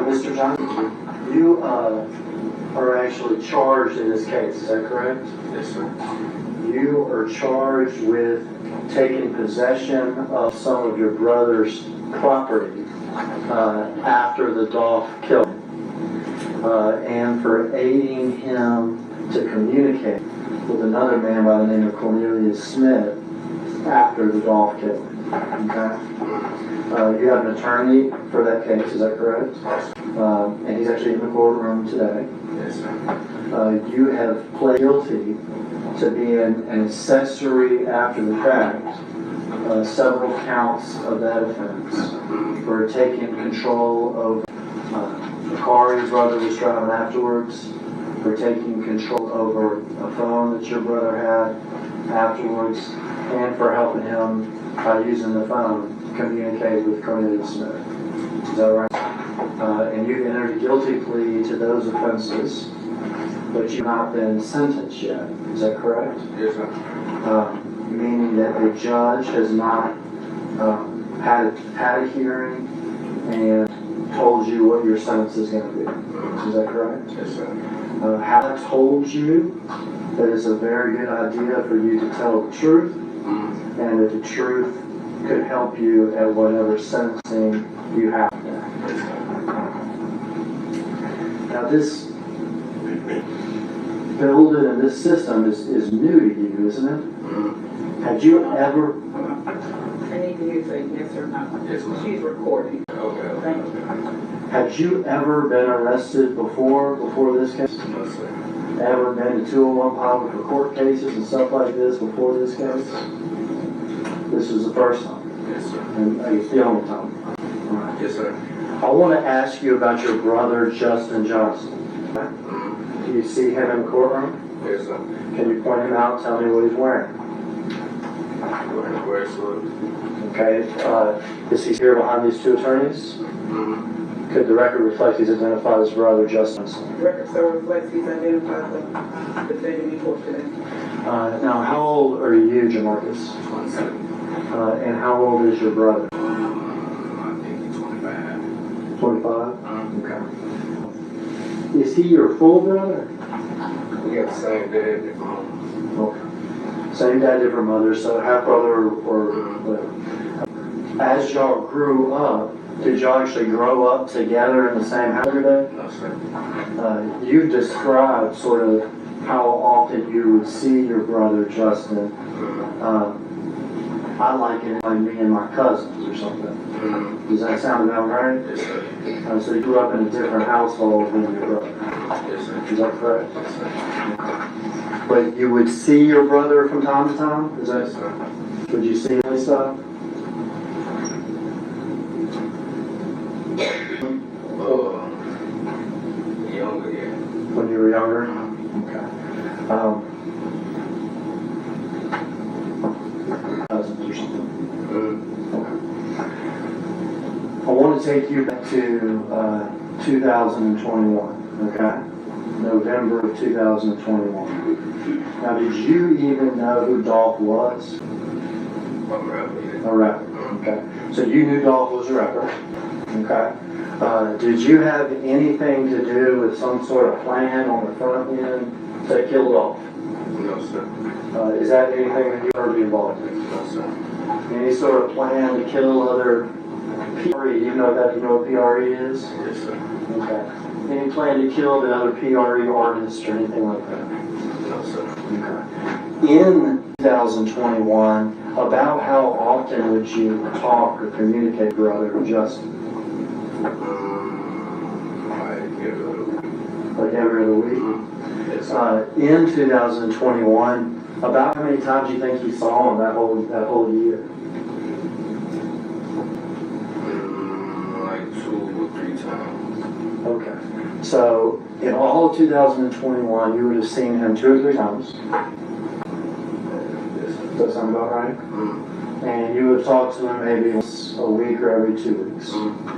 Mr. Johnson, you are actually charged in this case, is that correct? Yes, sir. You are charged with taking possession of some of your brother's property after the Dolph killed him, and for aiding him to communicate with another man by the name of Cornelius Smith after the Dolph killed him. Okay? You have an attorney for that case, is that correct? And he's actually in the courtroom today. Yes, sir. You have pled guilty to being an accessory after the fact, several counts of that offense, for taking control of the car your brother was driving afterwards, for taking control over a phone that your brother had afterwards, and for helping him by using the phone communicate with Cornelius Smith. Is that right? And you've entered a guilty plea to those offenses, but you've not been sentenced yet. Is that correct? Yes, sir. Meaning that the judge has not had a hearing and told you what your sentence is going to be. Is that correct? Yes, sir. Have told you that it's a very good idea for you to tell the truth, and that the truth could help you at whatever sentencing you have there. Now this building and this system is new to you, isn't it? Had you ever, I need to hear you say yes or no. Yes, ma'am. She's recording. Okay. Thank you. had you ever been arrested before this case? No, sir. Ever been to 201 public for court cases and stuff like this before this case? This was the first time, Yes, sir. and it's the only time. Yes, sir. I want to ask you about your brother, Justin Johnson. Do you see him in the courtroom? Yes, sir. Can you point him out and tell me what he's wearing? Wearing a gray suit. Okay, is he here behind these two attorneys? Could the record reflect he's identified as brother Justin Johnson? Record so reflects he's identified the defendant in court today. Now, how old are you, Jamarcus? 27. And how old is your brother? I think he's 25. 25? Okay. Is he your full brother? We got the same dad. Okay. Same dad, different mother, so half brother or whatever. As y'all grew up, did y'all actually grow up together in the same house every day? No, sir. You described sort of how often you would see your brother Justin. I like it like me and my cousins or something. Does that sound about right? Yes, sir. So you grew up in a different household than your brother. Yes, sir. Is that correct? Yes, sir. But you would see your brother from time to time? Is Yes, that? sir. Would you see him and stuff? Younger, yeah. When you were younger? Okay. Cousins or something. Okay. I want to take you back to 2021, okay? November of 2021. Now, did you even know who Dolph was? I'm rapping, yeah. A rapper, okay? So you knew Dolph was a rapper, okay? Did you have anything to do with some sort of plan on the front end to kill Dolph? No, sir. Is that anything that you ever be involved in? No, sir. Any sort of plan to kill other PRE? You know what PRE is? Yes, sir. Okay. Any plan to kill the other PRE artists or anything like that? No, sir. Okay. In 2021, about how often would you talk or communicate with your brother Justin? Like every other week? Yes, sir. In 2021, about how many times do you think you saw him that whole year? Like 2 or 3 times. Okay. So in all of 2021, you would have seen him 2 or 3 times. Yes, sir. Does that sound about right? And you would talk to him maybe once a week or every 2 weeks.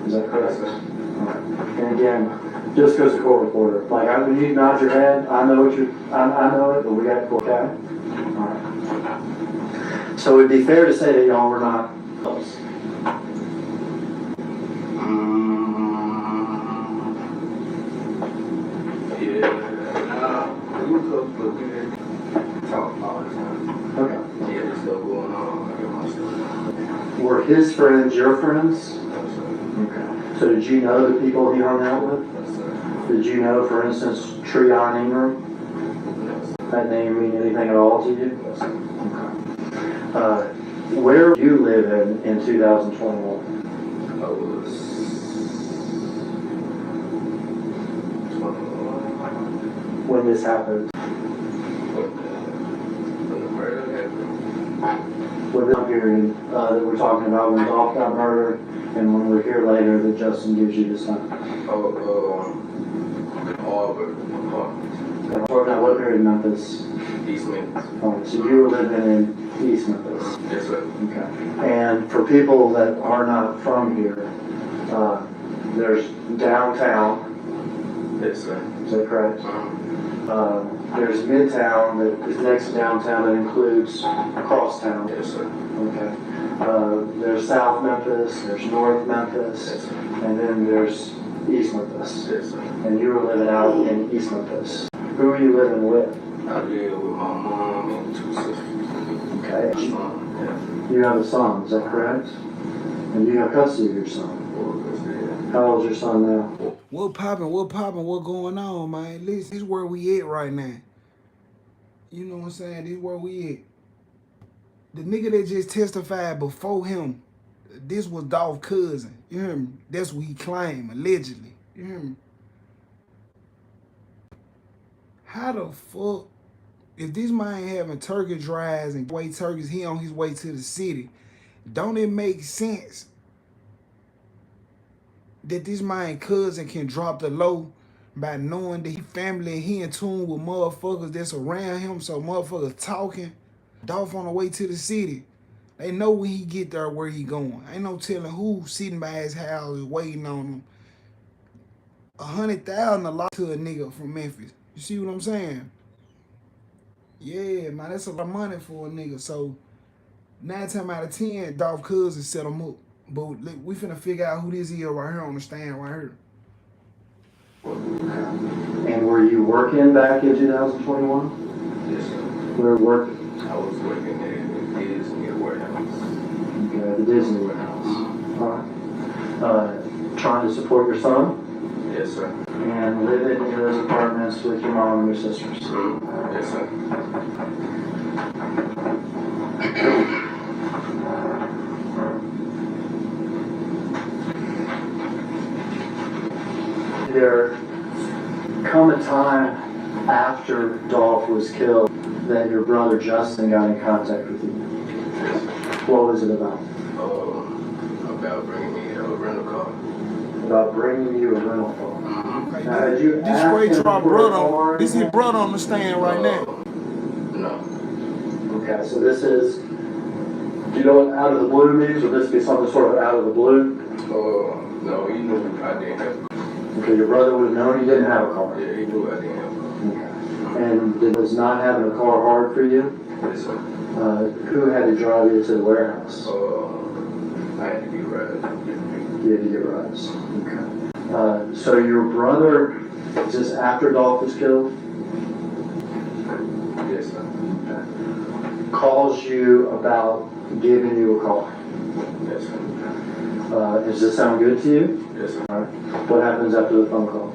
Is that correct? Yes, sir. Alright. And again, just because a court reporter, like when you nod your head, I know I know it, but we got court, okay? Alright. So it'd be fair to say that y'all were not close. Yeah. We were close, but we didn't talk all the time. Okay. Yeah, there's stuff going on. I got my stuff. Were his friends your friends? No, sir. Okay. So did you know the people he hung out with? No, sir. Did you know, for instance, Treon Ingram? No, sir. That name mean anything at all to you? No, sir. Where did you live in 2021? I was 21. When this happened? When the murder happened. What time period that we're talking about when Dolph got murdered and when we're here later that Justin gives you this time? Auburn. And we're talking about what period in Memphis? East Memphis. So you were living in East Memphis. Yes, sir. Okay. And for people that are not from here, there's downtown. Yes, sir. Is that correct? There's Midtown that is next to downtown that includes Crosstown. Yes, sir. Okay. There's South Memphis, there's North Memphis, Yes, sir. and then there's East Memphis. Yes, sir. And you were living out in East Memphis. Who were you living with? I live with my mom and 2 sisters. Okay. Yeah. You have a son, is that correct? And you have custody of your son. How old is your son now? What poppin', what going on, man? Listen, this is where we at right now. You know what I'm saying? This is where we at. The nigga that just testified before him, this was Dolph's cousin. You hear me? That's what he claimed, allegedly. You hear me? How the fuck, if this man having turkey drives and way turkeys, he on his way to the city, don't it make sense that this man cousin can drop the low by knowing that he family and he in tune with motherfuckers that's around him, so motherfuckers talking? Dolph on the way to the city. They know when he get there where he going. Ain't no telling who sitting by his house waiting on him. 100,000 a lot to a nigga from Memphis. You see what I'm saying? Yeah, man, that's a lot of money for a nigga. So 9 times out of 10, Dolph cousin set him up. But we finna figure out who this is right here on the stand right here. And were you working back in 2021? Yes, sir. We were working. I was working the Disney warehouse. All right. Trying to support your son Yes, sir. and live in any of those apartments with your mom and your sisters. Yes, sir. There come a time after Dolph was killed that your brother Justin got in contact with you. What was it about? About bringing me a rental car. About bringing you a rental car. Now, had you This asked straight him to our for a car brother. or This is his anything? brother on the stand right now. No. Okay, so this is, do you know what out of the blue means? Would this be something sort of out of the blue? No, he knew I didn't have a car. Okay, your brother would have known he didn't have a car. Yeah, he knew I didn't have a car. Okay. And was not having a car hard for you? Yes, sir. Who had to drive you to the warehouse? I had to get rides. You had to get rides. Okay. So your brother, just after Dolph was killed, Yes, sir. calls you about giving you a car. Yes, sir. Does this sound good to you? Yes, sir. All right. What happens after the phone call?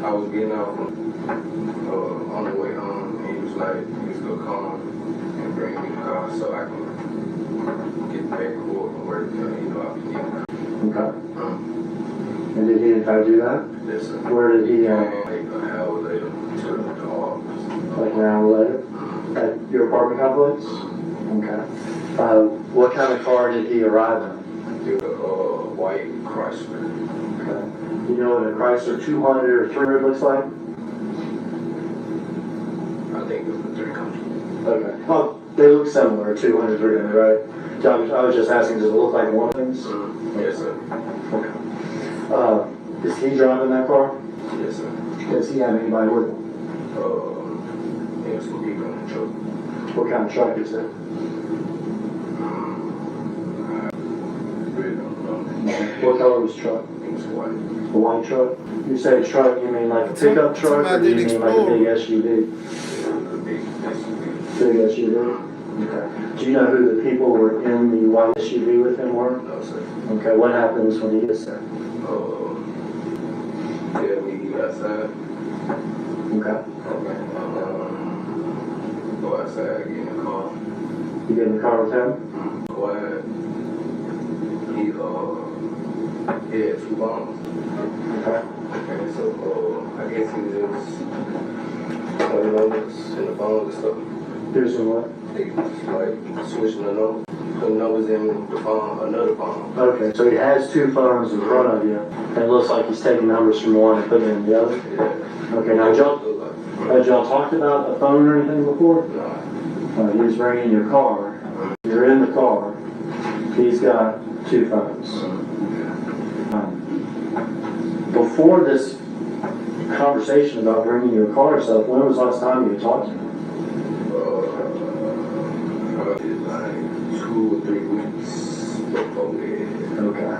I was getting out on the way home, and he was like, he was gonna come and bring me the car so I can get back and forth and work. You know, I'll be getting the car. Okay. And did he in fact do that? Yes, sir. Where did he, Like an hour later to the office. like an hour later? At your apartment complex? Okay. What kind of car did he arrive in? The white Chrysler. Okay. You know what a Chrysler 200 or 300 looks like? I think it was the 300. Okay. Oh, they look similar, 200, 300, right? So I was just asking, does it look like one of these? Yes, sir. Okay. Is he driving that car? Yes, sir. Does he have anybody with him? There's some people in the truck. What kind of truck is it? Really don't know. What color was the truck? It was white. A white truck? You say truck, you mean like a pickup truck, or do you mean like a big SUV? It was a big SUV. Big SUV? Okay. Do you know who the people who were in the white SUV with him were? No, sir. Okay, what happens when he gets there? Yeah, we get outside. Okay. Okay. Go outside, get in the car. You get in the car with him? Quiet. He had 2 bombs. Okay. Okay, so I guess he was putting numbers in the phone and stuff. Here's what? They just like switching the numbers. Putting numbers in the phone, another phone. Okay, so he has 2 phones in front of you, and it looks like he's taking numbers from one and putting it in the other? Yeah. Okay, now had y'all talked about a phone or anything before? No. He was bringing your car. You're in the car. He's got 2 phones. Before this conversation about bringing your car and stuff, when was the last time you talked to him? Probably like 2 or 3 weeks before that. Okay.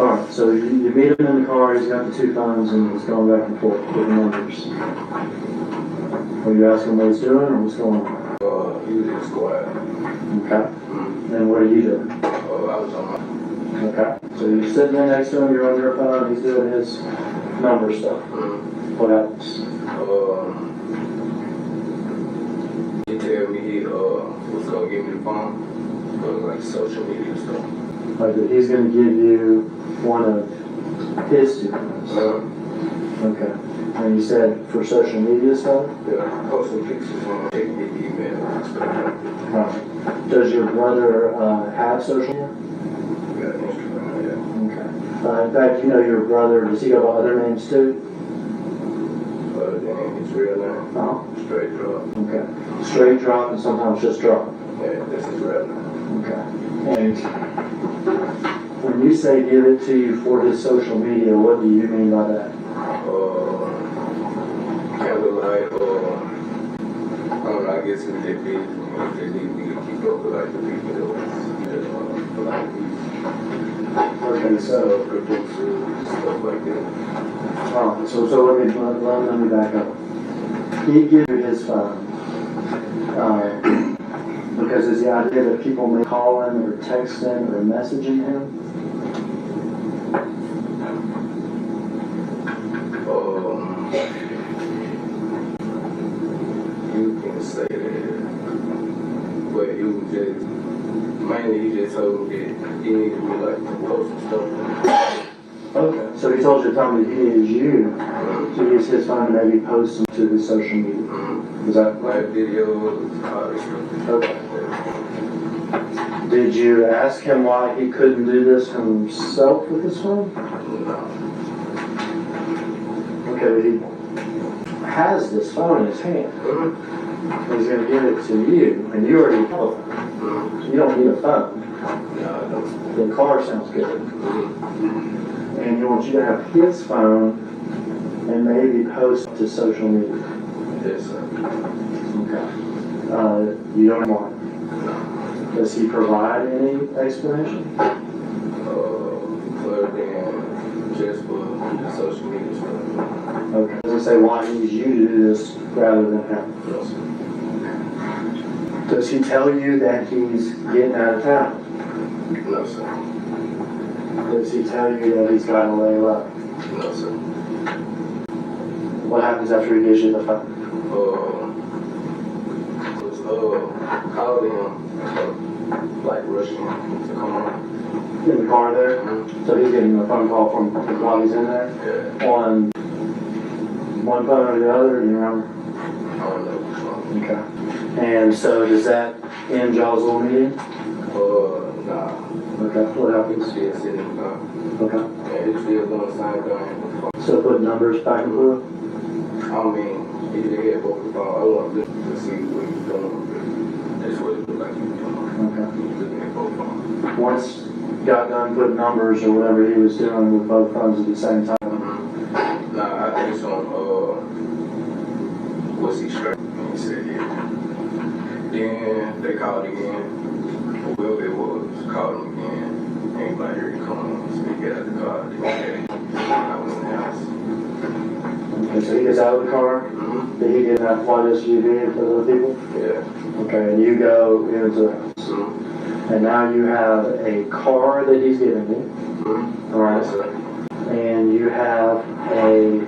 Alright, so you meet him in the car, he's got the 2 phones, and he's going back and forth with numbers. Are you asking what he's doing, or what's going on? He was just quiet. Okay. And what are you doing? I was on my. Okay. So you're sitting there next to him, you're on your phone, he's doing his number stuff. What happens? He tell me he was gonna give me the phone for like social media stuff. Like that he's going to give you one of his 2 phones. Okay. And you said for social media stuff? Yeah, posting pictures on taking the email and stuff. Right. Does your brother have social media? Got Instagram, yeah. Okay. In fact, you know your brother, does he go by other names too? Then his real name, Oh. Straight Drop. Okay. Straight drop and sometimes just drop. Yeah, that's his real name. Okay. And when you say give it to you for his social media, what do you mean by that? Kind of like, I don't know, I guess it's their business. They need me to keep up with like the people that like Okay, so producers, stuff like that. so let me back up. He gives you his phone because is the idea that people may call him or text him or messaging him? You can say that, but it was just, mainly he just told me that he needed me like to post some stuff. Okay, so he told you to tell me he needed you to use his phone to maybe post them to his social media. Is that Like right? videos, all this stuff. Okay. Did you ask him why he couldn't do this himself with his phone? No. Okay, but he has this phone in his hand. He's gonna give it to you, and you already have a phone. You don't need a phone. No, I don't. The car sounds good. And he wants you to have his phone and maybe post to social media. Yes, sir. Okay. You don't want. Does he provide any explanation? Other than just for the social media stuff. Okay. Does he say why he needs you to do this rather than him? No, sir. Does he tell you that he's getting out of town? No, sir. Does he tell you that he's got to lay low? No, sir. What happens after he gives you the phone? Called him, like rushing to come on. In the car there? So he's getting a phone call from while he's in there? Yeah. On one phone or the other, you remember? I don't know which one. Okay. And so does that end y'all's little meeting? Nah. Okay. What happens? Still sitting in the car. Okay. Yeah, it's still doing the same thing. So put numbers back and forth? I mean, he did have both the phone. I want to see what he's doing. That's what it looked like he was doing. Okay. He was looking at both phones. Once he got done putting numbers or whatever he was doing with both phones at the same time? Nah, I think some, was he straight? And he said, yeah. Then they called again. Whoever it was, called him again. Anybody here to come on, so he get out the car. I was in the house. Okay, so he gets out of the car? Did he get in that white SUV with other people? Yeah. Okay, and you go into the house. And now you have a car that he's giving you. All right. Yes, sir. And you have a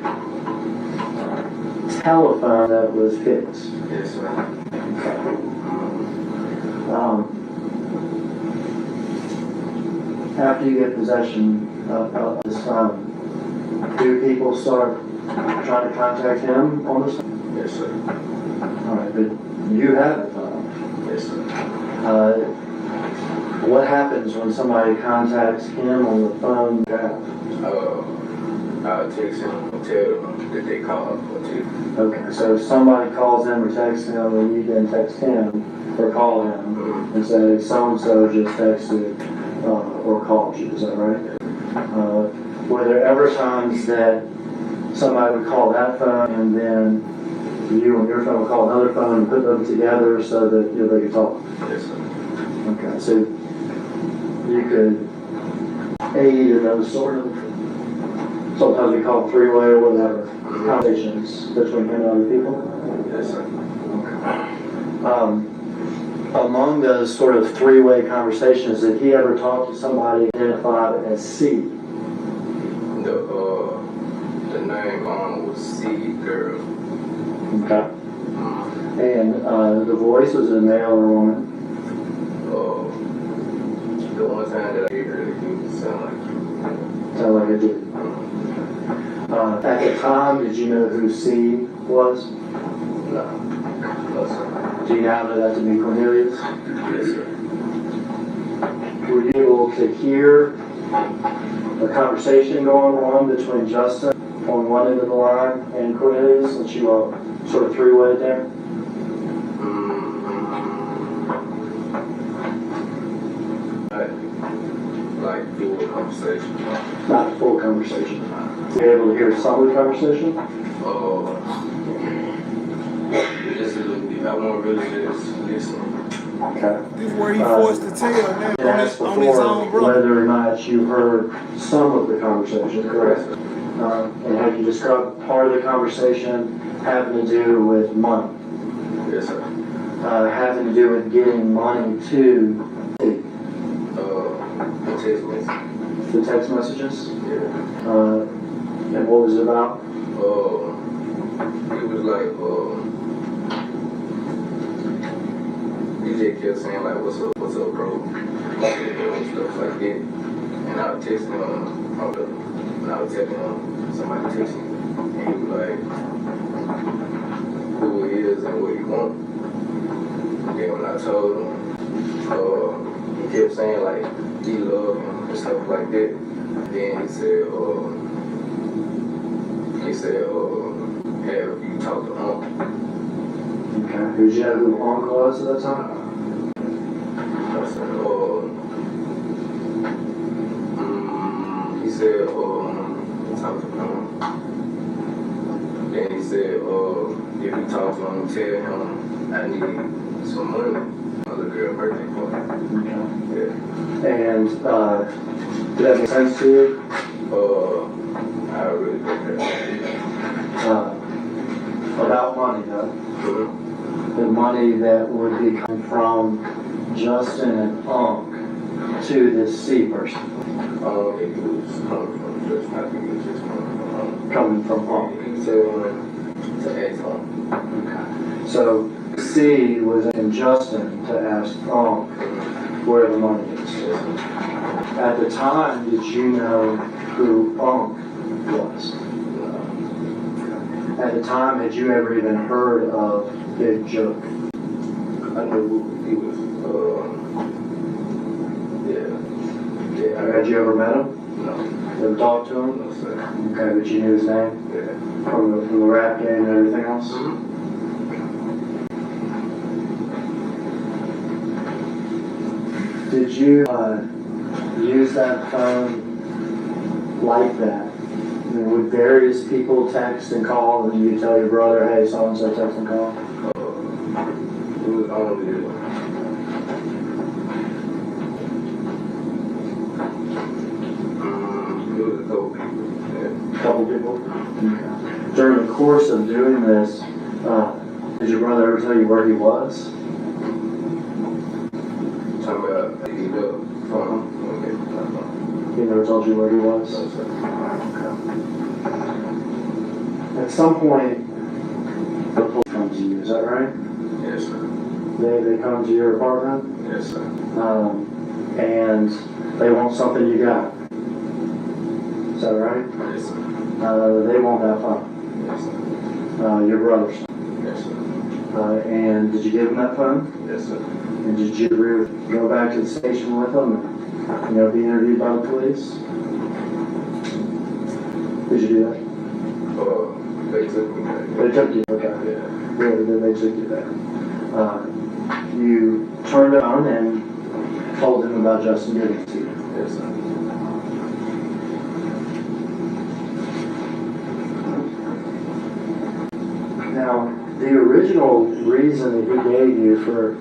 telephone that was fixed. Yes, sir. After you get possession of this phone, do people start trying to contact him on this phone? Yes, sir. All right, but you have the phone. Yes, sir. What happens when somebody contacts him on the phone you have? I'll text him and tell them that they called or text. Okay, so if somebody calls him or texts him, and you then text him or call him and say, so-and-so just texted or called you, is that right? Were there ever times that somebody would call that phone and then you and your phone would call another phone and put them together so that they could talk? Yes, sir. Okay, so you could aid in those sort of, sometimes we call three-way or whatever, conversations between him and other people? Yes, sir. Among those sort of three-way conversations, did he ever talk to somebody identified as C? The name was C Girl. Okay. And the voice was a male or woman? The one time that I heard it, it sound like Sound like it did. At the time, did you know who C was? no. No, sir. Do you now know that to be Cornelius? Yes, sir. Were you able to hear a conversation going on between Justin on one end of the line and Cornelius, that you all sort of three-way there? Like full conversation. Not a full conversation. Were you able to hear some of the conversation? Just a little bit. I won't really just listen. Okay. This is where he forced to tell now And asked on his own before brother. whether or not you heard some of the conversation, correct? And have you described part of the conversation having to do with money? Yes, sir. having to do with getting money to The text message. the text messages? Yeah. And what was it about? It was like, he just kept saying like, what's up, bro? And stuff like that. And I was texting him, and I was telling him, somebody texting me, and he was like, who he is and what he wants. And then when I told him, he kept saying like, he loved him and stuff like that. Then he said, have you talked to Uncle? Okay. Did you know who Uncle was at that time? I said, he said, talk to him. Then he said, if you talk to him, tell him I need some money. Other girl birthday party. Okay. Yeah. And did that make sense to you? I really think that. About money though. The money that would be coming from Justin and Unc to this C person. It was coming from just, I think it was just Coming from Unc. He said, to ask him. So C was in Justin to ask Unc where the money is. At the time, did you know who Unc was? At the time, had you ever even heard of Big Joke? I knew he was, yeah. Had you ever met him? No. Ever talked to him? No, sir. Okay, but you knew his name? Yeah. From the rap game and everything else? Did you use that phone like that? I mean, would various people text and call and you tell your brother, hey, so-and-so text and call? It was only, it was a couple people. Yeah. Couple people? Okay. During the course of doing this, did your brother ever tell you where he was? Talking about he He never told you where he was? At some point, the police come to you, is that right? Yes, sir. They come to your apartment, Yes, sir. and they want something you got. Is that right? Yes, sir. They want that phone, Yes, sir. your brother's. Yes, sir. And did you give him that phone? Yes, sir. And did you ever go back to the station with them and, be interviewed by the police? Did you do that? They took me back. They took you, okay. Yeah. Yeah, they took you there. You turned on and told him about Justin giving it to you. Yes, sir. Now, the original reason that he gave you for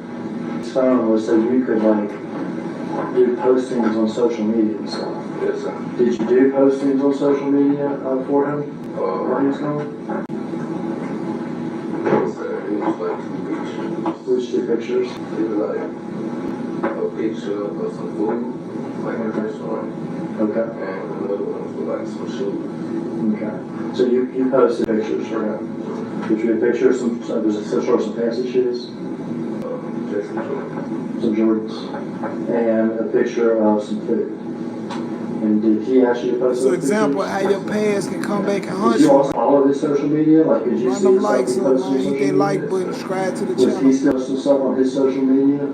his phone was so you could, do postings on social media and stuff. Yes, sir. Did you do postings on social media for him while he was gone? Yes, sir. It was like 2 pictures. Which two pictures? It was like a picture of some food, like in a restaurant, Okay. and another one was like some shoes. Okay. So you posted pictures for him. Did you get a picture of some fancy shoes? Just some shoes. Some Jordans. And a picture of some food. And did he ask you to post So those example, pictures? how your past can come back and Did hunt you you. also follow his social media? Like, did you Run see them the stuff likes he up, posted on man. Hit social that media? like button, subscribe to the Was he channel. still some stuff on his social media?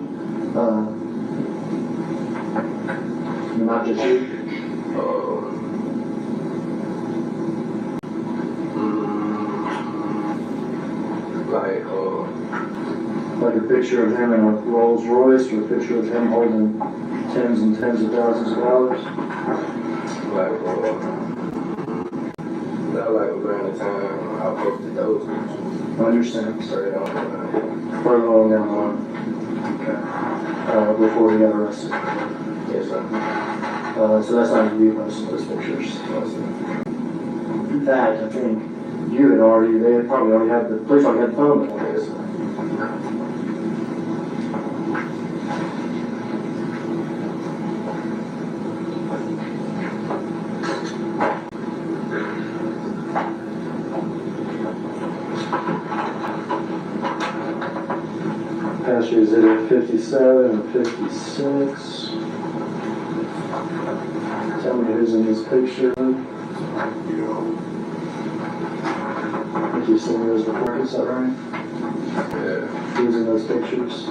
Not just you? Like a picture of him in a Rolls Royce or a picture of him holding tens and tens of thousands of dollars? Not like around the time I posted those pictures. I understand. Straight on. Further along down the line. Okay. Before he got arrested. Yes, sir. So that's not you posting those pictures. In fact, I think you had already, they had probably already had, the police already had the phone. Yes, sir. pass you exhibit 57 and 56. Tell me who's in this picture. I think you've seen those before, is that right? Yeah, Who's in those pictures?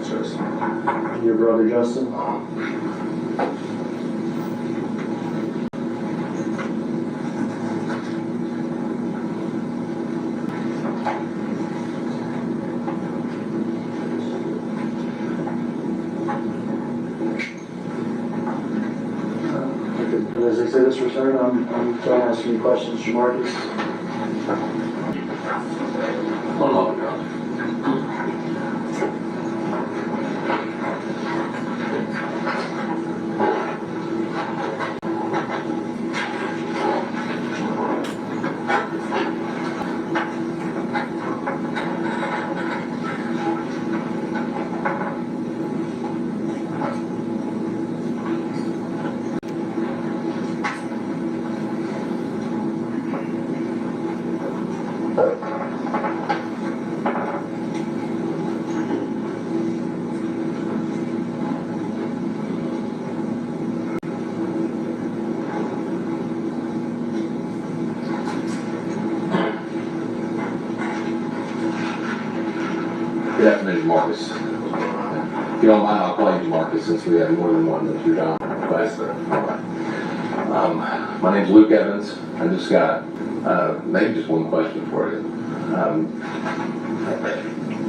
Justin. Your brother Justin? As exhibits return, I'm trying to ask you questions, Marcus. One moment, Your Honor. Good afternoon, Marcus. If you don't mind, I'll call you Marcus since we have more than one Mr. John. Yes, sir. All right. My name's Luke Evans. I just got maybe just one question for you,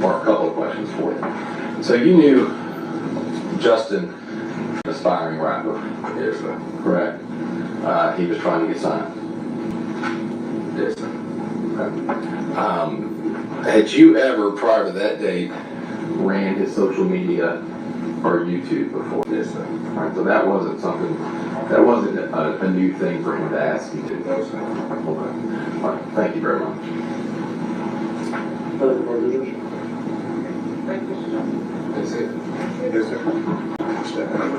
or a couple of questions for you. So you knew Justin, aspiring rapper, Yes, sir. correct? He was trying to get signed. Yes, sir. Had you ever, prior to that date, ran his social media or YouTube before? Yes, sir. All right, so that wasn't something, that wasn't a new thing for him to ask you to. No, sir. Okay. All right, thank you very much. Further for the judge? Thank you, Mr. Johnson. That's it. Yes, sir.